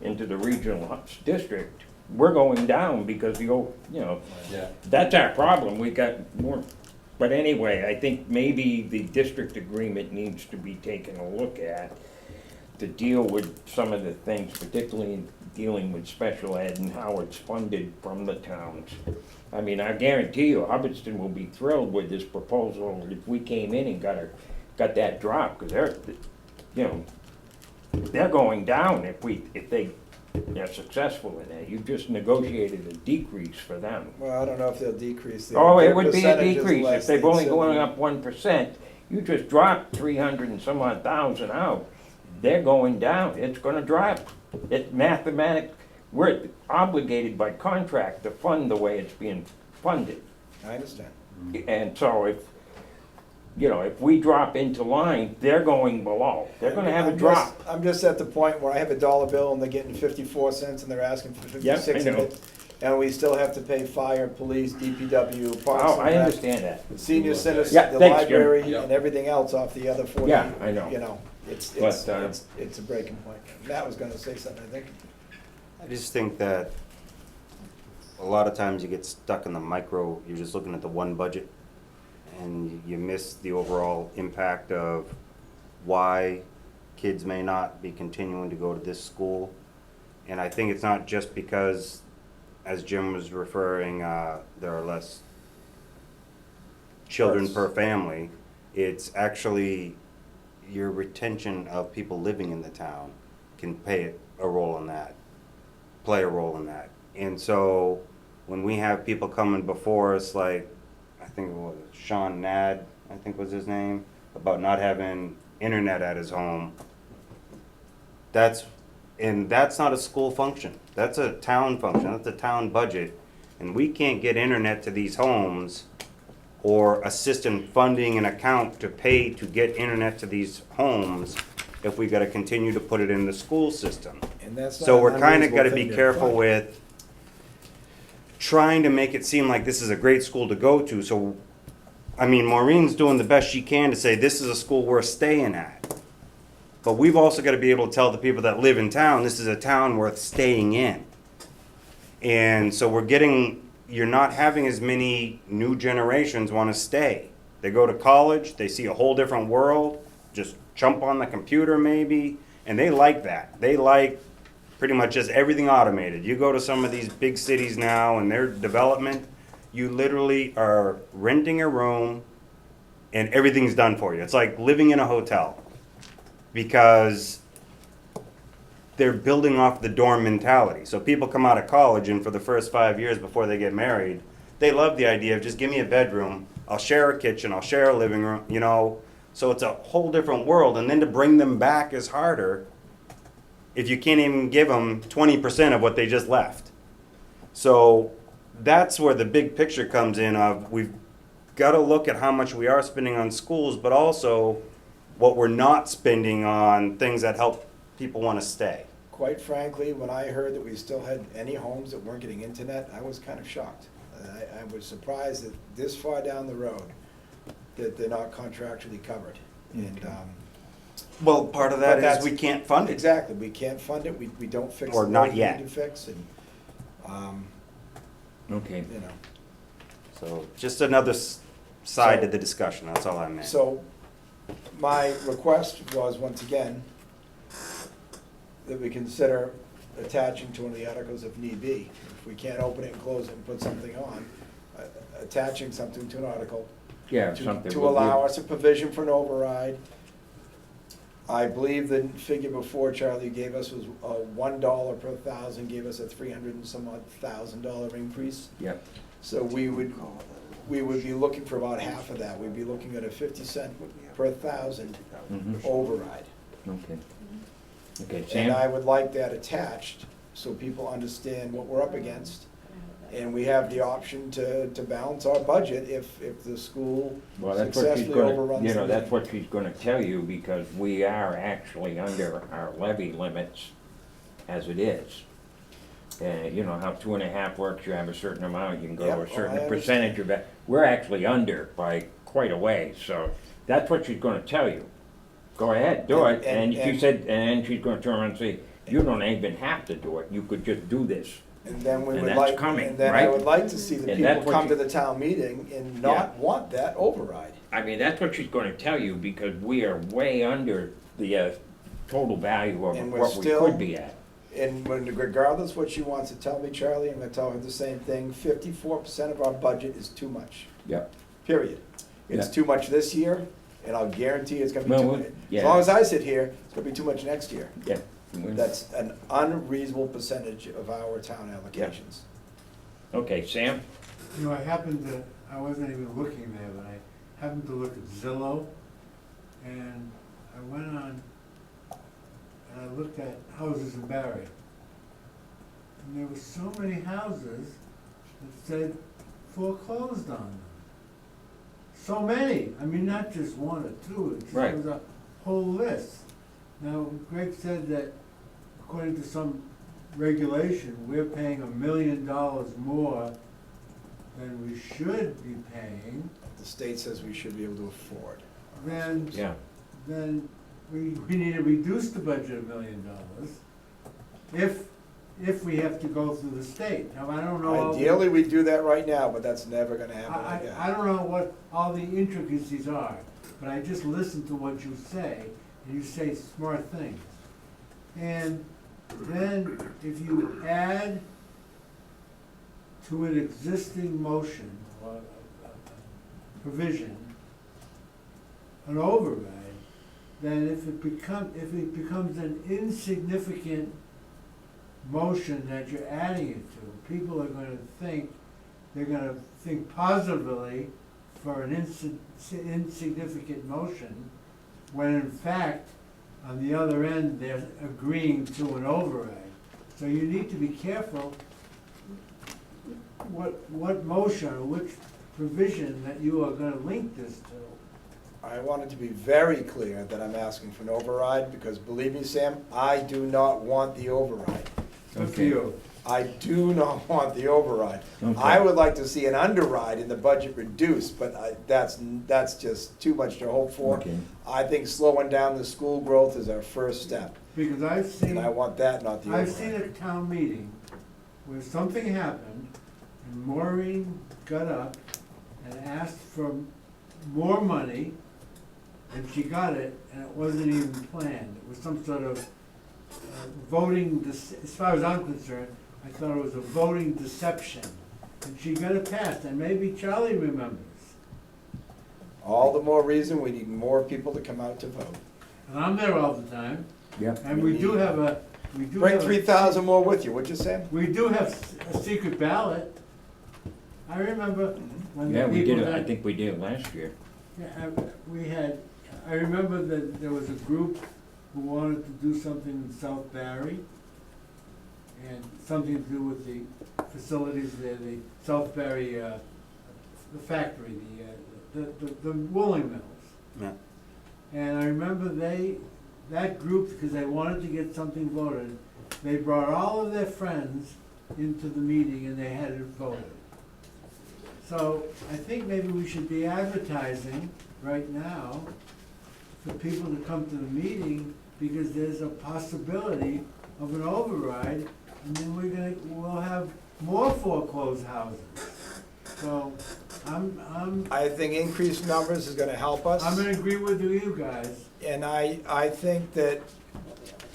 into the regional district. We're going down because Yeah. that's our problem, we got more. But anyway, I think maybe the district agreement needs to be taken a look at to deal with some of the things, particularly dealing with special ed and how it's funded from the towns. I mean, I guarantee you, Hubbardston will be thrilled with this proposal if we came in and got that drop, because they're going down if they're successful in that. You just negotiated a decrease for them. Well, I don't know if they'll decrease their Oh, it their would be a percentage is decrease, less. if they've They only said going we- up 1%, you just dropped 300 and some odd thousand out. They're going down, it's gonna drop. It's mathematic, we're obligated by contract to fund the way it's being funded. I understand. And so if we drop into line, they're going below, they're gonna have a drop. I'm just at the point where I have a dollar bill and they're getting 54 cents and they're asking for Yeah, I 56 of know. it. And we still have to pay fire, police, DPW, Parks Oh, and I Rec, understand that. senior centers, Yeah, the thanks, Jim. library, Yeah. and everything else off the other 40. Yeah, I know. You know, it's But, a breaking point. Matt was gonna say something, I think. I just think that a lot of times you get stuck in the micro, you're just looking at the one budget, and you miss the overall impact of why kids may not be continuing to go to this school. And I think it's not just because, as Jim was referring, there are less children per family. It's actually your retention of people living in the town can play a role in that. And so when we have people coming before us, like, I think it was Sean Nad, I think was his name, about not having internet at his home, that's not a school function. That's a town function, that's a town budget. And we can't get internet to these homes or assist in funding an account to pay to get internet to these homes if we gotta continue to put it in the school system. And that's not So an we're kinda unreasonable gotta thing be to careful fund. with trying to make it seem like this is a great school to go to. So, I mean, Maureen's doing the best she can to say this is a school worth staying at. But we've also gotta be able to tell the people that live in town, this is a town worth staying in. And so you're not having as many new generations wanna stay. They go to college, they see a whole different world, just jump on the computer maybe, and they like that. They like pretty much just everything automated. You go to some of these big cities now and their development, you literally are renting a room and everything's done for you. It's like living in a hotel because they're building off the dorm mentality. So people come out of college and for the first 5 years before they get married, they love the idea of just give me a bedroom, I'll share a kitchen, I'll share a living room, So it's a whole different world, and then to bring them back is harder if you can't even give them 20% of what they just left. So that's where the big picture comes in of we've got to look at how much we are spending on schools, but also what we're not spending on things that help people want to stay. Quite frankly, when I heard that we still had any homes that weren't getting internet, I was kind of shocked. I was surprised that this far down the road, that they're not contractually covered. And, Well, part of But that is that's- we can't fund it. exactly, we can't fund it, we don't fix Or the not roads we yet. need to fix, and, Okay. you know. So just another side to the discussion, that's all I meant. So, my request was, once again, that we consider attaching to one of the articles if need be. If we can't open it and close it and put something on, attaching something to an article Yeah, to something. to allow us a provision for an override. I believe the figure before Charlie gave us was $1 per thousand, gave us a 300 and some odd $1,000 increase. Yep. So we would be looking for about half of that. We'd be looking at a 50 cent per thousand Mhm. override. Okay. Okay, And I Sam? would like that attached, so people understand what we're up against, And we have the option to balance our budget if the school Well, that's what she's successfully gonna, overruns you know, the that's meeting. what she's gonna tell you, because we are actually under our levy limits as it is. You know, how 2.5 works, you have a certain amount, you can go Yep, to a I certain percentage of that. We're actually under by quite a way, so that's what she's gonna tell you. Go ahead, do it, and she said, and she's gonna turn around and say, you don't even have to do it, you could just do this. And then we And would that's like, coming, and then I right? would like to see the And that's people what come to you- the town meeting and not want that override. I mean, that's what she's gonna tell you, because we are way under the total value of And we're what we still- could be at. And when, regardless what she wants to tell me, Charlie, I'm gonna tell her the same thing, 54% of our budget is too much, Yep. period. It's Yeah. too much this year, and I'll guarantee it's gonna be Well, too we- much. As yeah. long as I sit here, it's gonna be too much next year. Yeah. That's an unreasonable percentage of our town allocations. Okay, Sam? You know, I wasn't even looking there, but I happened to look at Zillow, and I went on, and I looked at houses in Barry. And there were so many houses that said foreclosed on them. So many, I mean, not just one or two, Right. it was a whole list. Now, Greg said that according to some regulation, we're paying $1 million more than we should be paying. The state says we should be able to afford. Then, Yeah. then we need to reduce the budget $1 million if we have to go through the state. Now, I don't know. Ideally, we do that right now, but that's never gonna happen I again. don't know what all the intricacies are, but I just listened to what you say, and you say smart things. And then if you add to an existing motion or provision, an override, then if it becomes an insignificant motion that you're adding it to, people are gonna think, they're gonna think positively for an insignificant motion, when in fact, on the other end, they're agreeing to an override. So you need to be careful what motion or which provision that you are gonna link this to. I wanted to be very clear that I'm asking for an override, because believe me, Sam, I do not want the override. Good for Okay. you. I do not want the override. Okay. I would like to see an underride and the budget reduced, but that's just too much to hope for. Okay. I think slowing down the school growth is our first step, Because I've seen. and I want that, not the override. I've seen a town meeting where something happened, and Maureen got up and asked for more money, and she got it, and it wasn't even planned. It was some sort of voting, as far as I'm concerned, I thought it was a voting deception. And she got it passed, and maybe Charlie remembers. All the more reason we need more people to come out to vote. And I'm there all the time, Yeah. and we do have a, Bring 3,000 more with you, would you, Sam? We do have a secret ballot. I remember when the Yeah, we people did it, I had, think we did it last year. I remember that there was a group who wanted to do something in South Barry, and something to do with the facilities there, the South Barry, the factory, the wooling mills. Yeah. And I remember that group, because they wanted to get something voted, they brought all of their friends into the meeting and they had it voted. So I think maybe we should be advertising right now for people to come to the meeting, because there's a possibility of an override, and then we'll have more foreclosed houses. So I think increased numbers is gonna help us. I'm gonna agree with you guys. And I think that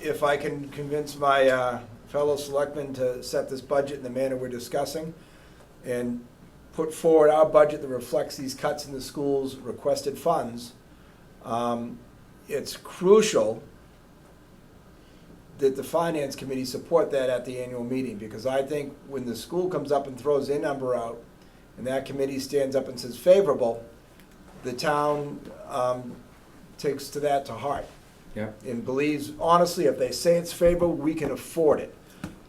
if I can convince my fellow selectmen to set this budget in the manner we're discussing, and put forward our budget that reflects these cuts in the school's requested funds, it's crucial that the finance committee support that at the annual meeting, because I think when the school comes up and throws their number out, and that committee stands up and says favorable, the town takes to that to heart. Yeah. And believes, honestly, if they say it's favorable, we can afford it.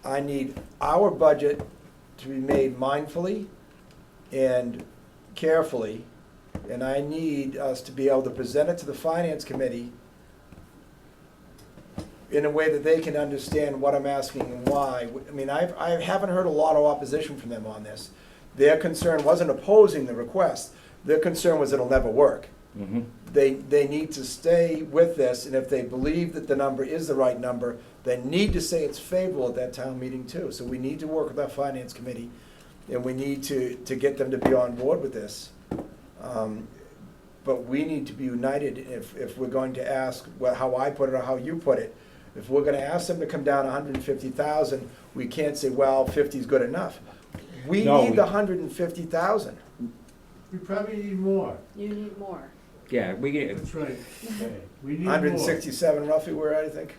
I need our budget to be made mindfully and carefully, and I need us to be able to present it to the finance committee in a way that they can understand what I'm asking and why. I mean, I haven't heard a lot of opposition from them on this. Their concern wasn't opposing the request, their concern was it'll never work. Mhm. They need to stay with this, and if they believe that the number is the right number, they need to say it's favorable at that town meeting too. So we need to work with our finance committee, and we need to get them to be on board with this. But we need to be united if we're going to ask, well, how I put it or how you put it. If we're gonna ask them to come down 150,000, we can't say, well, 50 is good enough. We No, need we- the 150,000. We probably need more. You need more. Yeah, we get, That's right. Okay. We need more. 167 roughly, we're at, I think.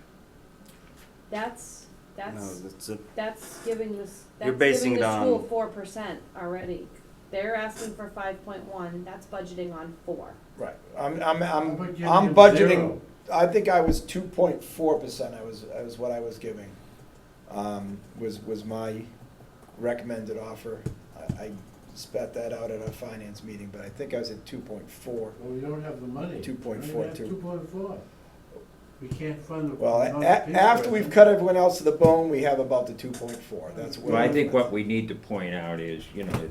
That's, No, that's, that's it. that's giving this, You're that's basing giving it the on- school 4% already. They're asking for 5.1, that's budgeting on 4. Right. But giving I'm them budgeting, zero. I think I was 2.4%, I was what I was giving, was my recommended offer. I spat that out at our finance meeting, but I think I was at 2.4. Well, we don't have the money. 2.42. 2.4. We can't fund the. Well, amount of people. after we've cut everyone else to the bone, we have about the 2.4, that's what. well, I think what we need to point out is, you know,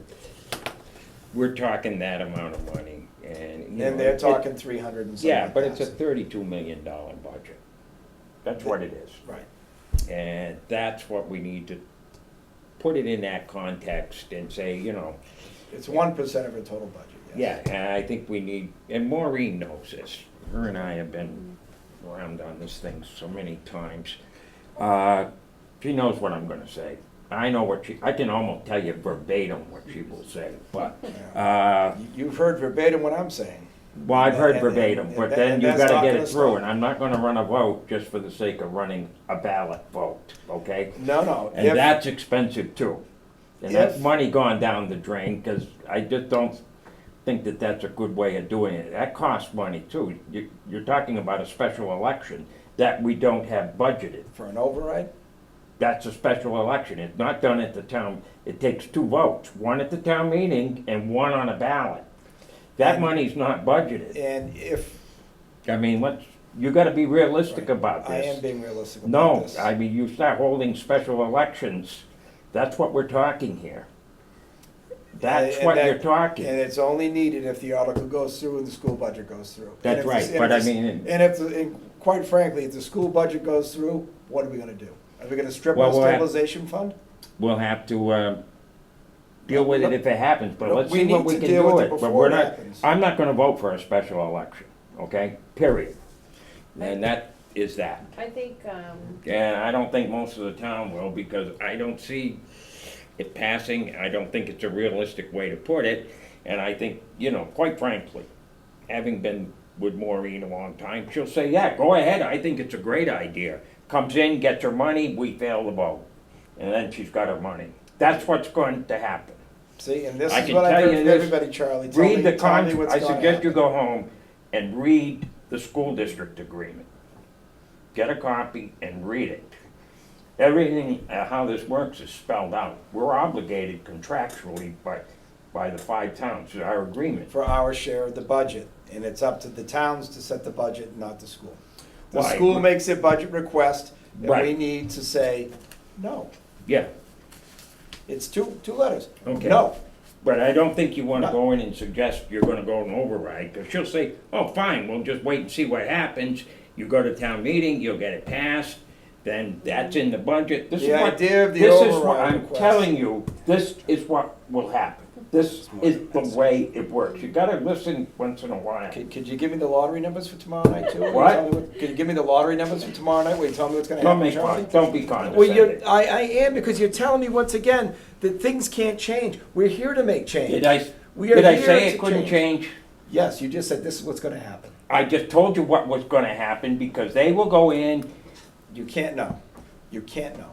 we're talking that amount of money, and, you know. And they're it- talking 300 and something. Yeah, but it's a thousand. $32 million budget. That's what it is. Right. And that's what we need to put it in that context and say, you know, It's 1% of our total budget, yes. yeah, and I think we need, and Maureen knows this. Her and I have been around on this thing so many times. She knows what I'm gonna say. I know what I can almost tell you verbatim what she will say, but, You've heard verbatim what I'm saying. well, I've heard And- verbatim, and- but and then you that's gotta not get gonna it through, stop. and I'm not gonna run a vote just for the sake of running a ballot vote, okay? No. And that's expensive too. And that's If- money gone down the drain, because I just don't think that that's a good way of doing it. That costs money too. You're talking about a special election that we don't have budgeted. For an override? That's a special election. It's not done at the town, it takes 2 votes, one at the town meeting and one on a ballot. That And- money's not budgeted. And if, I mean, you gotta be realistic about I this. am being realistic about No, this. I mean, you start holding special elections, that's what we're talking here. That's And what that- you're talking. And it's only needed if the article goes through and the school budget goes through. And That's if the- right, and but if I the- mean- And if, and quite frankly, if the school budget goes through, what are we gonna do? Are we gonna strip Well, the we'll have- stabilization fund? We'll have to, deal with it if it happens, but let's We see what need we to can deal do with it it. But before we're it not, happens. I'm not gonna vote for a special election, okay, period. And that is that. I think, And I don't think most of the town will, because I don't see it passing, I don't think it's a realistic way to put it, and I think, you know, quite frankly, having been with Maureen a long time, she'll say, yeah, go ahead, I think it's a great idea. Comes in, gets her money, we fail the vote, and then she's got her money. That's what's going to happen. See, and this I is can what I tell heard you from this, everybody, Charlie. Tell Read me- the tell me what's I gonna suggest you happen. go home and read the school district agreement. Get a copy and read it. Everything, how this works is spelled out. We're obligated contractually by the 5 towns, it's our agreement. For our share of the budget, and it's up to the towns to set the budget, not the school. The Why? school makes a budget request, and we Right. need to say, no. Yeah, It's two letters. Okay. No. but I don't think you wanna No. go in and suggest you're gonna go and override, because she'll say, oh, fine, we'll just wait and see what happens. You go to town meeting, you'll get it passed, then that's in the budget. This is The what- idea of the This is what, override I'm request. telling you, this is what will happen. This is the way it works. You gotta listen once in a while. Could you give me the lottery numbers for tomorrow night too? Will you What? tell me Could you give me the lottery numbers for tomorrow night? Will you tell me what's gonna Don't happen, make Charlie? fun, don't be Well, you're, condescending. I am, because you're telling me once again that things can't change. We're here to make change. We are Did I here say to it couldn't change? Yes, you just said this is what's gonna happen. I just told you what was gonna happen, because they will go in, You can't know. You can't know.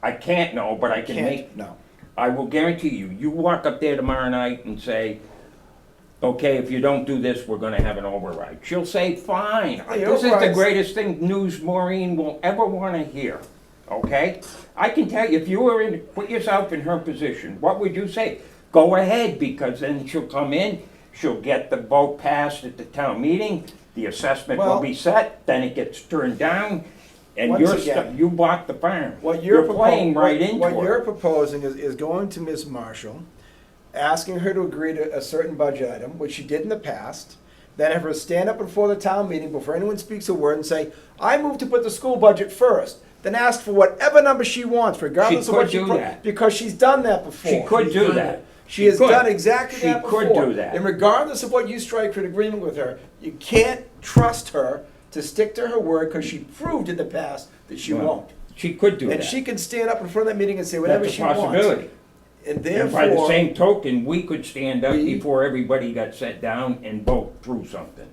I can't know, but I can make, Can't know. I will guarantee you, you walk up there tomorrow night and say, okay, if you don't do this, we're gonna have an override. She'll say, fine, The this is the override's- greatest thing news Maureen will ever wanna hear. okay? I can tell you, if you were in, put yourself in her position, what would you say? Go ahead, because then she'll come in, she'll get the vote passed at the town meeting, the assessment will Well- be set, then it gets turned down, and Once you're again, you bought the farm. What you're playing right into What you're it. proposing is going to Ms. Marshall, asking her to agree to a certain budget item, which she did in the past, then have her stand up before the town meeting, before anyone speaks a word, and say, I move to put the school budget first, then ask for whatever number she wants, regardless of could what she do put, that. because she's done that before. She could She's do done that. it. She has could. done exactly She that before. could do that. And regardless of what you strike for an agreement with her, you can't trust her to stick to her word, because she proved in the past that she Well, won't. She could do that. And she can stand up in front of that meeting and say whatever That's a she wants. possibility. And And by the therefore, same token, we could stand up We- before everybody got set down and vote through something.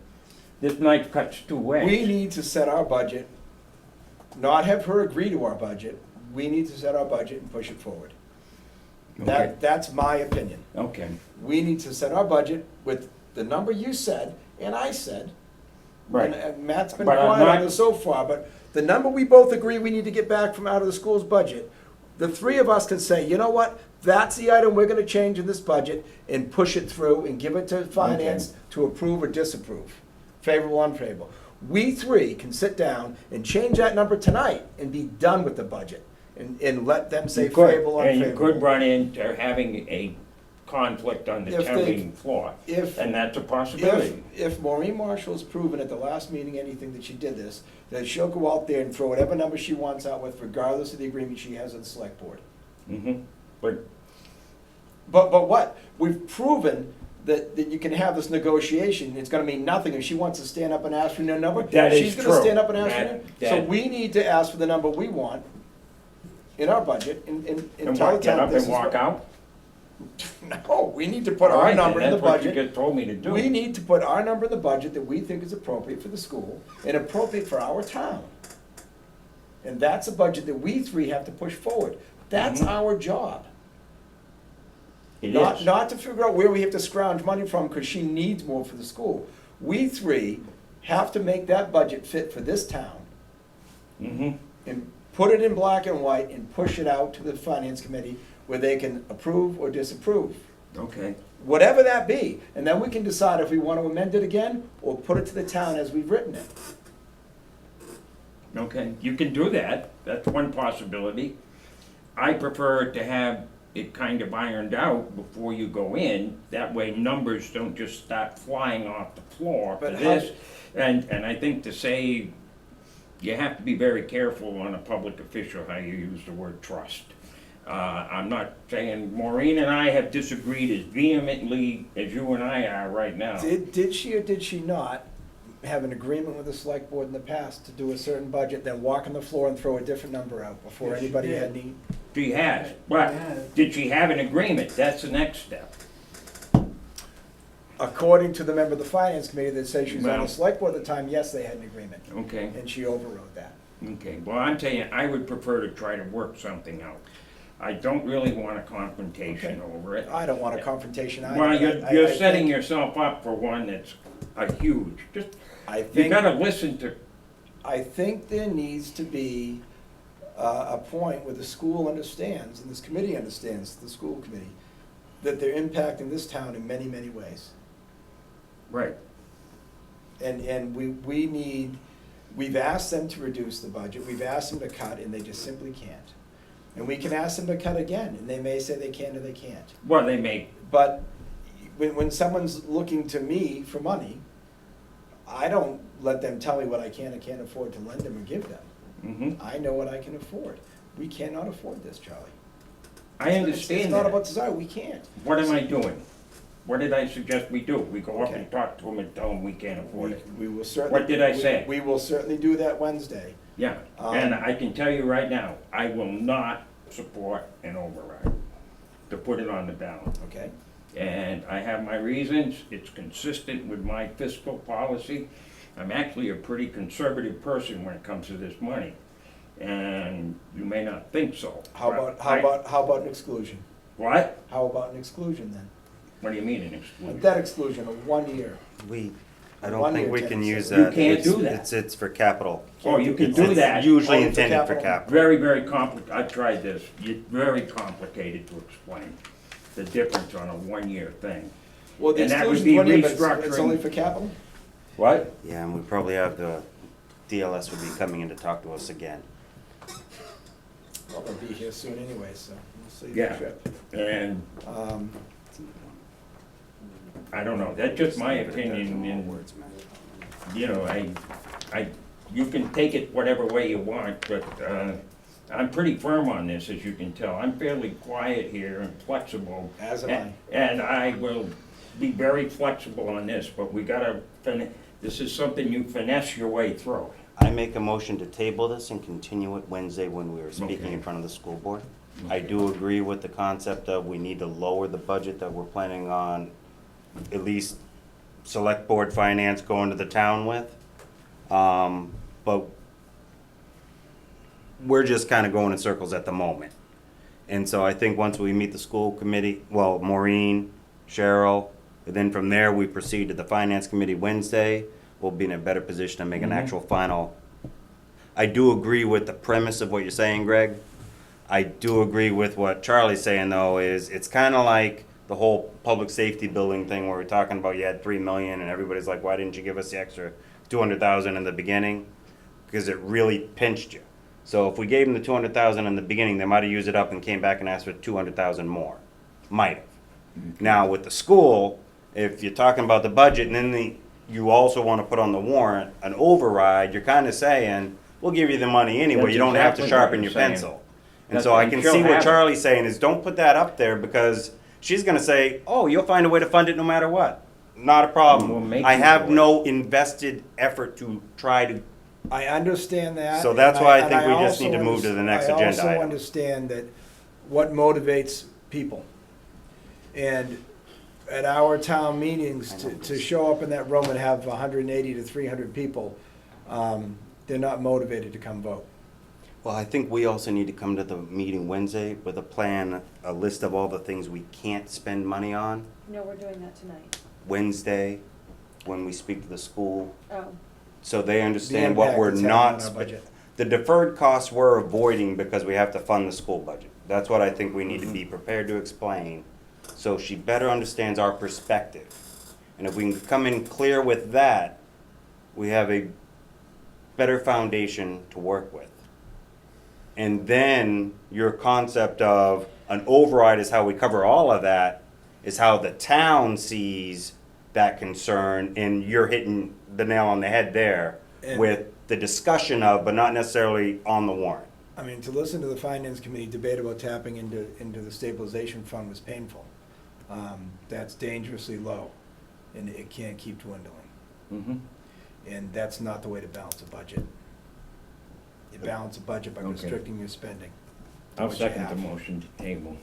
This knife cuts two ways. we need to set our budget, not have her agree to our budget. We need to set our budget and push it forward. Okay. That's my opinion. Okay, We need to set our budget with the number you said and I said. right. And Matt's been But I'm quiet on not- this so far, but the number we both agree we need to get back from out of the school's budget, the three of us can say, you know what? That's the item we're gonna change in this budget and push it through and give it to finance to approve or disapprove, favorable, unfavorable. We three can sit down and change that number tonight and be done with the budget and let them say You could, favorable, and you unfavorable. could run into having a conflict on the If town they- meeting floor, If, and that's a possibility. if Maureen Marshall's proven at the last meeting anything that she did this, then she'll go out there and throw whatever number she wants out with, regardless of the agreement she has with the select board. Mm-hmm, but, But what? We've proven that you can have this negotiation, it's gonna mean nothing if she wants to stand up and ask for a number. That is She's gonna true. stand up and ask for That- it. So that- we need to ask for the number we want in our budget and and tell the what, get town up this and is walk what. out? No, we need to put All our right, then, number in the that's what you budget. just told me to do. We need to put our number in the budget that we think is appropriate for the school and appropriate for our town. And that's a budget that we three have to push forward. That's Mhm. our job. It Not, is. not to figure out where we have to scrounge money from because she needs more for the school. We three have to make that budget fit for this town Mm-hmm, and put it in black and white and push it out to the finance committee where they can approve or disapprove. okay. Whatever that be, and then we can decide if we want to amend it again or put it to the town as we've written it. Okay, you can do that, that's one possibility. I prefer to have it kind of ironed out before you go in, that way numbers don't just start flying off the floor for But how- this. And I think to say, you have to be very careful on a public official how you use the word trust. I'm not saying, Maureen and I have disagreed as vehemently as you and I are right now. Did she or did she not have an agreement with the select board in the past to do a certain budget, then walk on the floor and throw a different number out before Yes, she anybody did. had any? She has, but She has. did she have an agreement? That's the next step. According to the member of the finance committee that says she was on Well- the select board at the time, yes, they had an agreement, Okay, and she overrode that. okay. Well, I'm telling you, I would prefer to try to work something out. I don't really want a confrontation over it. I don't want a confrontation either. Well, but you're I setting think- yourself up for one that's a huge, just, I you think, gotta listen to, I think there needs to be a point where the school understands, and this committee understands, the school committee, that they're impacting this town in many, many ways. right. And we've asked them to reduce the budget, we've asked them to cut, and they just simply can't. And we can ask them to cut again, and they may say they can or they can't. Well, they may, But when someone's looking to me for money, I don't let them tell me what I can or can't afford to lend them or give them. mhm. I know what I can afford. We cannot afford this, Charlie. I It's understand not that. about desire, we can't. What am I doing? What did I suggest we do? We go up Okay. and talk to them and tell them we can't afford it. We will certainly. What did I say? We will certainly do that Wednesday. Yeah, and I can tell you right now, I will not support an override to put it on the ballot. Okay? And I have my reasons, it's consistent with my fiscal policy. I'm actually a pretty conservative person when it comes to this money, and you may not think so. How but how about an exclusion? What? How about an exclusion then? What do you mean an A exclusion? debt exclusion of 1 year. We, I don't One think year we 10, can use so- You that. can't It's- do that. It's for capital. Oh, you can It's do that. usually Only for intended for capital. capital. Very, very complicated. I've tried this. It's very complicated to explain the difference on a one-year thing. Well, the And that would exclusion's be 1 year, but it's restructuring. only for capital? What? Yeah, and we probably have the DLS would be coming in to talk to us again. Well, they'll be here soon anyway, so we'll see Yeah. the trip. And Um, I don't know, that's just my opinion, and, Words, man. you know, you can take it whatever way you want, but, I'm pretty firm on this, as you can tell. I'm fairly quiet here and flexible. As am I. And I will be very flexible on this, but we gotta, this is something you finesse your way through. I make a motion to table this and continue it Wednesday when we were speaking Okay. in front of the school board. I do agree with the concept of we need to lower the budget that we're planning on, at least select board finance going to the town with. But we're just kind of going in circles at the moment. And so I think once we meet the school committee, well, Maureen, Cheryl, and then from there, we proceed to the finance committee Wednesday. We'll be in a better position to make an actual final. I do agree with the premise of what you're saying, Greg. I do agree with what Charlie's saying, though, is it's kind of like the whole public safety building thing where we're talking about you had 3 million and everybody's like, why didn't you give us the extra 200,000 in the beginning? Because it really pinched you. So if we gave them the 200,000 in the beginning, they might have used it up and came back and asked for 200,000 more. Might have. Now with the school, if you're talking about the budget and then you also want to put on the warrant an override, you're kind of saying, we'll give you the money anyway. That's You don't have to exactly what sharpen I'm your saying. pencil. And That's so what I can she'll see what have it. Charlie's saying is don't put that up there because she's going to say, oh, you'll find a way to fund it no matter what. Not a We'll problem. make I you have do it. no invested effort to try to. I understand that. So that's and why I and think we just also need to move to the next I agenda also item. understand that what motivates people. And at our town meetings, to show up in that room and have 180 to 300 people, they're not motivated to come vote. Well, I think we also need to come to the meeting Wednesday with a plan, a list of all the things we can't spend money on. No, we're doing that tonight. Wednesday, when we speak to the school, Oh, so they The understand what impact we're it's having not. on our budget. The deferred costs we're avoiding because we have to fund the school budget. That's what I think we need to be prepared to explain, so she better understands our perspective. And if we can come in clear with that, we have a better foundation to work with. And then your concept of an override is how we cover all of that, is how the town sees that concern, and you're hitting the nail on the head there And- with the discussion of, but not necessarily on the warrant. I mean, to listen to the finance committee debate about tapping into the stabilization fund was painful. That's dangerously low, and it can't keep dwindling. Mm-hmm. And that's not the way to balance a budget. You balance a budget by Okay. restricting your spending. to I'll what you second the have. motion to table.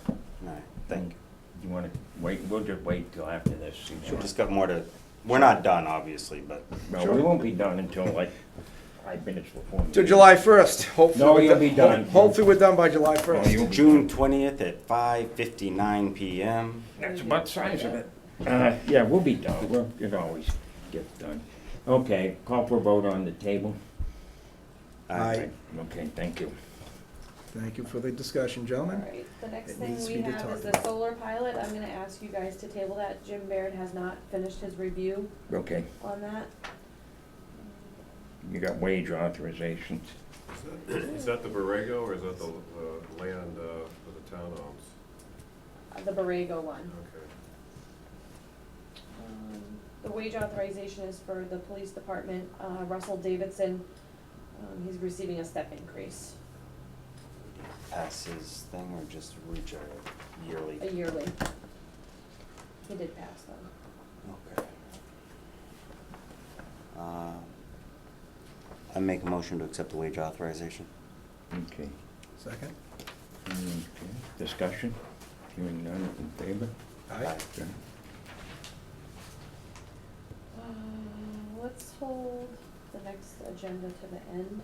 All right, thank you. You wanna wait, we'll just wait till after this. see We what- just got more to, we're not done, obviously, but No, we won't be done until like 5 minutes before. To July 1st, hopefully. No, we're you'll do- be done. Hopefully, we're done by July Oh, 1st. you'll be June done. 20th at 5:59 PM. That's about the size of it. Yeah, we'll be done. It always gets done. Okay, call for a vote on the table. Aye. Okay, thank you. Thank you for the discussion, all gentlemen. right. The next It thing needs to we be have is talked the about. solar pilot. I'm gonna ask you guys to table that. Jim Baird has not finished his review Okay, on that. you got wage authorizations. Is that the Borrego or is that the land that the town owns? The Borrego one. Okay. The wage authorization is for the police department, Russell Davidson, he's receiving a step increase, Pass his thing or just reach a yearly? a yearly. He did pass though. Okay. I make a motion to accept the wage authorization. Okay. Second? Okay. Discussion? Hearing none in favor? Aye. Okay. Let's hold the next agenda to the end.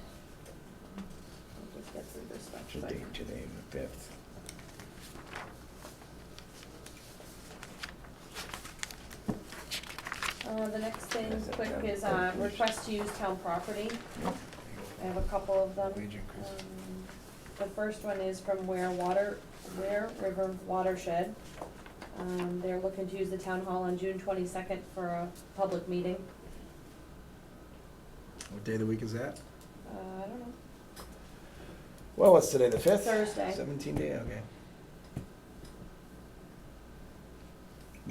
We'll just get through this stuff. What's the but- date today, the 5th? The next thing, Is that quick, town is, property? request to use town property. I have a couple of them. Wage increase. The first one is from Ware River Watershed. They're looking to use the town hall on June 22nd for a public meeting. What day of the week is that? I don't know, Well, what's today, the 5th? Thursday. 17 day, okay.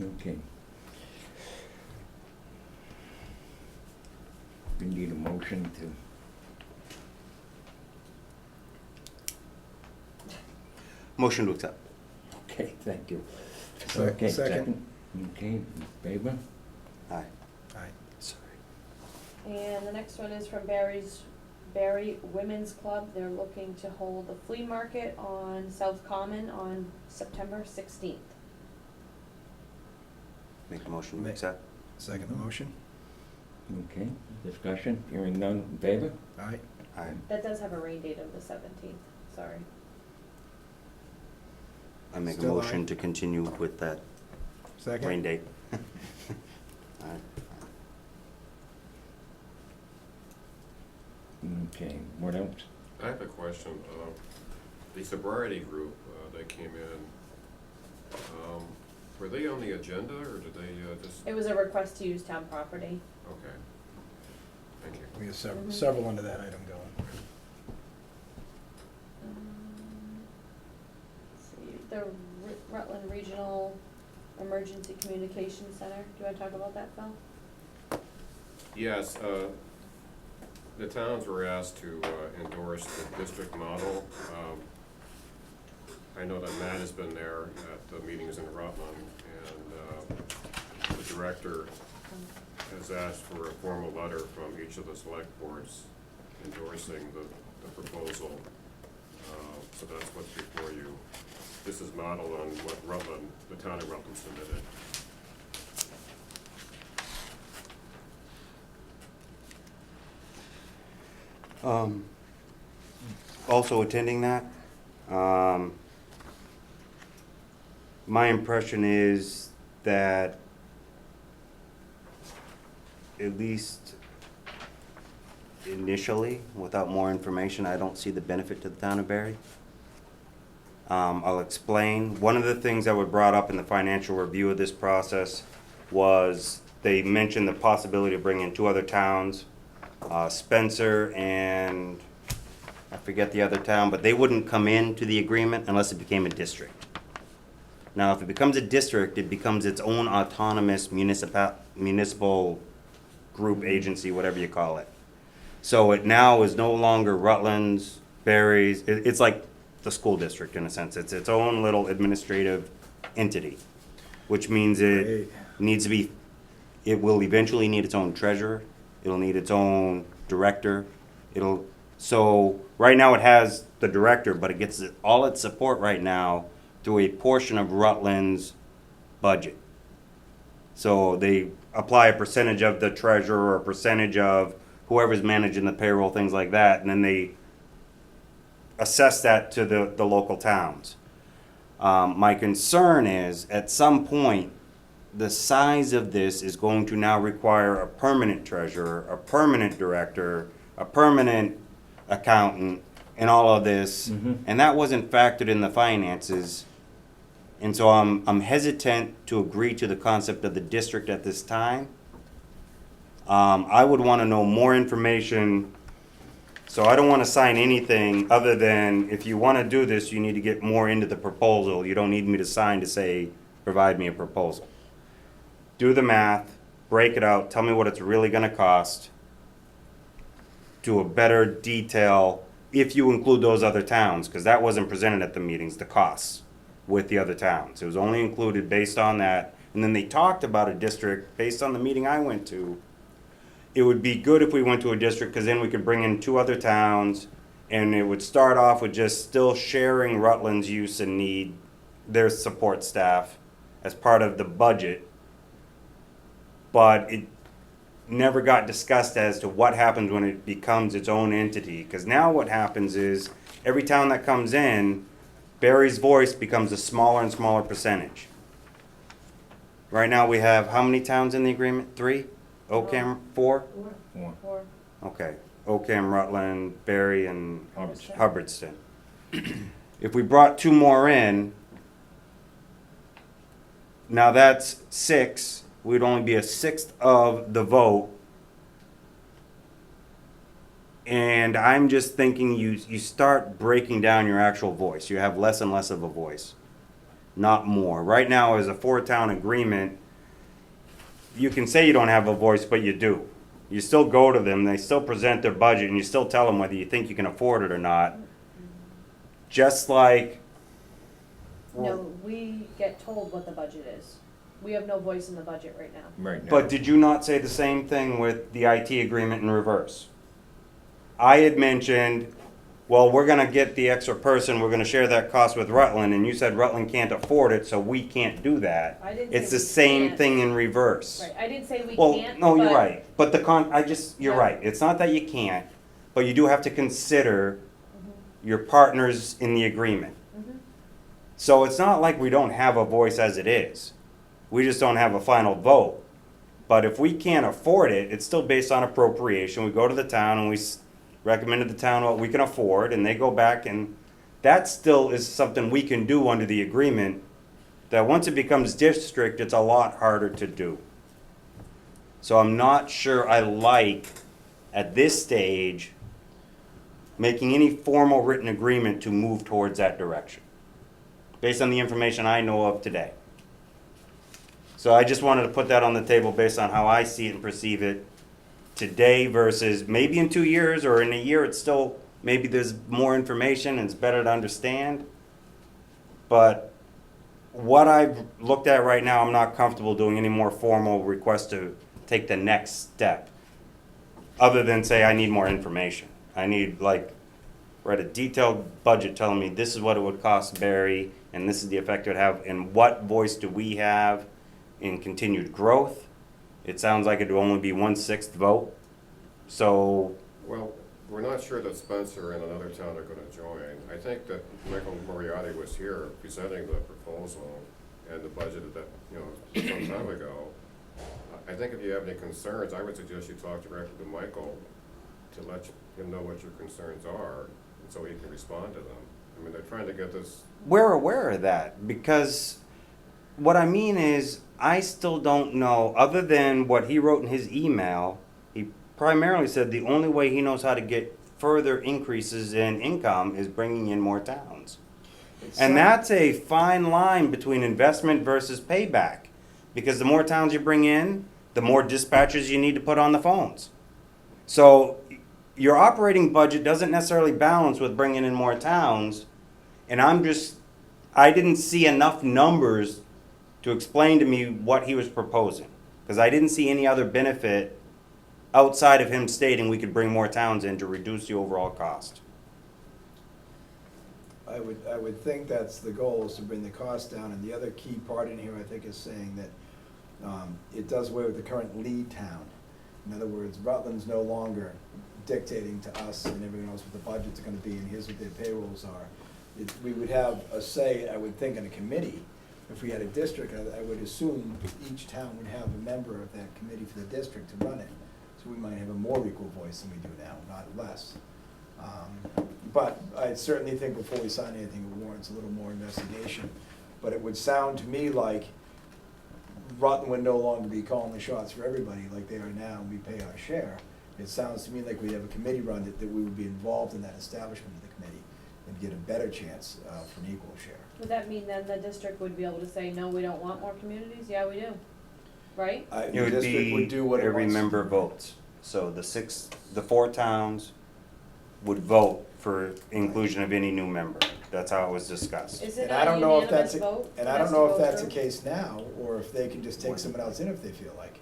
Okay. We need a motion to, Motion to accept. okay, thank you. Second. Okay, second. Okay, in favor? Aye. Aye. Sorry. And the next one is from Barry Women's Club. They're looking to hold a flea market on South Common on September 16th. Make a motion to Ma- accept. Second the motion? Okay, discussion, hearing none, in favor? Aye. Aye. That does have a rain date of the 17th, sorry. I make a Still motion aye. to continue with that Second? rain date. Aye. Okay, what else? I have a question. The sobriety group, that came in, were they on the agenda, or did they, just, It was a request to use town property. okay. Thank you. We have several, Mhm. several under that item going. Let's see, the Rutland Regional Emergency Communications Center. Do you wanna talk about that, Phil? Yes, the towns were asked to endorse the district model. I know that Matt has been there at the meetings in Rutland, and the director has asked for a formal letter from each of the select boards endorsing the proposal. So that's what's before you. This is modeled on what Rutland, the town of Rutland submitted. Also attending that, my impression is that at least initially, without more information, I don't see the benefit to the town of Barry. I'll explain. One of the things that were brought up in the financial review of this process was they mentioned the possibility of bringing two other towns, Spencer and I forget the other town, but they wouldn't come into the agreement unless it became a district. Now, if it becomes a district, it becomes its own autonomous municipal group, agency, whatever you call it. So it now is no longer Rutland's, Barry's, it's like the school district in a sense. It's its own little administrative entity, which means it Great. needs to be, it will eventually need its own treasurer, it'll need its own director, so right now it has the director, but it gets all its support right now through a portion of Rutland's budget. So they apply a percentage of the treasurer or a percentage of whoever's managing the payroll, things like that, and then they assess that to the local towns. My concern is, at some point, the size of this is going to now require a permanent treasurer, a permanent director, a permanent accountant, and all of this, and that wasn't factored in the finances. And so I'm hesitant to agree to the concept of the district at this time. I would want to know more information, so I don't want to sign anything other than if you want to do this, you need to get more into the proposal. You don't need me to sign to say, provide me a proposal. Do the math, break it out, tell me what it's really going to cost. Do a better detail if you include those other towns, because that wasn't presented at the meetings, the costs with the other towns. It was only included based on that. And then they talked about a district based on the meeting I went to. It would be good if we went to a district, because then we could bring in two other towns, and it would start off with just still sharing Rutland's use and need, their support staff as part of the budget. But it never got discussed as to what happens when it becomes its own entity. Because now what happens is, every town that comes in, Barry's voice becomes a smaller and smaller percentage. Right now, we have how many towns in the agreement? 3? Ocam, 4? One. Or, Okay. Ocam, Rutland, Berry, and Hubbardston. Hubbardston. If we brought 2 more in, now that's 6, we'd only be a sixth of the vote. And I'm just thinking you start breaking down your actual voice. You have less and less of a voice, not more. Right now, as a 4-town agreement, you can say you don't have a voice, but you do. You still go to them, they still present their budget, and you still tell them whether you think you can afford it or not. Just like, no, we get told what the budget is. We have no voice in the budget right now. Right now. but did you not say the same thing with the IT agreement in reverse? I had mentioned, well, we're gonna get the extra person, we're gonna share that cost with Rutland, and you said Rutland can't afford it, so we can't do that. I didn't It's say the we same can't. thing in reverse. Right, I didn't say we Well, can't, no, you're but- right, but you're Yeah. right, it's not that you can't, but you do have to consider Mhm, your partners in the agreement. mhm. So it's not like we don't have a voice as it is. We just don't have a final vote. But if we can't afford it, it's still based on appropriation. We go to the town and we recommend to the town what we can afford, and they go back, and that still is something we can do under the agreement, that once it becomes district, it's a lot harder to do. So I'm not sure I like, at this stage, making any formal written agreement to move towards that direction, based on the information I know of today. So I just wanted to put that on the table based on how I see it and perceive it today versus maybe in 2 years or in a year, it's still, maybe there's more information and it's better to understand. But what I've looked at right now, I'm not comfortable doing any more formal requests to take the next step. Other than say I need more information. I need a detailed budget telling me this is what it would cost Barry and this is the effect it would have, and what voice do we have in continued growth. It sounds like it would only be 1/6 vote. So, Well, we're not sure that Spencer and another town are gonna join. I think that Michael Moriarty was here presenting the proposal and the budget that, some time ago. I think if you have any concerns, I would suggest you talk directly to Michael to let him know what your concerns are, and so he can respond to them. I mean, they're trying to get this. we're aware of that because what I mean is I still don't know, other than what he wrote in his email, he primarily said the only way he knows how to get further increases in income is bringing in more towns. And that's a fine line between investment versus payback. Because the more towns you bring in, the more dispatchers you need to put on the phones. So your operating budget doesn't necessarily balance with bringing in more towns. And I didn't see enough numbers to explain to me what he was proposing. Because I didn't see any other benefit outside of him stating we could bring more towns in to reduce the overall cost. I would think that's the goal, is to bring the cost down, and the other key part in here, I think, is saying that it does away with the current lead town. In other words, Rutland's no longer dictating to us and everyone else what the budget's gonna be, and here's what their payrolls are. We would have a say, I would think, in a committee. If we had a district, I would assume each town would have a member of that committee for the district to run it. So we might have a more equal voice than we do now, not less. But I certainly think before we sign anything, it warrants a little more investigation. But it would sound to me like Rutland would no longer be calling the shots for everybody like they are now, and we pay our share. It sounds to me like we'd have a committee run it, that we would be involved in that establishment of the committee and get a better chance for an equal share. Would that mean then the district would be able to say, no, we don't want more communities? Yeah, we do, right? It The would district would be do what it every wants to member do. votes. So the 4 towns would vote for inclusion of any new member. That's how it was discussed. Is it And I a don't know if unanimous that's, vote? and for I don't this know to if go that's the through? case now, or if they can just take someone else in if they feel like.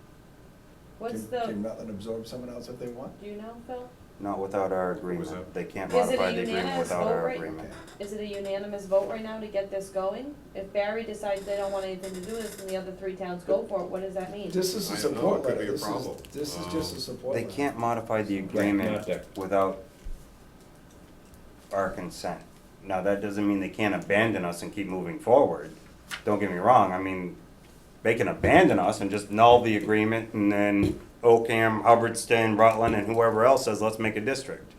What's Can Rutland absorb someone else if they want? do you know, Phil? Not without our was agreement. that? They can't Is it a modify the agreement unanimous without vote our right- agreement. Is it a unanimous vote right now to get this going? If Barry decides they don't want anything to do with this and the other 3 towns go for it, what does that mean? This is a I don't know, support it could letter. be a problem. This is just a support They letter. can't modify the not agreement that. without our consent. Now, that doesn't mean they can't abandon us and keep moving forward. Don't get me wrong, I mean, they can abandon us and just null the agreement, and then Oakham, Hubbardston, Rutland, and whoever else says, let's make a district.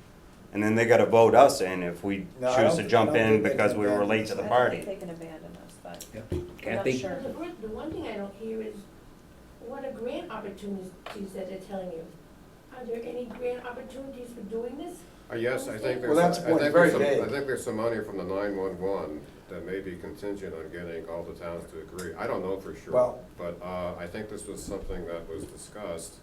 And then they gotta vote us in if we No, I choose don't- to jump I don't in think they because can we were abandon late us. to the I party. don't think they can abandon us, but Yeah. I'm not Kathy? sure. The one thing I don't hear is, what are grant opportunities that they're telling you? Are there any grant opportunities for doing this? Yes, I think Well, there's, that's I the point. think Very there's some, I vague. think there's some money from the 911 that may be contingent on getting all the towns to agree. I don't know for sure. Well- But, I think this was something that was discussed.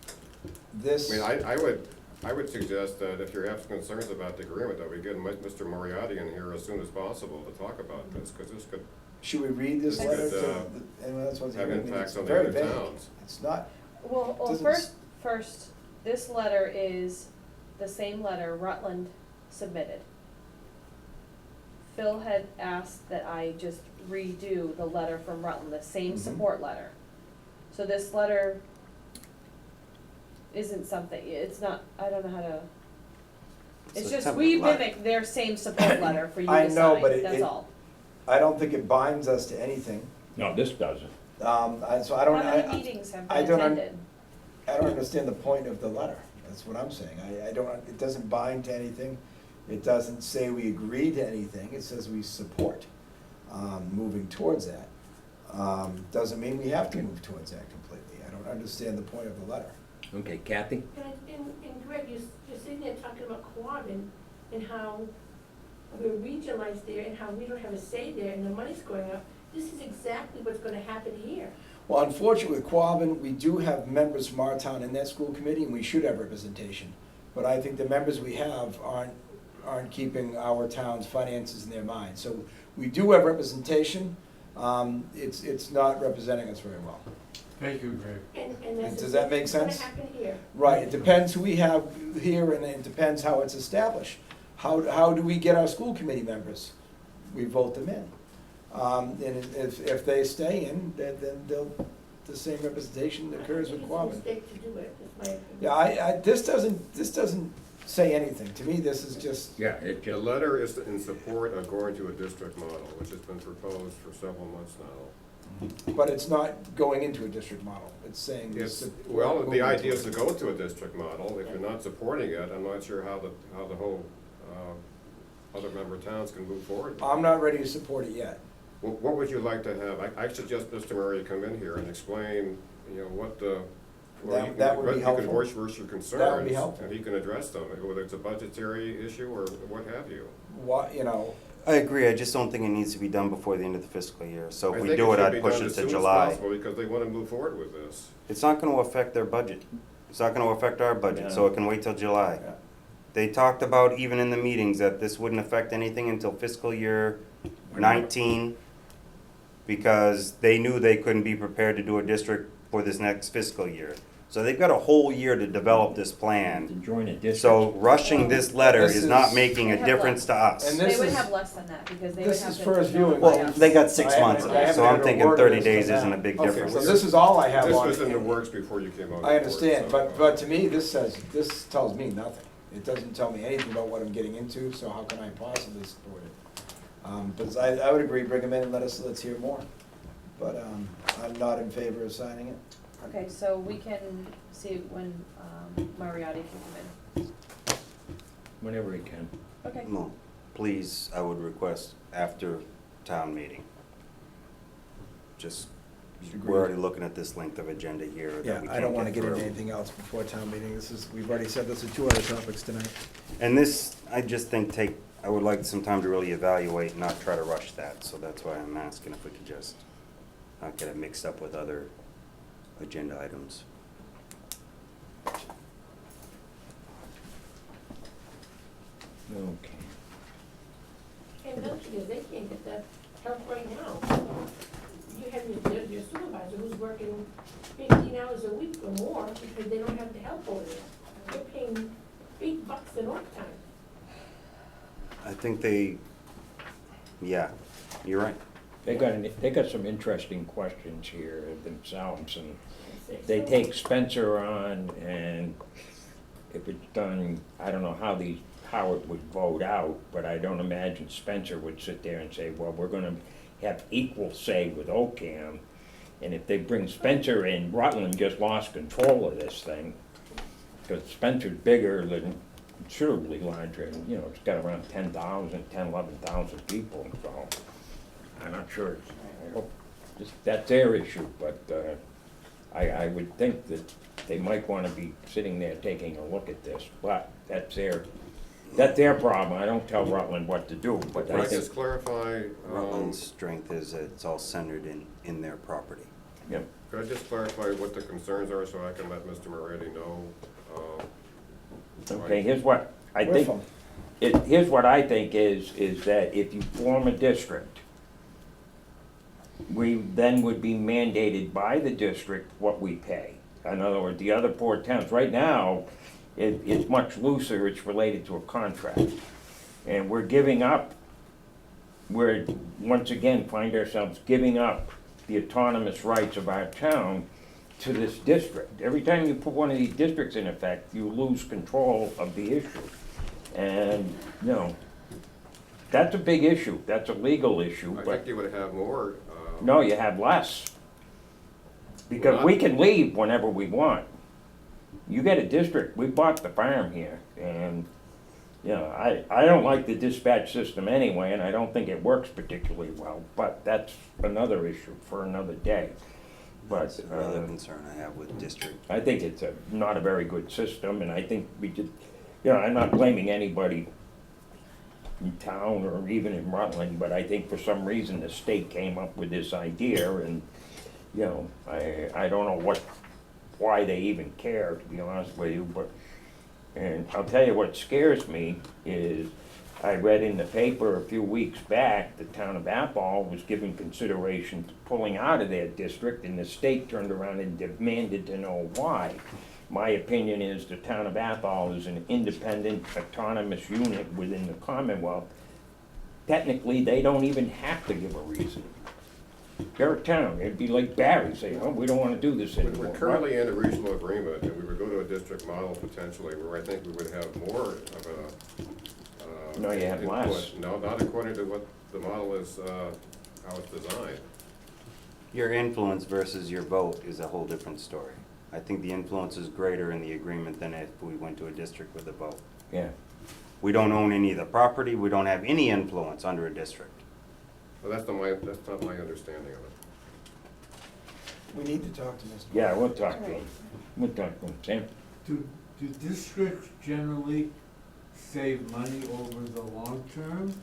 This. I mean, I would suggest that if you have concerns about the agreement, that we get Mr. Moriarty in here as soon as possible to talk about this, because this could Should we read this This letter could, to anyone else wants to have hear it? I mean, impacts it's on the very other vague. towns. It's not, Well, Doesn't first, this letter is the same letter Rutland submitted. Phil had asked that I just redo the letter from Rutland, the same Mhm. support letter. So this letter isn't something, it's not, I don't know how to, it's a just, template we letter. mimic their same support letter for you I to know, sign, but that's all. I don't think it binds us to anything. No, this doesn't. So I don't, How many meetings have I been don't attended? I don't understand the point of the letter. That's what I'm saying. I don't, it doesn't bind to anything. It doesn't say we agree to anything. It says we support, moving towards that. Doesn't mean we have to move towards that completely. I don't understand the point of the letter. Okay, Kathy? And Greg, you're sitting there talking about Quabbin and how we're regionalized there and how we don't have a say there and the money's going up. This is exactly what's gonna happen here. Well, unfortunately, with Quabbin, we do have members from our town in that school committee, and we should have representation. But I think the members we have aren't keeping our town's finances in their mind. So we do have representation, it's not representing us very well. Thank you, Greg. And that's Does that make exactly what's sense? gonna happen here. Right, it depends who we have here, and it depends how it's established. How do we get our school committee members? We vote them in. And if they stay in, then the same representation occurs with I Quabbin. think it's a mistake to do it, is my opinion. Yeah, this doesn't say anything. To me, this is just, Yeah, it The just, letter is in support of going to a district model, which has been proposed for several months now. but it's not going into a district model. It's saying. It's, well, the idea is to go to a district model. If you're not supporting it, I'm not sure how the whole, other member towns can move forward. I'm not ready to support it yet. What would you like to have? I suggest Mr. Murray come in here and explain, what the, well, you That would be can helpful. voice your concerns. That would be helpful. And he can address them, whether it's a budgetary issue or what have you. What, I agree, I just don't think it needs to be done before the end of the fiscal year. So I if we think do it, should I'd be push done it as to soon as July. possible because they want to move forward with this. It's not gonna affect their budget. It's not gonna affect our budget, so it can wait till July. Yeah. They talked about, even in the meetings, that this wouldn't affect anything until fiscal year 19, because they knew they couldn't be prepared to do a district for this next fiscal year. So they've got a whole year to develop this to plan. join a district. So rushing this letter This is not is- making They a have difference to us. And They this would is- have less than that, because they would this have is to. first notify viewing. Well, us. they got 6 I haven't- months I of it, haven't so I'm had a thinking word 30 of this days till isn't now. a big Okay, difference. so this is all I have This on. was in the works before you came on board. I understand, so, but to me, this tells me nothing. It doesn't tell me anything about what I'm getting into, so how can I possibly support it? But I would agree, bring them in and let's hear more. But I'm not in favor of signing it. Okay, so we can see when Moriarty can come Whenever he can. in. Okay. No, please, I would request after town meeting. Just, we're already looking at this length of agenda here that Yeah, we I don't can't wanna get get into through. anything else before town meeting. We've already said this is 2 other topics tonight. And this, I just think I would like some time to really evaluate, not try to rush that, so that's why I'm asking if we could just not get it mixed up with other agenda items. Okay. And another thing is, they can't get that help right now. You have your supervisor who's working 15 hours a week or more because they don't have the help over there. They're paying $8 in overtime. I think yeah, you're right. They got some interesting questions here themselves, and It's they take Spencer on, and if it's done, I don't know how it would vote out, but I don't imagine Spencer would sit there and say, well, we're gonna have equal say with Ocam, And if they bring Spencer in, Rutland just lost control of this thing. Because Spencer's bigger than, considerably larger, and, you know, it's got around 11,000 people, so I'm not sure. I hope, that's their issue, but, I would think that they might wanna be sitting there taking a look at this, but that's their problem. I don't tell Rutland what to do, but Can I I think, just clarify, Rutland's strength is that it's all centered in their property. yep. could I just clarify what the concerns are so I can let Mr. Moretti know? Okay, here's what I We're think, from- here's what I think is that if you form a district, we then would be mandated by the district what we pay. In other words, the other four towns, right now, it's much looser, it's related to a contract. And we're giving up, we're, once again, find ourselves giving up the autonomous rights of our town to this district. Every time you put one of these districts in effect, you lose control of the issue. And, you know, that's a big issue, that's a legal issue, I but think you would have more. no, you have less. Because we can leave whenever we want. You get a district, we bought the farm here, and, you know, I don't like the dispatch system anyway, and I don't think it works particularly well, but that's another issue for another day. That's But, another concern I have with district. I think it's not a very good system, and I think we did, you know, I'm not blaming anybody in town or even in Rutland, but I think for some reason the state came up with this idea, and, you know, I don't know why they even care, to be honest with you, but, and I'll tell you what scares me is, I read in the paper a few weeks back, the town of Athol was giving consideration to pulling out of their district, and the state turned around and demanded to know why. My opinion is the town of Athol is an independent, autonomous unit within the Commonwealth. Technically, they don't even have to give a reason. They're a town, it'd be like Barry saying, oh, we don't wanna do this anymore. We're currently in a regional agreement, and we would go to a district model potentially, where I think we would have more of a. No, you have input. less. No, not according to what the model is, how it's designed. Your influence versus your vote is a whole different story. I think the influence is greater in the agreement than if we went to a district with a vote. Yeah. We don't own any of the property, we don't have any influence under a district. Well, that's not my understanding of it. We need to talk to Mr. Yeah, we'll talk to him. We'll talk to him, Sam. Do districts generally save money over the long term,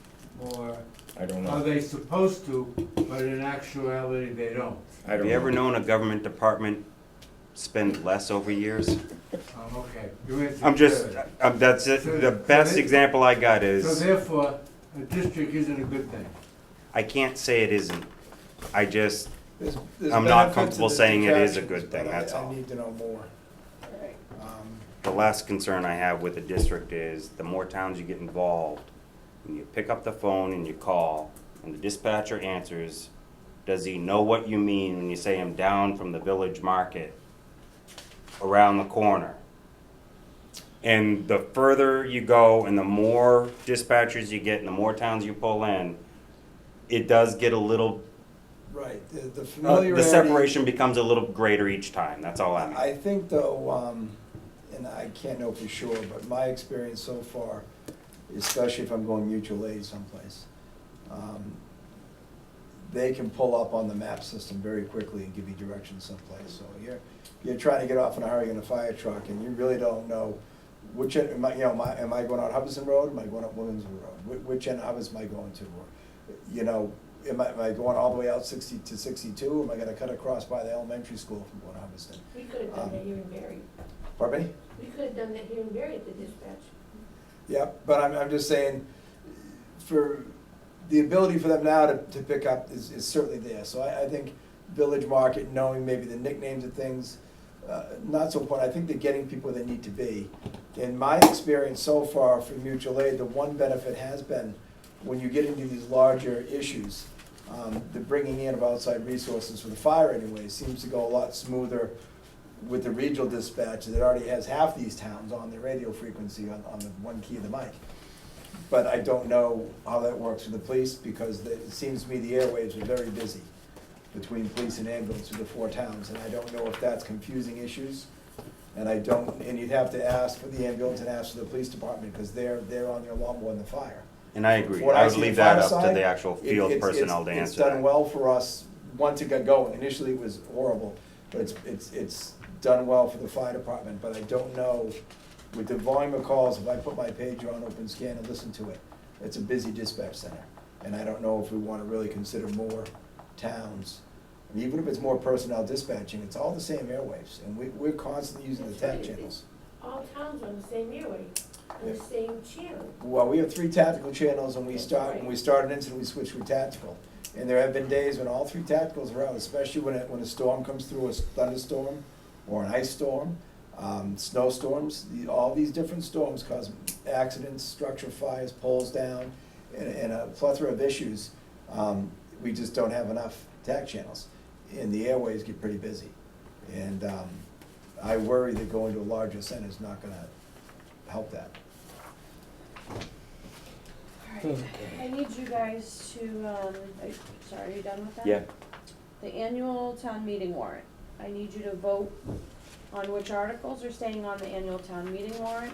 or I don't are know. they supposed to, but in actuality they don't? I Have don't you ever know. known a government department spend less over years? Okay. Your answer I'm is just, good. that's it, the best example I got So is, therefore, a district isn't a good thing. I can't say it isn't. I just, There's I'm not benefits comfortable and saying it is a detractions, good thing, but that's I all. need to know more. the last concern I have with the district is the more towns you get involved, when you pick up the phone and you call, and the dispatcher answers, does he know what you mean when you say I'm down from the village market around the corner? And the further you go and the more dispatchers you get and the more towns you pull in, it does get a little, Right, the the familiarity. separation becomes a little greater each time, that's all I mean. I think though, and I can't know for sure, but my experience so far, especially if I'm going mutual aid someplace, they can pull up on the map system very quickly and give you directions someplace. So you're trying to get off in a hurry in a fire truck and you really don't know which end, am I going out Hubbardston Road, am I going up Williamsville Road? Which end of Hubbardston am I going to? Or, you know, am I going all the way out 60 to 62? Am I gonna cut across by the elementary school from going to Hubbardston? We could have done that here in Barry. Pardon me? We could have done that here in Barry at the dispatch. Yeah, but I'm just saying, for the ability for them now to pick up is certainly there. So I think Village Market, knowing maybe the nicknames of things, not so important. I think they're getting people where they need to be. In my experience so far for mutual aid, the one benefit has been when you get into these larger issues, the bringing in of outside resources for the fire anyway seems to go a lot smoother with the regional dispatch that already has half these towns on their radio frequency on the one key of the mic. But I don't know how that works with the police because it seems to me the airwaves are very busy. between police and ambulance through the 4 towns, and I don't know if that's confusing issues. And and you'd have to ask for the ambulance and ask for the police department, because they're on there a lot more than the fire. And I agree, What I would see leave the that fire up to side, the actual field personnel to It's answer done that. well for us, once it got going, initially it was horrible, but it's done well for the fire department, but I don't know, with the volume of calls, if I put my pager on open scan and listen to it, it's a busy dispatch center, and I don't know if we wanna really consider more towns. And even if it's more personnel dispatching, it's all the same airwaves, and we're constantly using the That's tap right. channels. All towns are on the same airway, on the same channel. Well, we have 3 tactical channels, and when Right. we start an incident, we switch to tactical. And there have been days when all 3 tacticals are out, especially when a storm comes through, a thunderstorm, or an ice storm, snowstorms. All these different storms cause accidents, structure fires, poles down, and a plethora of issues. We just don't have enough tac channels, and the airways get pretty busy. And I worry that going to a larger center is not gonna help that. Alright, I need you guys to, sorry, are you done with that? Yeah, The annual town meeting warrant. I need you to vote on which articles are staying on the annual town meeting warrant.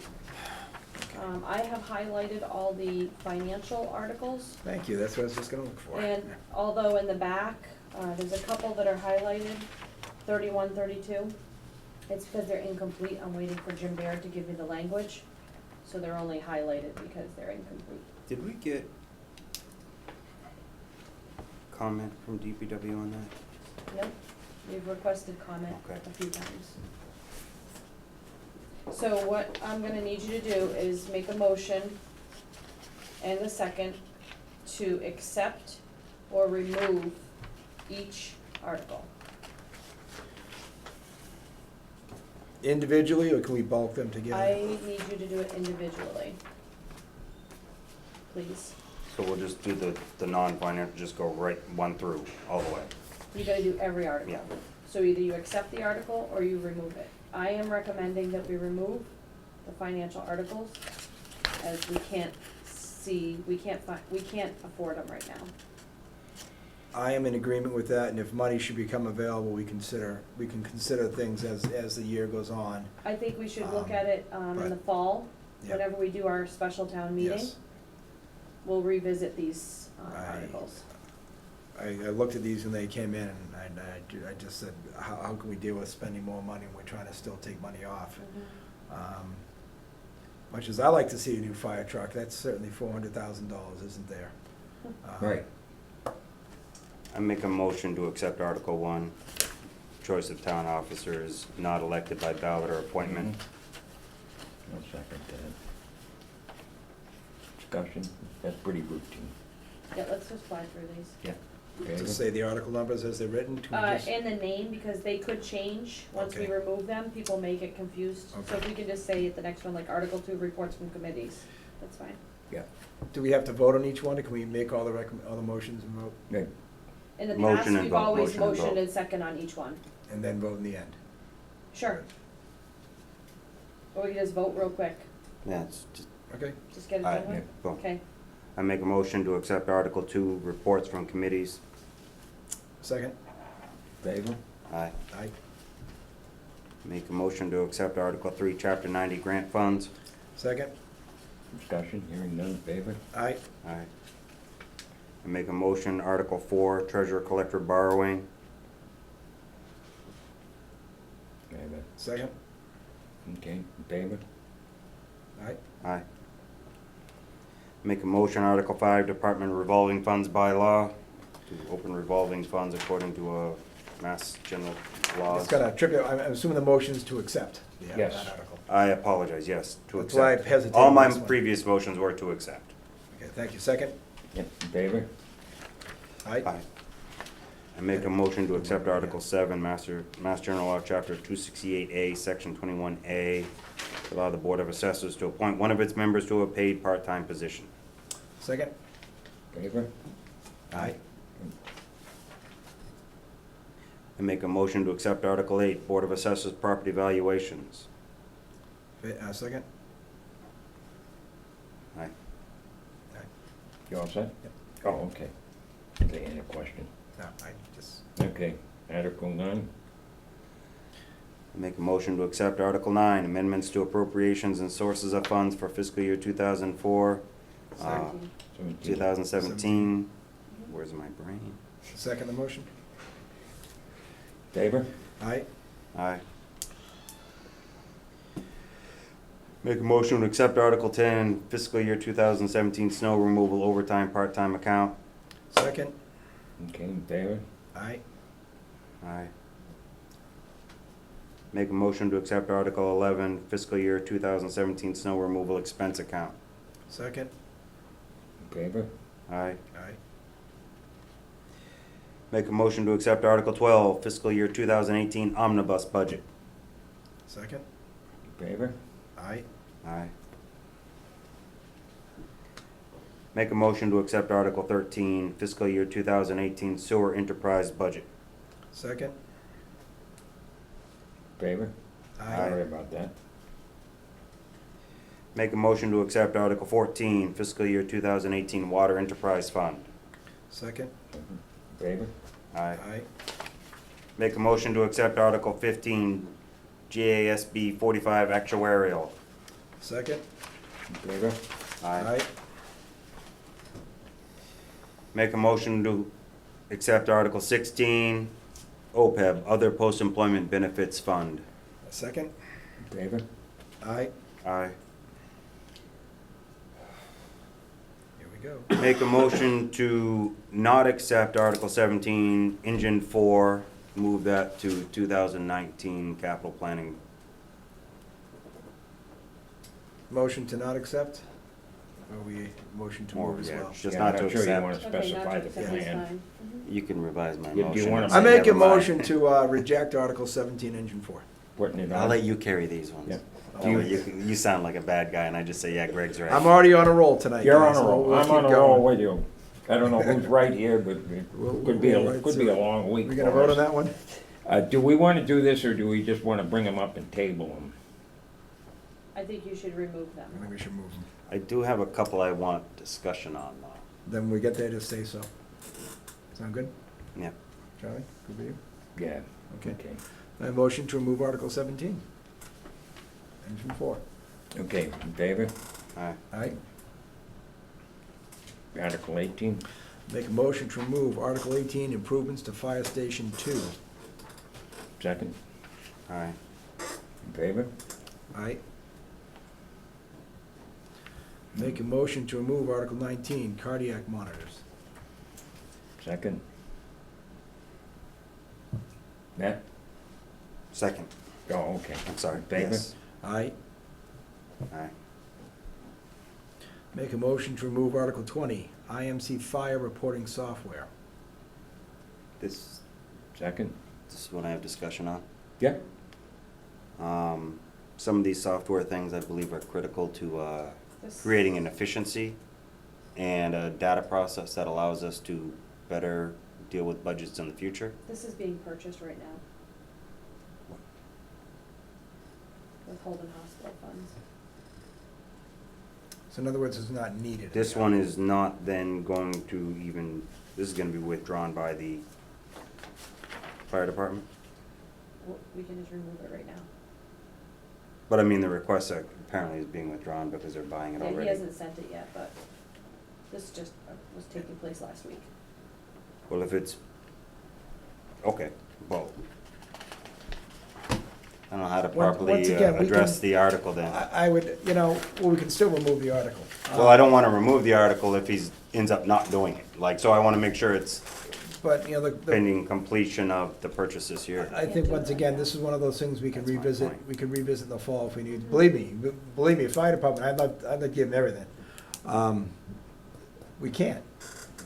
I have highlighted all the financial articles, Thank you, that's what I was just gonna look for. and although in the back, there's a couple that are highlighted, 31, 32. It's because they're incomplete, I'm waiting for Jim Baird to give me the language, so they're only highlighted because they're incomplete. Did we get comment from DPW on that? Nope, we've requested comment Okay. a few times. So what I'm gonna need you to do is make a motion and a second to accept or remove each article. Individually, or can we bulk them together? I need you to do it individually. Please. So we'll just do the non-financial, just go right 1 through, all the way. You gotta do every article. Yeah. So either you accept the article or you remove it. I am recommending that we remove the financial articles, as we can't afford them right now. I am in agreement with that, and if money should become available, we can consider things as the year goes on. I think we should look at it, in the fall, Yeah. whenever we do our special town meeting. Yes. We'll revisit these, I- articles. I looked at these when they came in, and I just said, how can we deal with spending more money when we're trying to still take money off? Much as I like to see a new fire truck, that's certainly $400,000, isn't there? right. Uh, I make a motion to accept Article 1, choice of town officers not elected by ballot or appointment. I'll second that. Discussion, that's pretty routine. Yeah, let's just fly through these. Yeah. To say the article numbers as they're written, can we just? And the name, because they could change, once we Okay. remove them, people may get confused. So if Okay. we can just say at the next one, like Article 2, reports from committees, that's fine. Do we have to vote on each one, or can we make all the motions and vote, Right. In the Motion past, and we've vote, always motion and motioned vote. and second on each one. and then vote in the end? Sure. Or we can just vote real quick, Yeah, it's just, Okay, just get it Aye, done with? yeah, boom. Okay, I make a motion to accept Article 2, reports from committees. second? Favor? Aye. Aye. Make a motion to accept Article 3, Chapter 90, grant funds. Second? Discussion, hearing none, favor? Aye. Aye. I make a motion, Article 4, treasurer collector borrowing. Favor. Second? Okay, in favor? Aye. Aye. Make a motion, Article 5, department revolving funds by law, to open revolving funds according to Mass General laws. It's got a trivia, I'm assuming the motion's to accept Yes. that article. I apologize, yes, to That's why I accept. hesitated All my on this one. previous motions were to accept. Okay, thank you. Second? Yep, in favor? Aye. Aye. I make a motion to accept Article 7, Mass General Law, Chapter 268A, Section 21A, to allow the Board of Assessors to appoint one of its members to a paid part-time position. Second? Favor? Aye. I make a motion to accept Article 8, Board of Assessors property valuations. Second? Aye. You all set? Yep. Oh, okay. They had a question. No, I just, Okay, Article 9, Make a motion to accept Article 9, amendments to appropriations and sources of funds for fiscal year 2004, 17. 2017. Where's my brain? second the motion? favor? Aye. Aye. Make a motion to accept Article 10, fiscal year 2017 snow removal overtime part-time account. Second? Okay, in favor? Aye. Aye. Make a motion to accept Article 11, fiscal year 2017 snow removal expense account. Second? In favor? Aye. Aye. Make a motion to accept Article 12, fiscal year 2018 omnibus budget. Second? In favor? Aye. Aye. Make a motion to accept Article 13, fiscal year 2018 sewer enterprise budget. Second? Favor? Aye. Sorry about that. Make a motion to accept Article 14, fiscal year 2018 water enterprise fund. Second? In favor? Aye. Aye. Make a motion to accept Article 15, GASB 45 actuarial. Second? In favor? Aye. Make a motion to accept Article 16, OPEB, other post-employment benefits fund. Second? In favor? Aye. Aye. Here we go. Make a motion to not accept Article 17, Engine 4, move that to 2019 capital planning. Motion to not accept? Or we motion to move as Yeah, well? just Yeah, not I'm to not sure you wanna accept. Okay, not specify to the accept is plan. fine. You can revise my Do you motion. wanna- and I say make a never mind. motion to reject Article 17, Engine 4. Putting it on. I'll let you carry these ones. Yeah. You sound like a bad guy, and I just say, yeah, Greg's right. I'm already on a roll tonight. You're guys, on a so roll, we'll I'm keep on a going. roll with you. I don't know who's right here, but it We'll- could be, we'll a right could be through a it. long week We gonna for vote on us. that one? Do we wanna do this, or do we just wanna bring them up and table them? I think you should remove I think them. we should move them. I do have a couple I want discussion on, though. Then we get there to say so. Sound good? Yeah. Charlie, good with you? Yeah. Okay. I motion to remove Article 17. Engine 4. Okay, in favor? Aye. Aye. Article 18, Make a motion to remove Article 18, improvements to Fire Station 2. second, Aye. in favor? Aye. Make a motion to remove Article 19, cardiac monitors. Second. Matt? Second. Oh, okay. I'm sorry. In favor? Yes. Aye. Aye. Make a motion to remove Article 20, IMC fire reporting software. This Second? is what I have discussion on. Yep. Some of these software things I believe are critical to This- creating an efficiency and a data process that allows us to better deal with budgets in the future. This is being purchased right now. With Holden Hospital funds. So in other words, it's not needed. This one is not then going to even, this is gonna be withdrawn by the fire department. We can just remove it right now. But I mean, the request apparently is being withdrawn because they're buying it Yeah, he already. hasn't sent it yet, but this just was taking place last week. Well, if it's, okay, well, I don't know how to properly Once again, we address can- the article then. I would, well, we can still remove the article. Well, I don't wanna remove the article if he's, ends up not doing it, like, so I wanna make sure it's But, the pending completion of the purchase this year. I think, once again, this is one of those things we can That's my revisit, point. we can revisit in the fall if we need. Believe me, fire department, I'd like to give them everything. We can't.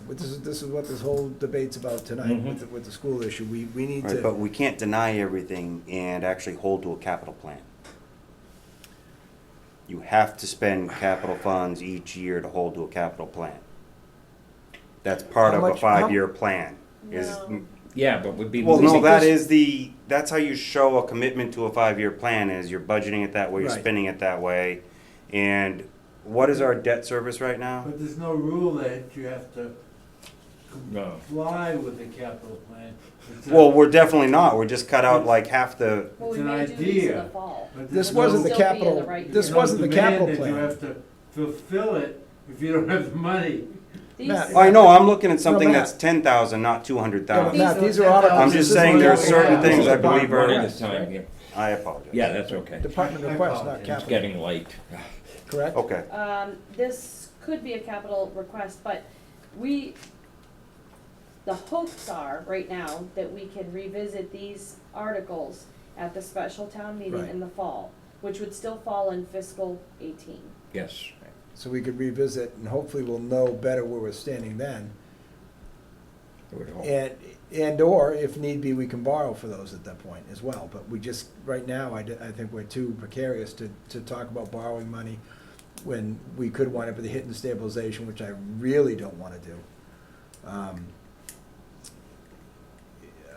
But this is what this whole debate's about tonight with the school issue. We need Right, but to, we can't deny everything and actually hold to a capital plan. You have to spend capital funds each year to hold to a capital plan. That's part How of a much- 5-year plan, is, No. Yeah, but we'd be well, losing. no, that's how you show a commitment to a 5-year plan, is you're budgeting it that way, you're Right. spending it that way. And what is our debt service right now? But there's no rule that you have to No. comply with the capital plan. It's a- Well, we're definitely not, we're just cut out like half the, Well, we It's an may do these in idea. the fall. but This there's wasn't no- the Still be in capital, the right this year. no wasn't the demand capital that you plan. have to fulfill it if you don't have the money. These, Matt, I know, I'm looking at something Matt. that's 10,000, not 200,000. Yeah, but Matt, These these are are articles. I'm just This is saying there are local certain capital. things I Department believe are- One at a request, time, right? yeah. I apologize. Yeah, that's okay. Department I request, not apologize. It's capital, getting late. correct? Okay, this could be a capital request, but the hopes are, right now, that we can revisit these articles at the special town meeting Right. in the fall, which would still fall in fiscal 18. Yes. So we could revisit, and hopefully we'll know better where we're standing then. I would hope. And/or, if need be, we can borrow for those at that point as well. But we just, right now, I think we're too precarious to talk about borrowing money when we could wind up with a hit and stabilization, which I really don't want to do.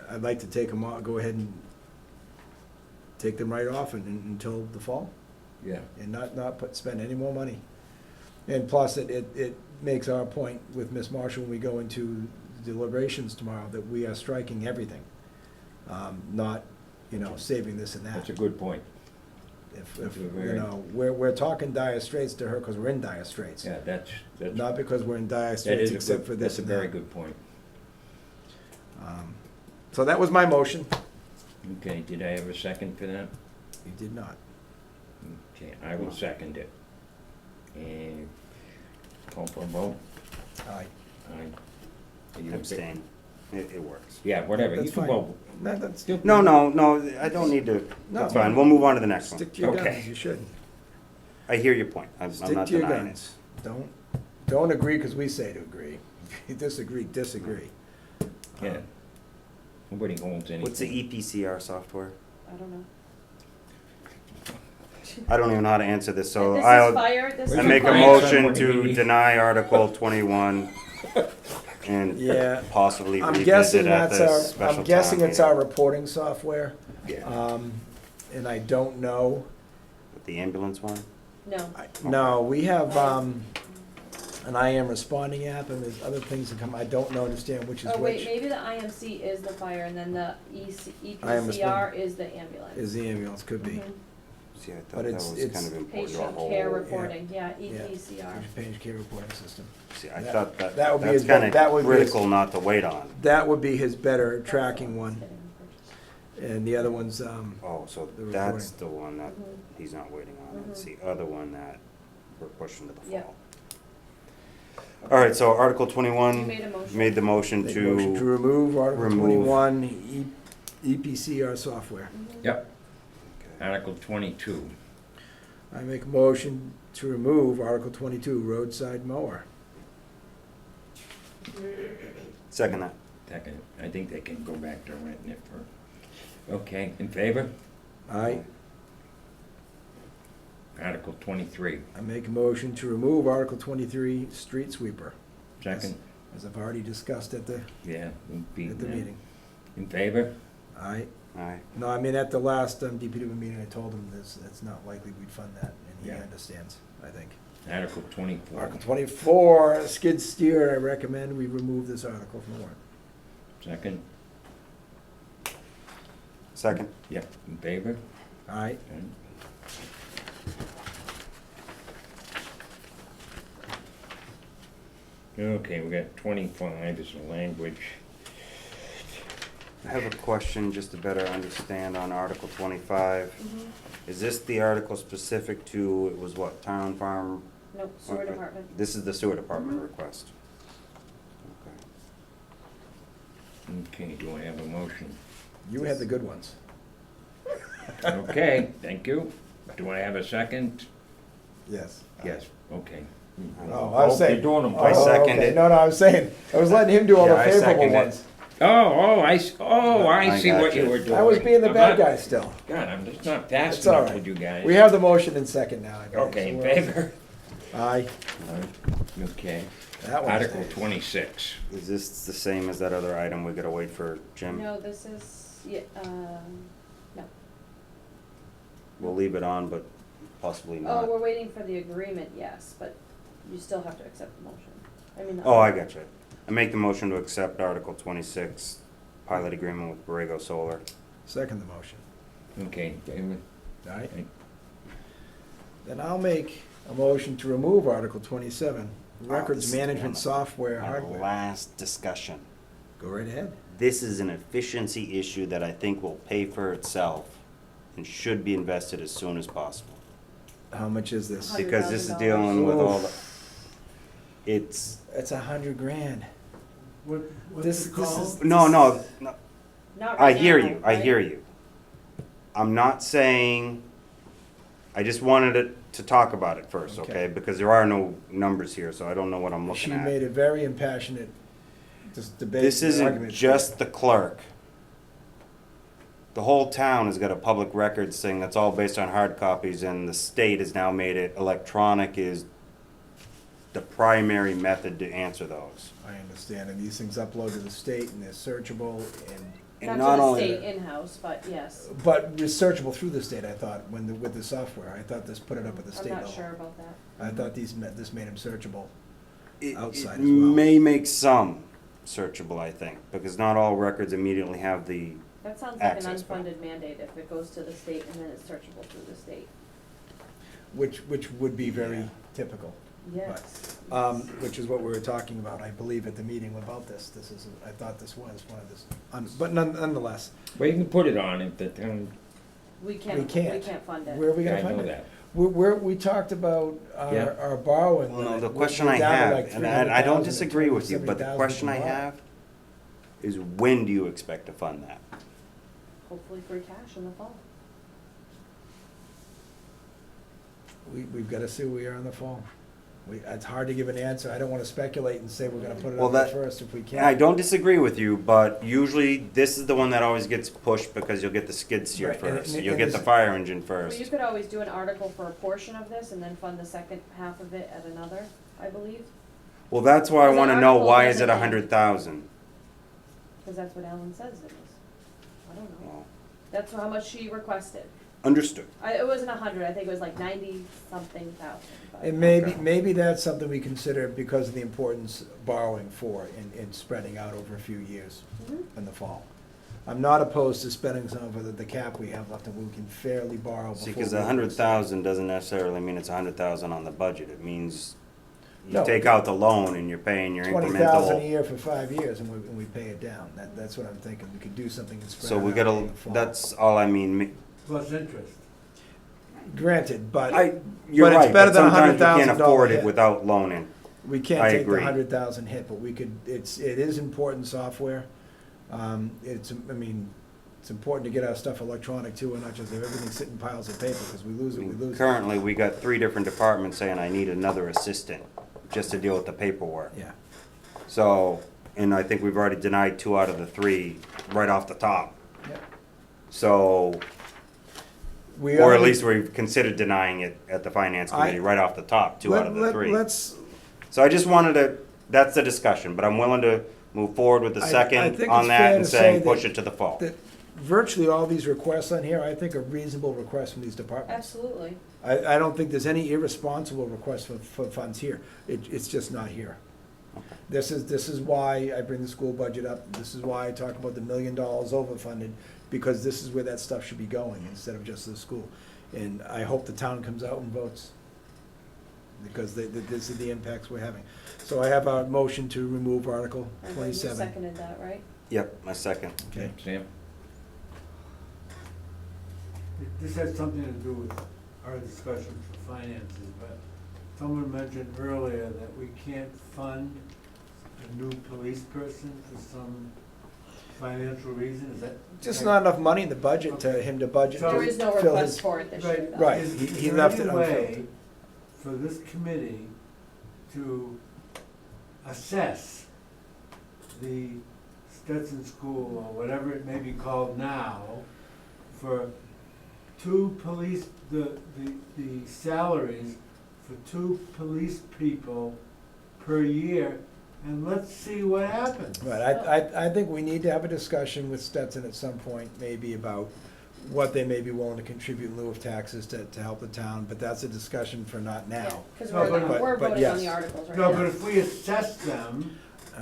I'd like to take them off, go ahead and take them right off until the fall, Yeah. and not spend any more money. And plus, it makes our point with Ms. Marshall when we go into deliberations tomorrow, that we are striking everything, not, saving this and that. That's a good point. If, That's a very- we're talking dire straits to her because we're in dire straits. Yeah, that's, Not because we're in dire that straits is a except for good, this that's a and very that. good point. So that was my motion. Okay, did I have a second for that? You did not. Okay, I will second it. And call for a vote? Aye. Aye. Are you in fa- abstain, it works. Yeah, whatever, you That's can fine. vote. No, that's, No, I don't need to, No. that's fine, we'll move on to the next one. stick to your Okay. guns, you should. I hear your point, I'm Stick not to your denying it. guns. Don't agree because we say to agree. If you disagree. Yeah. Nobody holds anything. What's the EPCR software? I don't know. I don't even know how to answer this, so This is I'll, fire, this is I make a fire. motion to deny Article 21 and Yeah. possibly I'm revisit guessing at that's the our, special I'm guessing town it's meeting. our reporting software. Yeah. And I don't know. The ambulance one? No. No, we have, an I Am Responding app, and there's other things that come, I don't understand which is Oh, wait, which, maybe the IMC is the fire, and then the I am EPCR is the ambulance. is the ambulance, could be. Mhm. See, I But thought that it's- was it's kind of important. Patient to care hold. reporting, yeah, EPCR. Page care reporting system. See, I That- thought that would be that's his- kind that would of be his- critical not to wait on. That would be his better tracking one, Getting purchased. and the other one's, Oh, so The that's the one that Mhm. he's not waiting on. It's Mhm. the other one that we're pushing to the Yep. fall. All right, so Article You 21, made a motion. made the motion make a motion to to, remove Article remove. 21, EPCR software. Mhm. Yep, Article 22. I make a motion to remove Article 22, roadside mower. second that. Second, I think they can go back to renting it for, okay, in favor? Aye. Article 23. I make a motion to remove Article 23, street sweeper, Second, as I've already discussed at the yeah, we'll be at the meeting. in favor? Aye. Aye. No, I mean, at the last DPW meeting, I told him this, it's not likely we'd fund that, and he Yeah. understands, I think. Article 24. Article 24, skid steer, I recommend we remove this article from the warrant. Second, Second. yep, in favor? Aye. Okay. Okay, we got 25 is the language. I have a question just to better understand on Article 25. Mhm. Is this the article specific to, it was what, town, farm? Nope, sewer department. This is the sewer department Mhm. request. Okay. Okay, do I have a motion? You had the good ones. Okay, thank you. Do I have a second? Yes. Yes, okay. Oh, I was saying. You're doing them. I Oh, second okay. it. No, I was saying, I was letting him do all Yeah, the I favorable second it. ones. I I see what you gotcha. were doing. I was being the I'm bad not- guy still. God, I'm just not fast It's all enough right. with you guys. We have the motion in second now, I think. Okay, so in we're all set. favor? Aye. Okay. That one Article stays. 26. Is this the same as that other item? We gotta wait for Jim? No, this is, yeah, no. We'll leave it on, but possibly Oh, not. we're waiting for the agreement, yes, but you still have to accept the motion. I mean. Oh, I got you. I make the motion to accept Article 26, pilot agreement with Borrego Solar. Second the motion. Okay, David? All right. Okay. Then I'll make a motion to remove Article 27, this records is the management one. software Our hardware. last discussion. Go right ahead. This is an efficiency issue that I think will pay for itself and should be invested as soon as possible. How much is this? Because this is $100,000. dealing with all the, it's, That's $100,000. What's This- it this called? is- no, Not I right hear now, you, I right? hear you. I'm not saying, I just wanted to talk about it first, Okay. okay? Because there are no numbers here, so I don't know what I'm She looking at. made a very impassionate debate. This isn't argument. just the clerk. The whole town has got a public records thing that's all based on hard copies, and the state has now made it electronic is the primary method to answer those. I understand, and these things upload to the state and they're searchable And Not to the only state that- in-house, but yes. but they're searchable through the state, I thought, with the software. I thought this put it up at the I'm state level. not sure about that. I thought this made them searchable. It Outside as well. may make some searchable, I think, because not all records immediately have the, That sounds like an Access, but- unfunded mandate if it goes to the state and then it's searchable through the state. Which would be very Yeah. typical. Yes. Which is what we were talking about, I believe, at the meeting about this. This is, I thought this was one of this, but nonetheless, Well, you can put it on if the town, We we can't can't. fund it. Where are we gonna I find know it? that. We talked about Yeah. our borrowing well, no, limit. the We're question I down to have, like and I don't 300,000 disagree with you, but the 270,000 question I we can borrow. have is when do you expect to fund that? Hopefully free cash in the fall. We've gotta see where we are in the fall. It's hard to give an answer. I don't wanna speculate and say we're gonna put it Well, up there that- first if we can. And I don't disagree with you, but usually this is the one that always gets pushed because you'll get the skid steer Right, and- first. and- You'll and get the is- fire engine Well, you first. could always do an article for a portion of this and then fund the second half of it at another, I believe, Well, that's why I There's an wanna know, article why is it designated. 100,000? because that's what Ellen says it is. I don't know. That's how much she requested. Understood. It wasn't 100, I think it was like 90-something thousand. but- And maybe, Okay. maybe that's something we consider because of the importance borrowing for in spreading out over a few years Mhm. in the fall. I'm not opposed to spending some of the cap we have left and we can fairly borrow before. See, because we- 100,000 doesn't necessarily mean it's 100,000 on the budget. It means you No. take out the loan and you're paying your 20,000 a incremental. year for 5 years and we pay it down. That's what I'm thinking. We could do something and spread it So out we in gotta, the fall. that's all I mean. Plus interest. Granted, but You're But it's right, better but than a sometimes we can't $100,000 afford it hit. without loaning. we can't I take the agree. 100,000 hit, but we could, it is important software. It's, I mean, it's important to get our stuff electronic too, and not just have everything sit in piles of paper, because we lose it, we lose it. Currently, we got 3 different departments saying I need another assistant just to deal with the paperwork. Yeah. So, and I think we've already denied 2 out of the 3 right off the top. Yeah. So, We or at already- least we've considered denying it at the finance committee right off the top, 2 out of the 3. Let's, So I just wanted to, that's the discussion, but I'm willing to move forward with the I second think on it's that fair and to say saying that- push it to the fall. that virtually all these requests on here, I think are reasonable requests from these departments. Absolutely. I don't think there's any irresponsible requests for funds here. It's just not here. This is why I bring the school budget up. This is why I talk about the $1 million overfunded, because this is where that stuff should be going instead of just the school. And I hope the town comes out and votes, because this is the impacts we're having. So I have a motion to remove Article And then you 27. seconded that, right? Yep, my second. Okay. Sam? This has something to do with our discussion for finances, but someone mentioned earlier that we can't fund a new police person for some financial reason, is that? Just not enough money in the budget to him to budget. So- to There is no fill request his- for it this year, though. Right, Is he there left any it way unfilled. for this committee to assess the Stetson School, or whatever it may be called now, for 2 police, the salaries for 2 police people per year, and let's see what happens. Right, I think we need to have a discussion with Stetson at some point, maybe about what they may be willing to contribute in lieu of taxes to help the town, but that's a discussion for not now. Because No, we're but voting on yes. the articles right No, but now. if we assess them,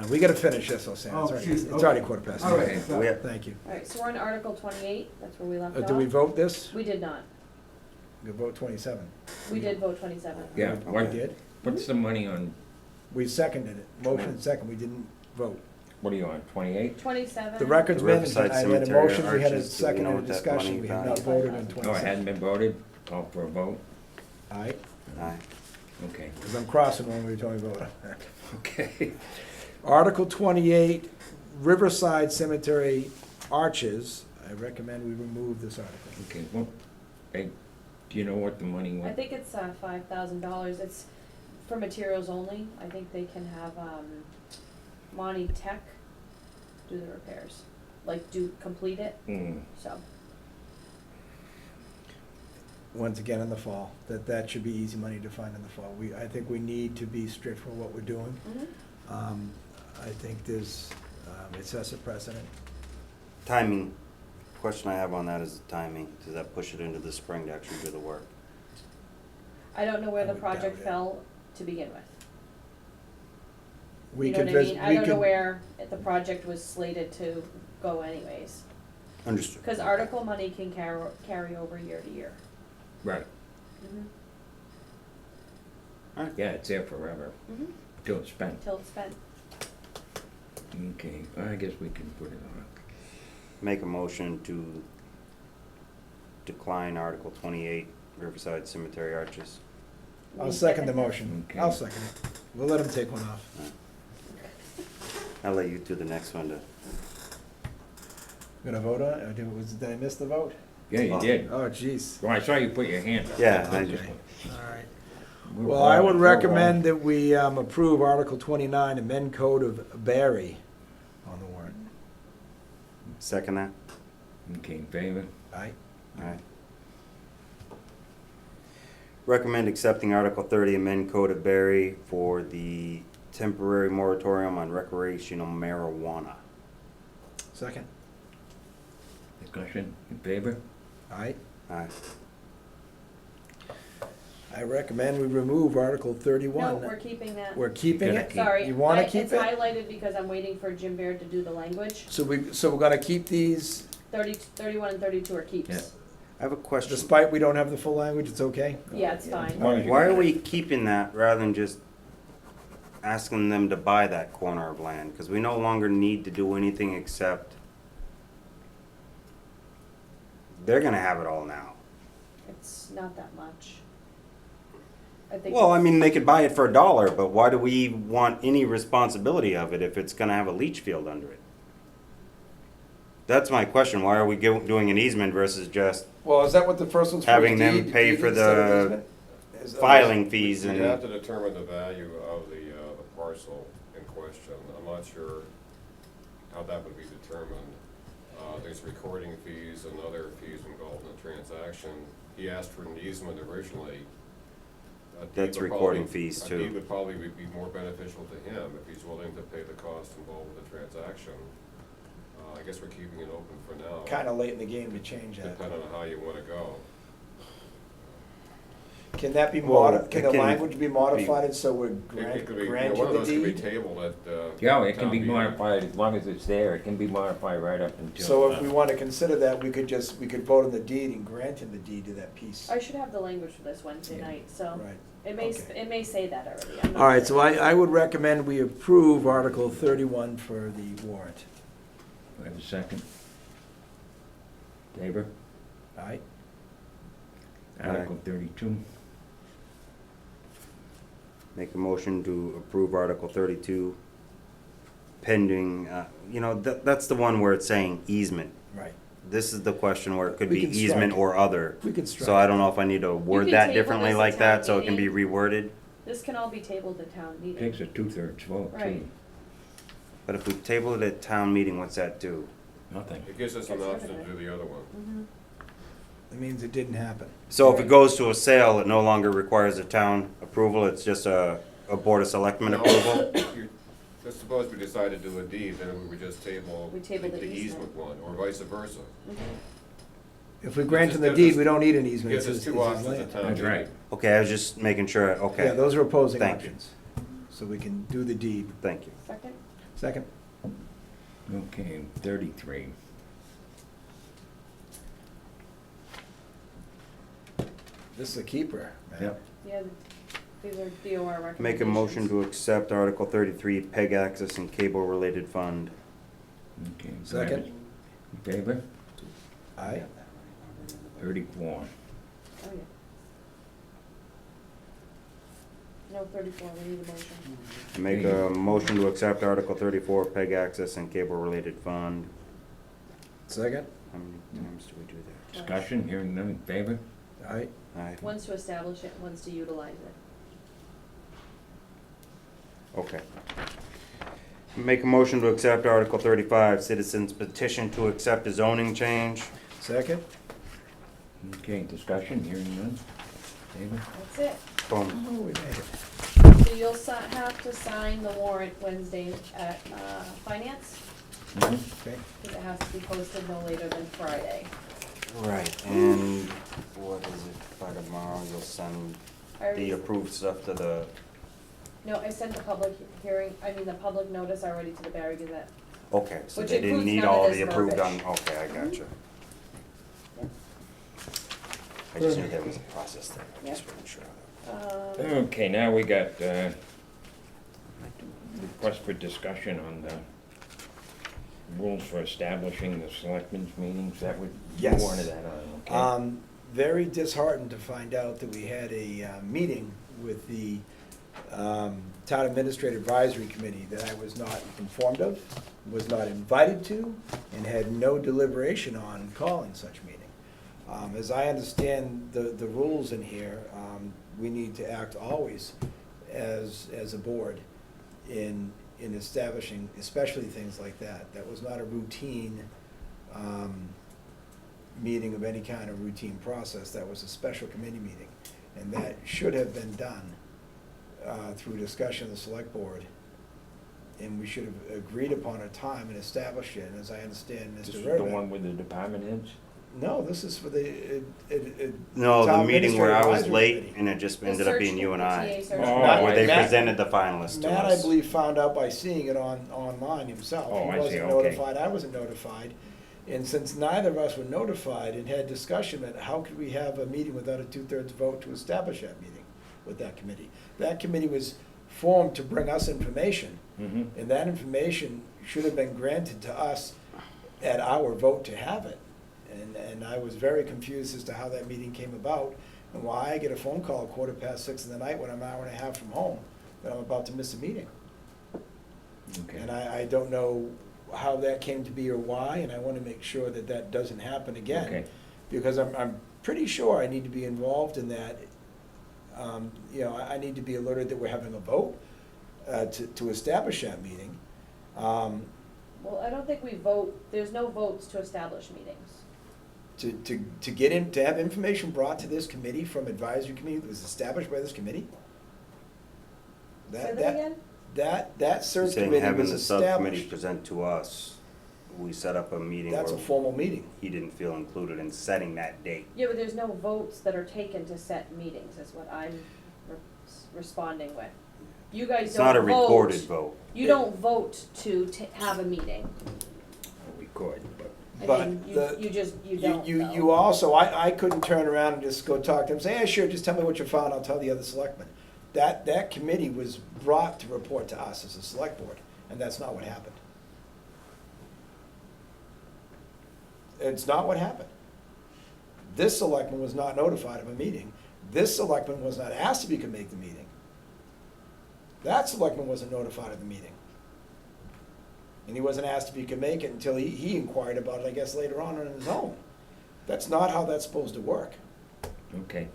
We gotta finish this, Sam. Oh, It's shoot, already okay. 8:15. All right, Okay. sorry. Yeah. Thank you. Alright, so we're on Article 28, that's where we left off. Did we vote this? We did not. We vote 27. We did vote 27. Yeah, We what, did? what's the money on, We seconded it. Motion and second, we didn't vote. what are you on, 28? 27. The record's The been, Riverside I made a Cemetery motion, we had a arches, do we second know and a what that discussion, money we have value- not voted on Oh, it 27. hadn't been voted? Call for a vote? Aye, Aye. Okay. because I'm crossing when we told me to vote. Okay. Article 28, Riverside Cemetery arches, I recommend we remove this article. Okay, well, hey, do you know what the money I was? think it's $5,000. It's for materials only. I think they can have Monty Tech do the repairs, like complete it, Hmm, so. Once again in the fall, that should be easy money to find in the fall. I think we need to be strict for what we're doing. Mhm. I think there's excessive precedent. Timing, question I have on that is the timing. Does that push it into the spring to actually do the work? I don't know where I the would project doubt it. fell to begin with. We You know could what I visit, mean? I we don't know could, where the project was slated to go anyways. Understood. Because article money can carry over year to year. right, Mhm. yeah, it's there forever, Mhm. till it's spent. Until it's spent. Okay, I guess we can put it on. Make a motion to decline Article 28, Riverside Cemetery arches. I'll We second the motion. Okay. I'll second it. We'll let him take one off. I'll let you do the next one to. Gonna vote on it? Or did I miss the vote? Yeah, you did. Oh, jeez. Well, I saw you put your hand up. Yeah, I Okay. just- All right. We're Well, I would wrong. recommend that we approve Article 29, amend Code of Barry on the warrant. Second that? Okay, in favor? Aye. Alright. Recommend accepting Article 30, amend Code of Barry for the temporary moratorium on recreational marijuana. Second. Discussion, in favor? Aye. Aye. I recommend we remove Article 31. No, we're keeping that. We're keeping Gonna it? keep- Sorry. You wanna I- keep It's it? highlighted because I'm waiting for Jim Baird to do the language. So we're gonna keep these, 31 and 32 are keeps. Yeah. I have a question. despite we don't have the full language, it's okay? Yeah, it's fine. As long as you Why got are it. we keeping that rather than just asking them to buy that corner of land? Because we no longer need to do anything except they're gonna have it all now. It's not that much. I think. Well, I mean, they could buy it for $1, but why do we want any responsibility of it if it's gonna have a leach field under it? That's my question. Why are we doing an easement versus just Well, is that what the first one's for? having them Deed- pay deed for instead of the easement? Is that- filing fees You'd have to and, determine the value of the parcel in question. I'm not sure how that would be determined. There's recording fees and other fees involved in the transaction. He asked for an easement originally. A deed That's would recording probably- fees, A too. deed would probably be more beneficial to him if he's willing to pay the cost involved with the transaction. I guess we're keeping it open for now. Kinda late in the game to change that. Depending on how you wanna go. Can that be Well, can it the can language be modified so we're It could be, granting one of the those could be deed? tabled at, Yeah, it can town be meeting. modified, as long as it's there, it can be modified right up until. So if we wanna consider that, we could vote on the deed and grant him the deed to that piece. I should have the language for this Wednesday Yeah. night, so Right. it may say that already. I'm not All right, sure. so I would recommend we approve Article 31 for the warrant. Do I have a second? Favor? Aye. Article 32. make a motion to approve Article 32 pending, that's the one where it's saying easement. Right. This is the question where it could We be can easement strike or other. We can strike. So I don't know if I need to word can that table differently this like at that town so it can be meeting. reworded. This can all be tabled at town meeting. Takes a 2/3 vote, too. Right. But if we table it at town meeting, what's that do? Nothing. it gives us an Gets rid option of to it. do the other one. Mhm. It means it didn't happen. So if it Right. goes to a sale, it no longer requires a town approval, it's just a Board of Selectmen No, approval? Let's suppose we decide to do a deed, then we would just table We table the easement one, or vice versa. Mhm. If we grant him just the gives deed, us- we don't need an easement. Gives It's us his- two it's his options land. at town That's meeting. right. Okay, I was just making sure, okay. Yeah, those are opposing Thank you. options. So we can do the deed. Thank you. Second? Second. Okay, 33. This is a keeper, man. Yep. Yeah, these are DOR recommendations. Make a motion to accept Article 33, PEG access and cable-related fund. Okay. Second. In favor? Aye. 34. Oh, yeah. No, 34, we need a motion. Make a motion to accept Article 34, PEG access and cable-related fund. Second. How many times do we do that? Discussion, hearing none, in favor? Aye. Aye. One's to establish it, one's to utilize it. Okay. Make a motion to accept Article 35, citizens petition to accept a zoning change. Second. Okay, discussion, hearing none, favor? That's it. Boom. Oh, we made it. So you'll have to sign the warrant Wednesday at, finance, Okay. because it has to be posted no later than Friday. Right, and what is it, by tomorrow you'll send I already- the approved stuff to the, No, I sent the public hearing, the public notice already to the Barry Gazette. okay, so Which they didn't includes need none of all this the approved on, verbiage. okay, I gotcha. Yep. I just knew there was a process there, I Yep. just wasn't sure. Okay, now we got, request for discussion on the rules for establishing the selectmen's meetings, that would, you Yes. wanted that on, okay? Very disheartened to find out that we had a meeting with the Town Administrative Advisory Committee that I was not informed of, was not invited to, and had no deliberation on calling such meeting. As I understand the rules in here, we need to act always as a board in establishing, especially things like that. That was not a routine meeting of any kind of routine process. That was a special committee meeting. And that should have been done through discussion of the select board. And we should have agreed upon a time and established it. And as I understand, This Mr. is the Rivett. one with the department heads? No, this is for the. No, the Town meeting where I was Administrative late Advisory and it just The ended up search being you and I. committee, search Oh, committee. Where they Matt- presented the finalists to Matt, I us. believe, found out by seeing it online himself. Oh, I see, He wasn't okay. notified, I wasn't notified. And since neither of us were notified and had discussion that how could we have a meeting without a two-thirds vote to establish that meeting with that committee? That committee was formed to bring us information, Mm-hmm. and that information should have been granted to us at our vote to have it. And I was very confused as to how that meeting came about, and why I get a phone call at 6:15 in the night when I'm an hour and a half from home, that I'm about to miss a meeting. Okay. And I don't know how that came to be or why, and I want to make sure that that doesn't happen again. Okay. Because I'm pretty sure I need to be involved in that. I need to be alerted that we're having a vote to establish that meeting. Well, I don't think we vote, there's no votes to establish meetings. To get in, to have information brought to this committee from advisory committee that was established by this committee? Say that again? That search Saying committee having was the subcommittee established. present to us, we set up a meeting That's a where formal meeting. he didn't feel included in setting that date. Yeah, but there's no votes that are taken to set meetings, is what I'm responding with. You guys It's don't not a vote. recorded vote. You don't vote to have a meeting. We could, but. I But mean, the- you don't though. You also, I couldn't turn around and just go talk to them, say, yeah, sure, just tell me what you found, I'll tell the other selectmen. That committee was brought to report to us as a select board, and that's not what happened. It's not what happened. This selectman was not notified of a meeting. This selectman was not asked if he could make the meeting. That selectman wasn't notified of the meeting. And he wasn't asked if he could make it until he inquired about it, I guess, later on his own. That's not how that's supposed to work. Okay.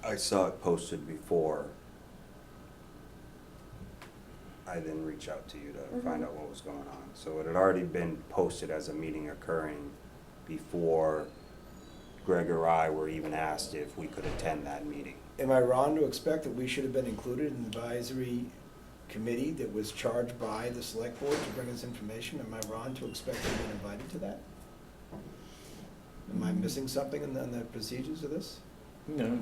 I saw it posted before. I then reached out to you to find out what was going on. So it had already been posted as a meeting occurring before Greg or I were even asked if we could attend that meeting. Am I wrong to expect that we should have been included in the advisory committee that was charged by the select board to bring us information? Am I wrong to expect to be invited to that? Am I missing something in the procedures of this? No.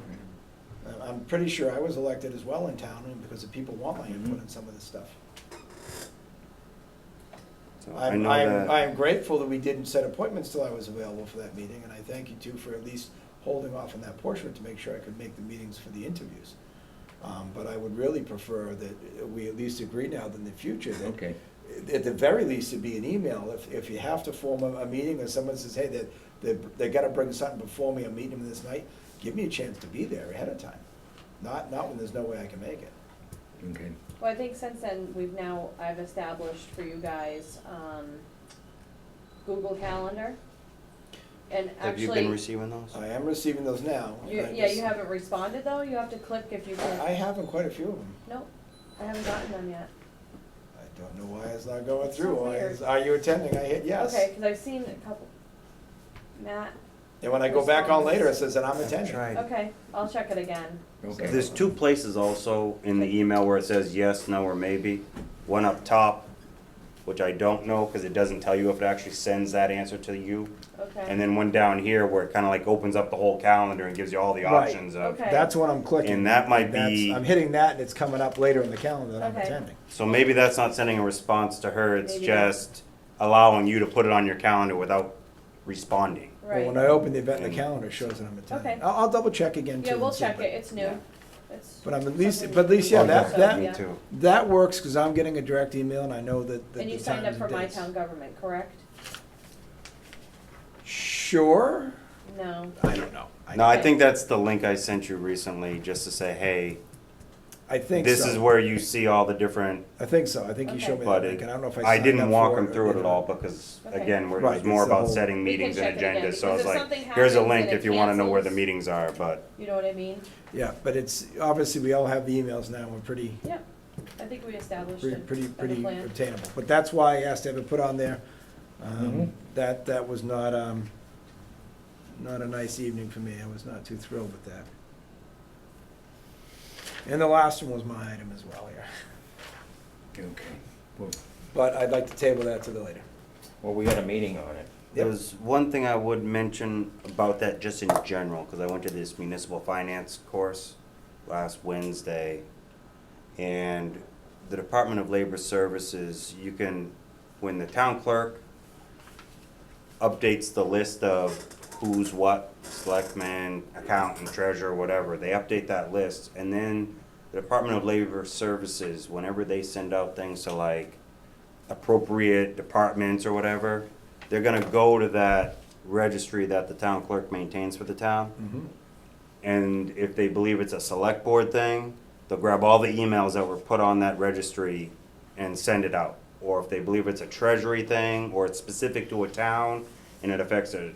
I'm pretty sure I was elected as well in town, and because the people want my input on some of this stuff. So I I'm, know I'm, that. I am grateful that we didn't set appointments till I was available for that meeting, and I thank you too for at least holding off on that portion to make sure I could make the meetings for the interviews. But I would really prefer that we at least agree now that in the future that Okay. at the very least, it'd be an email. If you have to form a meeting or someone says, hey, they gotta bring something before me, I'm meeting them this night, give me a chance to be there ahead of time. Not when there's no way I can make it. Okay. Well, I think since then, I've established for you guys, Google Calendar. And Have you actually, been receiving those? I am receiving those now. you, and I yeah, just- you haven't responded though, you have to click if you can. I have in quite a few of them. Nope, I haven't gotten them yet. I don't know why it's not going It's so through. weird. Are you attending? I hit yes. Okay, cause I've seen a couple, Matt, And when I go back on later, it says that I'm I've attending. tried. okay, I'll check it again. Okay. There's two places also in the email where it says yes, no, or maybe. One up top, which I don't know, because it doesn't tell you if it actually sends that answer to you. Okay. And then one down here where it kind of like opens up the whole calendar and gives you all the Right. options of. Okay. That's what I'm clicking. And that might That's- be- I'm hitting that and it's coming up later in the calendar that I'm Okay. attending. So maybe that's not sending a response to her, it's Maybe just allowing you to put it on your calendar without responding. Well, Right. when I open the event, the And- calendar it shows that I'm attending. Okay. I'll double check again too. Yeah, we'll and see, check but- it, it's new. yeah. It's But I'm at least, something- but at least, yeah, Oh, that, yeah. Me that, too. that works, because I'm getting a direct email and I know that the And you times signed up and for My dates. Town Government, correct? Sure? No. I don't know. No, I think that's the link I sent you recently, just to say, hey, I think so. this is where you see all the different, I think so. I think you Okay. showed me that but link, it, and I don't know if I I signed didn't up walk for them or through it at didn't. all, because, Okay. again, it Right, was more it's the about whole- setting We can meetings and check it again, agendas, so I because was if like, something here's a happens link and it if you wanna know where the cancels- meetings are, but You know what I mean? Yeah, but it's, obviously, we all have the emails now. We're pretty, Yeah, I think we established a pretty better plan. obtainable. But that's why I asked to have it put on there. Mhm. That was not a nice evening for me. I was not too thrilled with that. And the last one was my item as well here. Okay. Well, But I'd like to table that to the later. well, we got a meeting on it. there was one thing I would mention about that just in general, because I went to this municipal finance course last Wednesday, and the Department of Labor Services, you can, when the town clerk updates the list of who's what, selectman, accountant, treasurer, whatever, they update that list, and then the Department of Labor Services, whenever they send out things to like appropriate departments or whatever, they're gonna go to that registry that the town clerk maintains for the town. And if they believe it's a select board thing, they'll grab all the emails that were put on that registry and send it out. Or if they believe it's a treasury thing, or it's specific to a town, and it affects the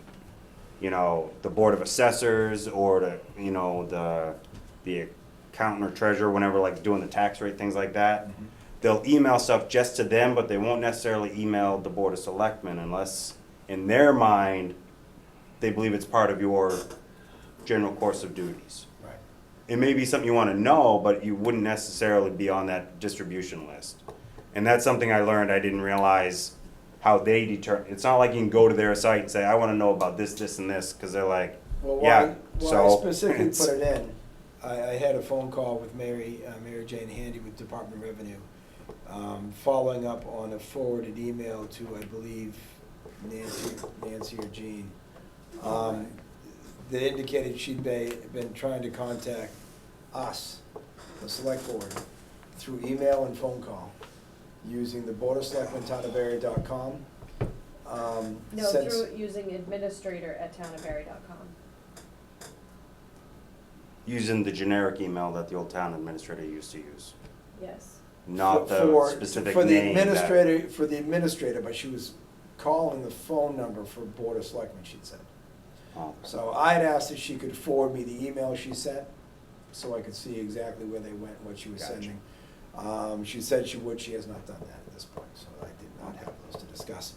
Board of Assessors, or the accountant or treasurer, whenever like doing the tax rate, things like that. They'll email stuff just to them, but they won't necessarily email the Board of Selectmen unless, in their mind, they believe it's part of your general course of duties. Right. It may be something you want to know, but you wouldn't necessarily be on that distribution list. And that's something I learned. I didn't realize how they determine. It's not like you can go to their site and say, I want to know about this, this, and this, because they're like, Well, yeah, why I so specifically it's- put it in, I had a phone call with Mary Jane Handy with Department of Revenue, following up on a forwarded email to, I believe, Nancy or Jean. That indicated she'd been trying to contact us, the select board, through email and phone call, using the Board of Selectmen townofbarry.com. No, through using administrator@townofbarry.com. using the generic email that the old town administrator used to use, Yes. not the For- specific for the name. that- administrator, for the administrator, but she was calling the phone number for Board of Selectmen, she'd said. Oh. So I'd asked if she could forward me the email she sent, so I could see exactly where they went, what she was Gotcha. sending. She said she would, she has not done that at this point, so I did not have those to discuss.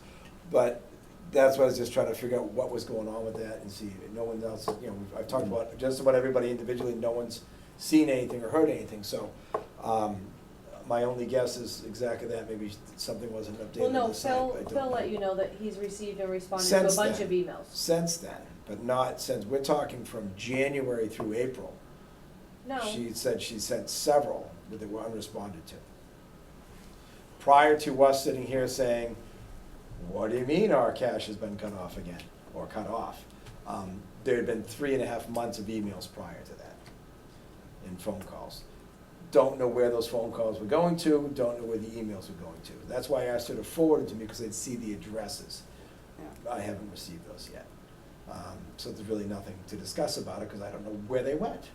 But that's why I was just trying to figure out what was going on with that and see, no one else, I've talked about just about everybody individually, no one's seen anything or heard anything, so, my only guess is exactly that, maybe something wasn't updated Well, on no, the site. I don't Phil know. let you know that he's received and responded to Since a bunch then. of emails. Since then, but not since, we're talking from January through April. No, She said she sent several that were unresponded to. Prior to us sitting here saying, what do you mean our cash has been cut off again, or cut off? There had been 3.5 months of emails prior to that, and phone calls. Don't know where those phone calls were going to, don't know where the emails were going to. That's why I asked her to forward it to me, because I'd see the addresses. I haven't received those yet. So there's really nothing to discuss about it, because I don't know where they went.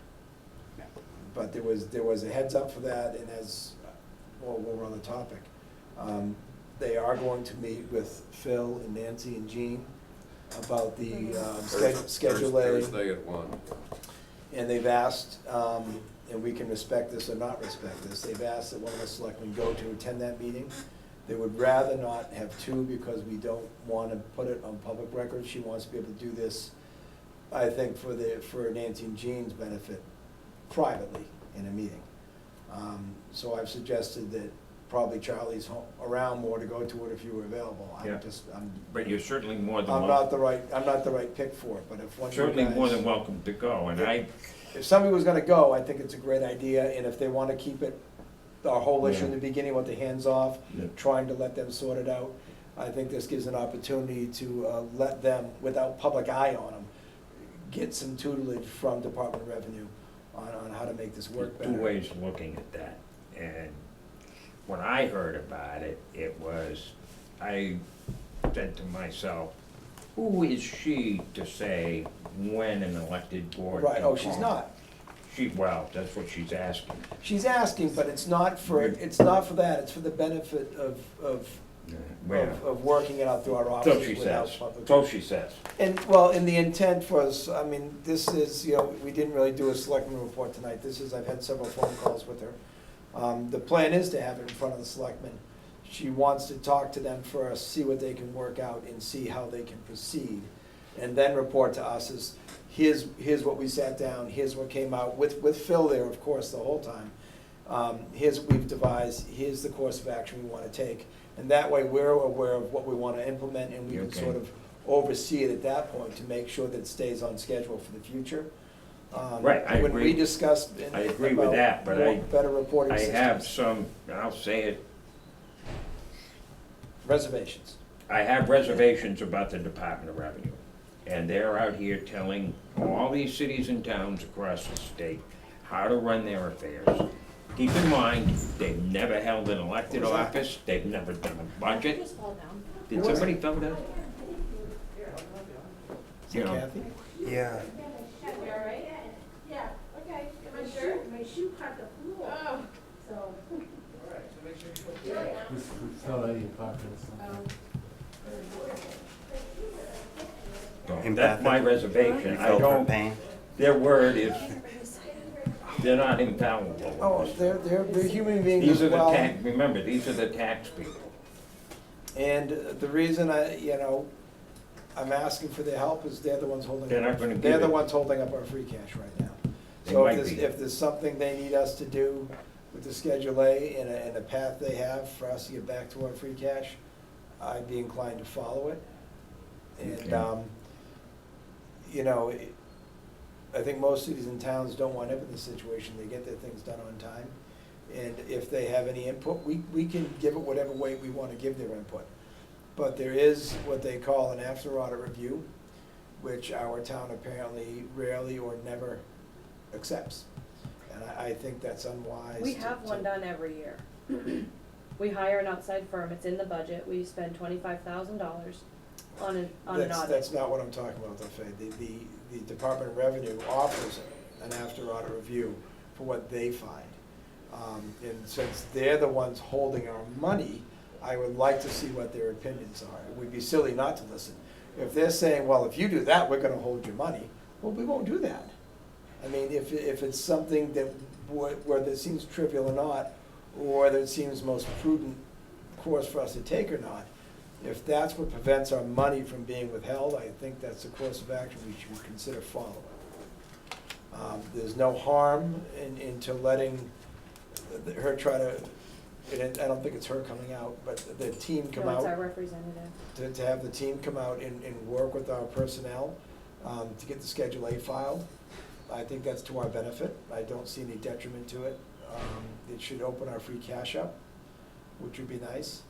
But there was a heads up for that, and as, well, we're on the topic. They are going to meet with Phil and Nancy and Jean about the Schedule A. Thursday at 1. And they've asked, and we can respect this or not respect this, they've asked that one of the selectmen go to attend that meeting. They would rather not have two, because we don't want to put it on public record. She wants to be able to do this, I think, for Nancy and Jean's benefit, privately in a meeting. So I've suggested that probably Charlie's around more to go to it if you were available. Yeah. I'm But you're certainly more than I'm welcome. I'm not the right pick for it, but if one of you Certainly more guys- than welcome to go, and If somebody was gonna go, I think it's a great idea, and if they wanna keep it, our whole issue in Yeah. the beginning with the hands-off, Yeah. trying to let them sort it out, I think this gives an opportunity to let them, without public eye on them, get some tutelage from Department of Revenue on how to make this work better. two ways of looking at that. And when I heard about it, it was, I said to myself, who is she to say when an elected board Right, can oh, she's call? not. Well, that's what she's asking. She's asking, but it's not for that, it's for the benefit of working it out through our So offices she without says, public. so she says. And, well, and the intent was, I mean, this is, we didn't really do a selectman report tonight. This is, I've had several phone calls with her. The plan is to have it in front of the selectmen. She wants to talk to them first, see what they can work out, and see how they can proceed. And then report to us as, here's what we sat down, here's what came out, with Phil there, of course, the whole time. Here's what we've devised, here's the course of action we wanna take. And that way, we're aware of what we wanna implement, and we can Okay. sort of oversee it at that point to make sure that it stays on schedule for the future. Right, I When agree. we discussed. I agree with about that, but more better reporting I systems. have some, I'll say it, Reservations. I have reservations about the Department of Revenue. And they're out here telling all these cities and towns across the state how to run their affairs. Keep in mind, they've never held an elected What was that? office, they've never done a budget. Just fall down. Did somebody throw that? Is You it know, Kathy? Yeah. You all right? Yeah, okay. My shoe caught the floor. Oh. So. This would sell any pockets. that's my reservation. I Felt her don't, pain. their word is, they're not infallible. Oh, they're human beings These as are the well. tax, remember, these are the tax people. And the reason I'm asking for their help is they're the ones holding. They're up- not gonna give They're the it. ones holding up our free cash right now. They So might if be. there's something they need us to do with the Schedule A and a path they have for us to get back to our free cash, I'd be inclined to follow it. And, Okay. I think most cities and towns don't wind up in this situation. They get their things done on time. And if they have any input, we can give it whatever way we want to give their input. But there is what they call an after audit review, which our town apparently rarely or never accepts. And I think that's unwise. We have one done every year. We hire an outside firm, it's in the budget, we spend $25,000 on an audit. That's not what I'm talking about, though, Fay. The Department of Revenue offers an after audit review for what they find. And since they're the ones holding our money, I would like to see what their opinions are. It would be silly not to listen. If they're saying, well, if you do that, we're gonna hold your money, well, we won't do that. I mean, if it's something that, whether it seems trivial or not, or whether it seems most prudent course for us to take or not, if that's what prevents our money from being withheld, I think that's a course of action we should consider following. There's no harm into letting her try to, and I don't think it's her coming out, but the team come No, it's out. our representative. To have the team come out and work with our personnel to get the Schedule A filed. I think that's to our benefit. I don't see any detriment to it. It should open our free cash up, which would be nice.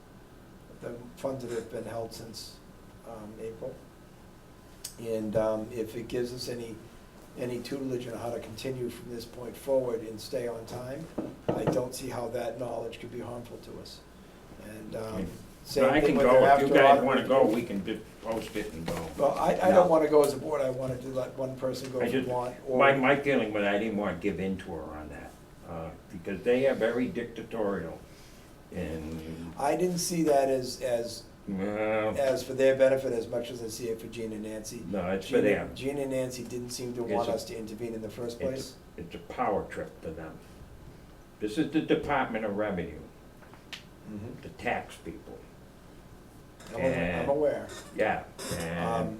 the funds that have been held since April. And if it gives us any tutelage on how to continue from this point forward and stay on time, I don't see how that knowledge could be harmful to us. And So same I thing can with go, their if you after guys audit wanna go, review. we can just post it and go. Well, I don't wanna go as a board, I wanted to let one person go I if we just, want. Or my feeling, but I didn't wanna give in to her on that, because they are very dictatorial. And, I didn't see that as well, for their benefit as much as I see it for Gene and Nancy. no, it's for them. Gene and Nancy didn't seem to It's want a- us to intervene in the first It's place. It's a power trip to them. This is the Department of Revenue, the tax people. I'm aware. Yeah, and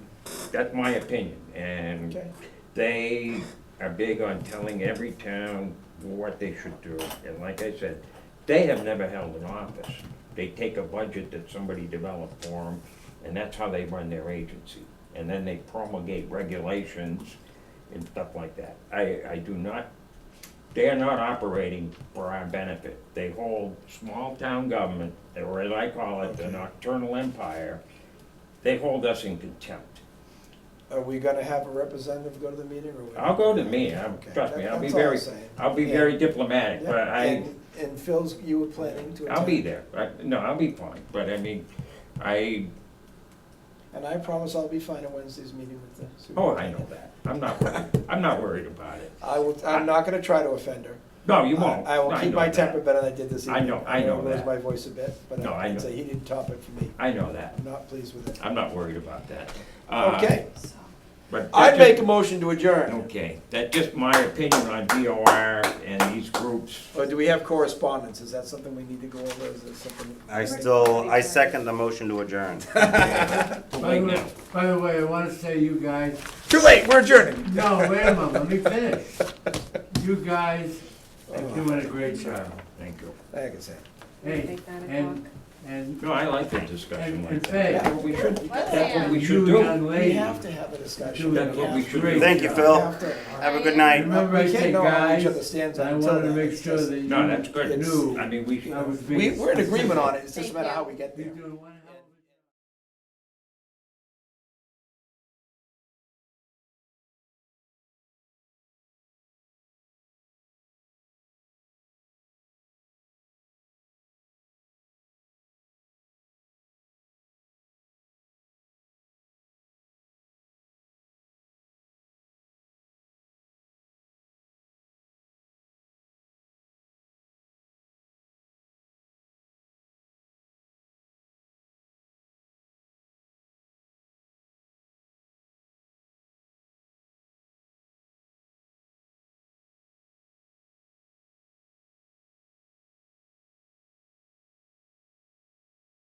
that's my opinion, and Okay. they are big on telling every town what they should do, and like I said, they have never held an office. They take a budget that somebody developed for them, and that's how they run their agency. And then they promulgate regulations and stuff like that. I do not, they are not operating for our benefit. They hold small town government, or as I call it, the nocturnal empire, they hold us in contempt. Are we gonna have a representative go to the meeting, or? I'll go to me, Okay, trust me, I'll be that's all I'm very, saying. I'll be Yeah. very diplomatic, Yeah, but And Phil's, you were planning to attend? I'll be there. No, I'll be fine, but I mean, And I promise I'll be fine at Wednesday's meeting with the oh, superintendent. I know that. I'm not worried about it. I'm not gonna try to offend her. No, you won't. I will No, keep know my that. temper better than I did this I evening. know- I know lose that. my voice a bit, but No, I I'd know. say he didn't top it for me. I know that. I'm not pleased with it. I'm not worried about that. Okay, But I'd that's make a just- motion to adjourn. Okay, that's just my opinion on DOR and these groups. Or do we have correspondence? Is that something we need to go over? Is there something? I second the motion to adjourn. By the way, I wanna say you guys, Too late, we're adjourning. no, wait a minute, let me finish. You guys are doing a great job. Thank you. I can say. Hey, Make 9 and No, I like the discussion And- like and that. Faye. That's what we should, Let's that's what see. we you should do. young We lady. have to have a discussion. That's what we should do. Thank you, We Phil. have to. Have a good night. Remember I We can't said know how guys, each other stands I until wanted to then. make It's sure just- that you No, that's good. knew I mean, we should. I was being. We're in agreement on it, it's just a Thank matter you. how we get You're there. doing well.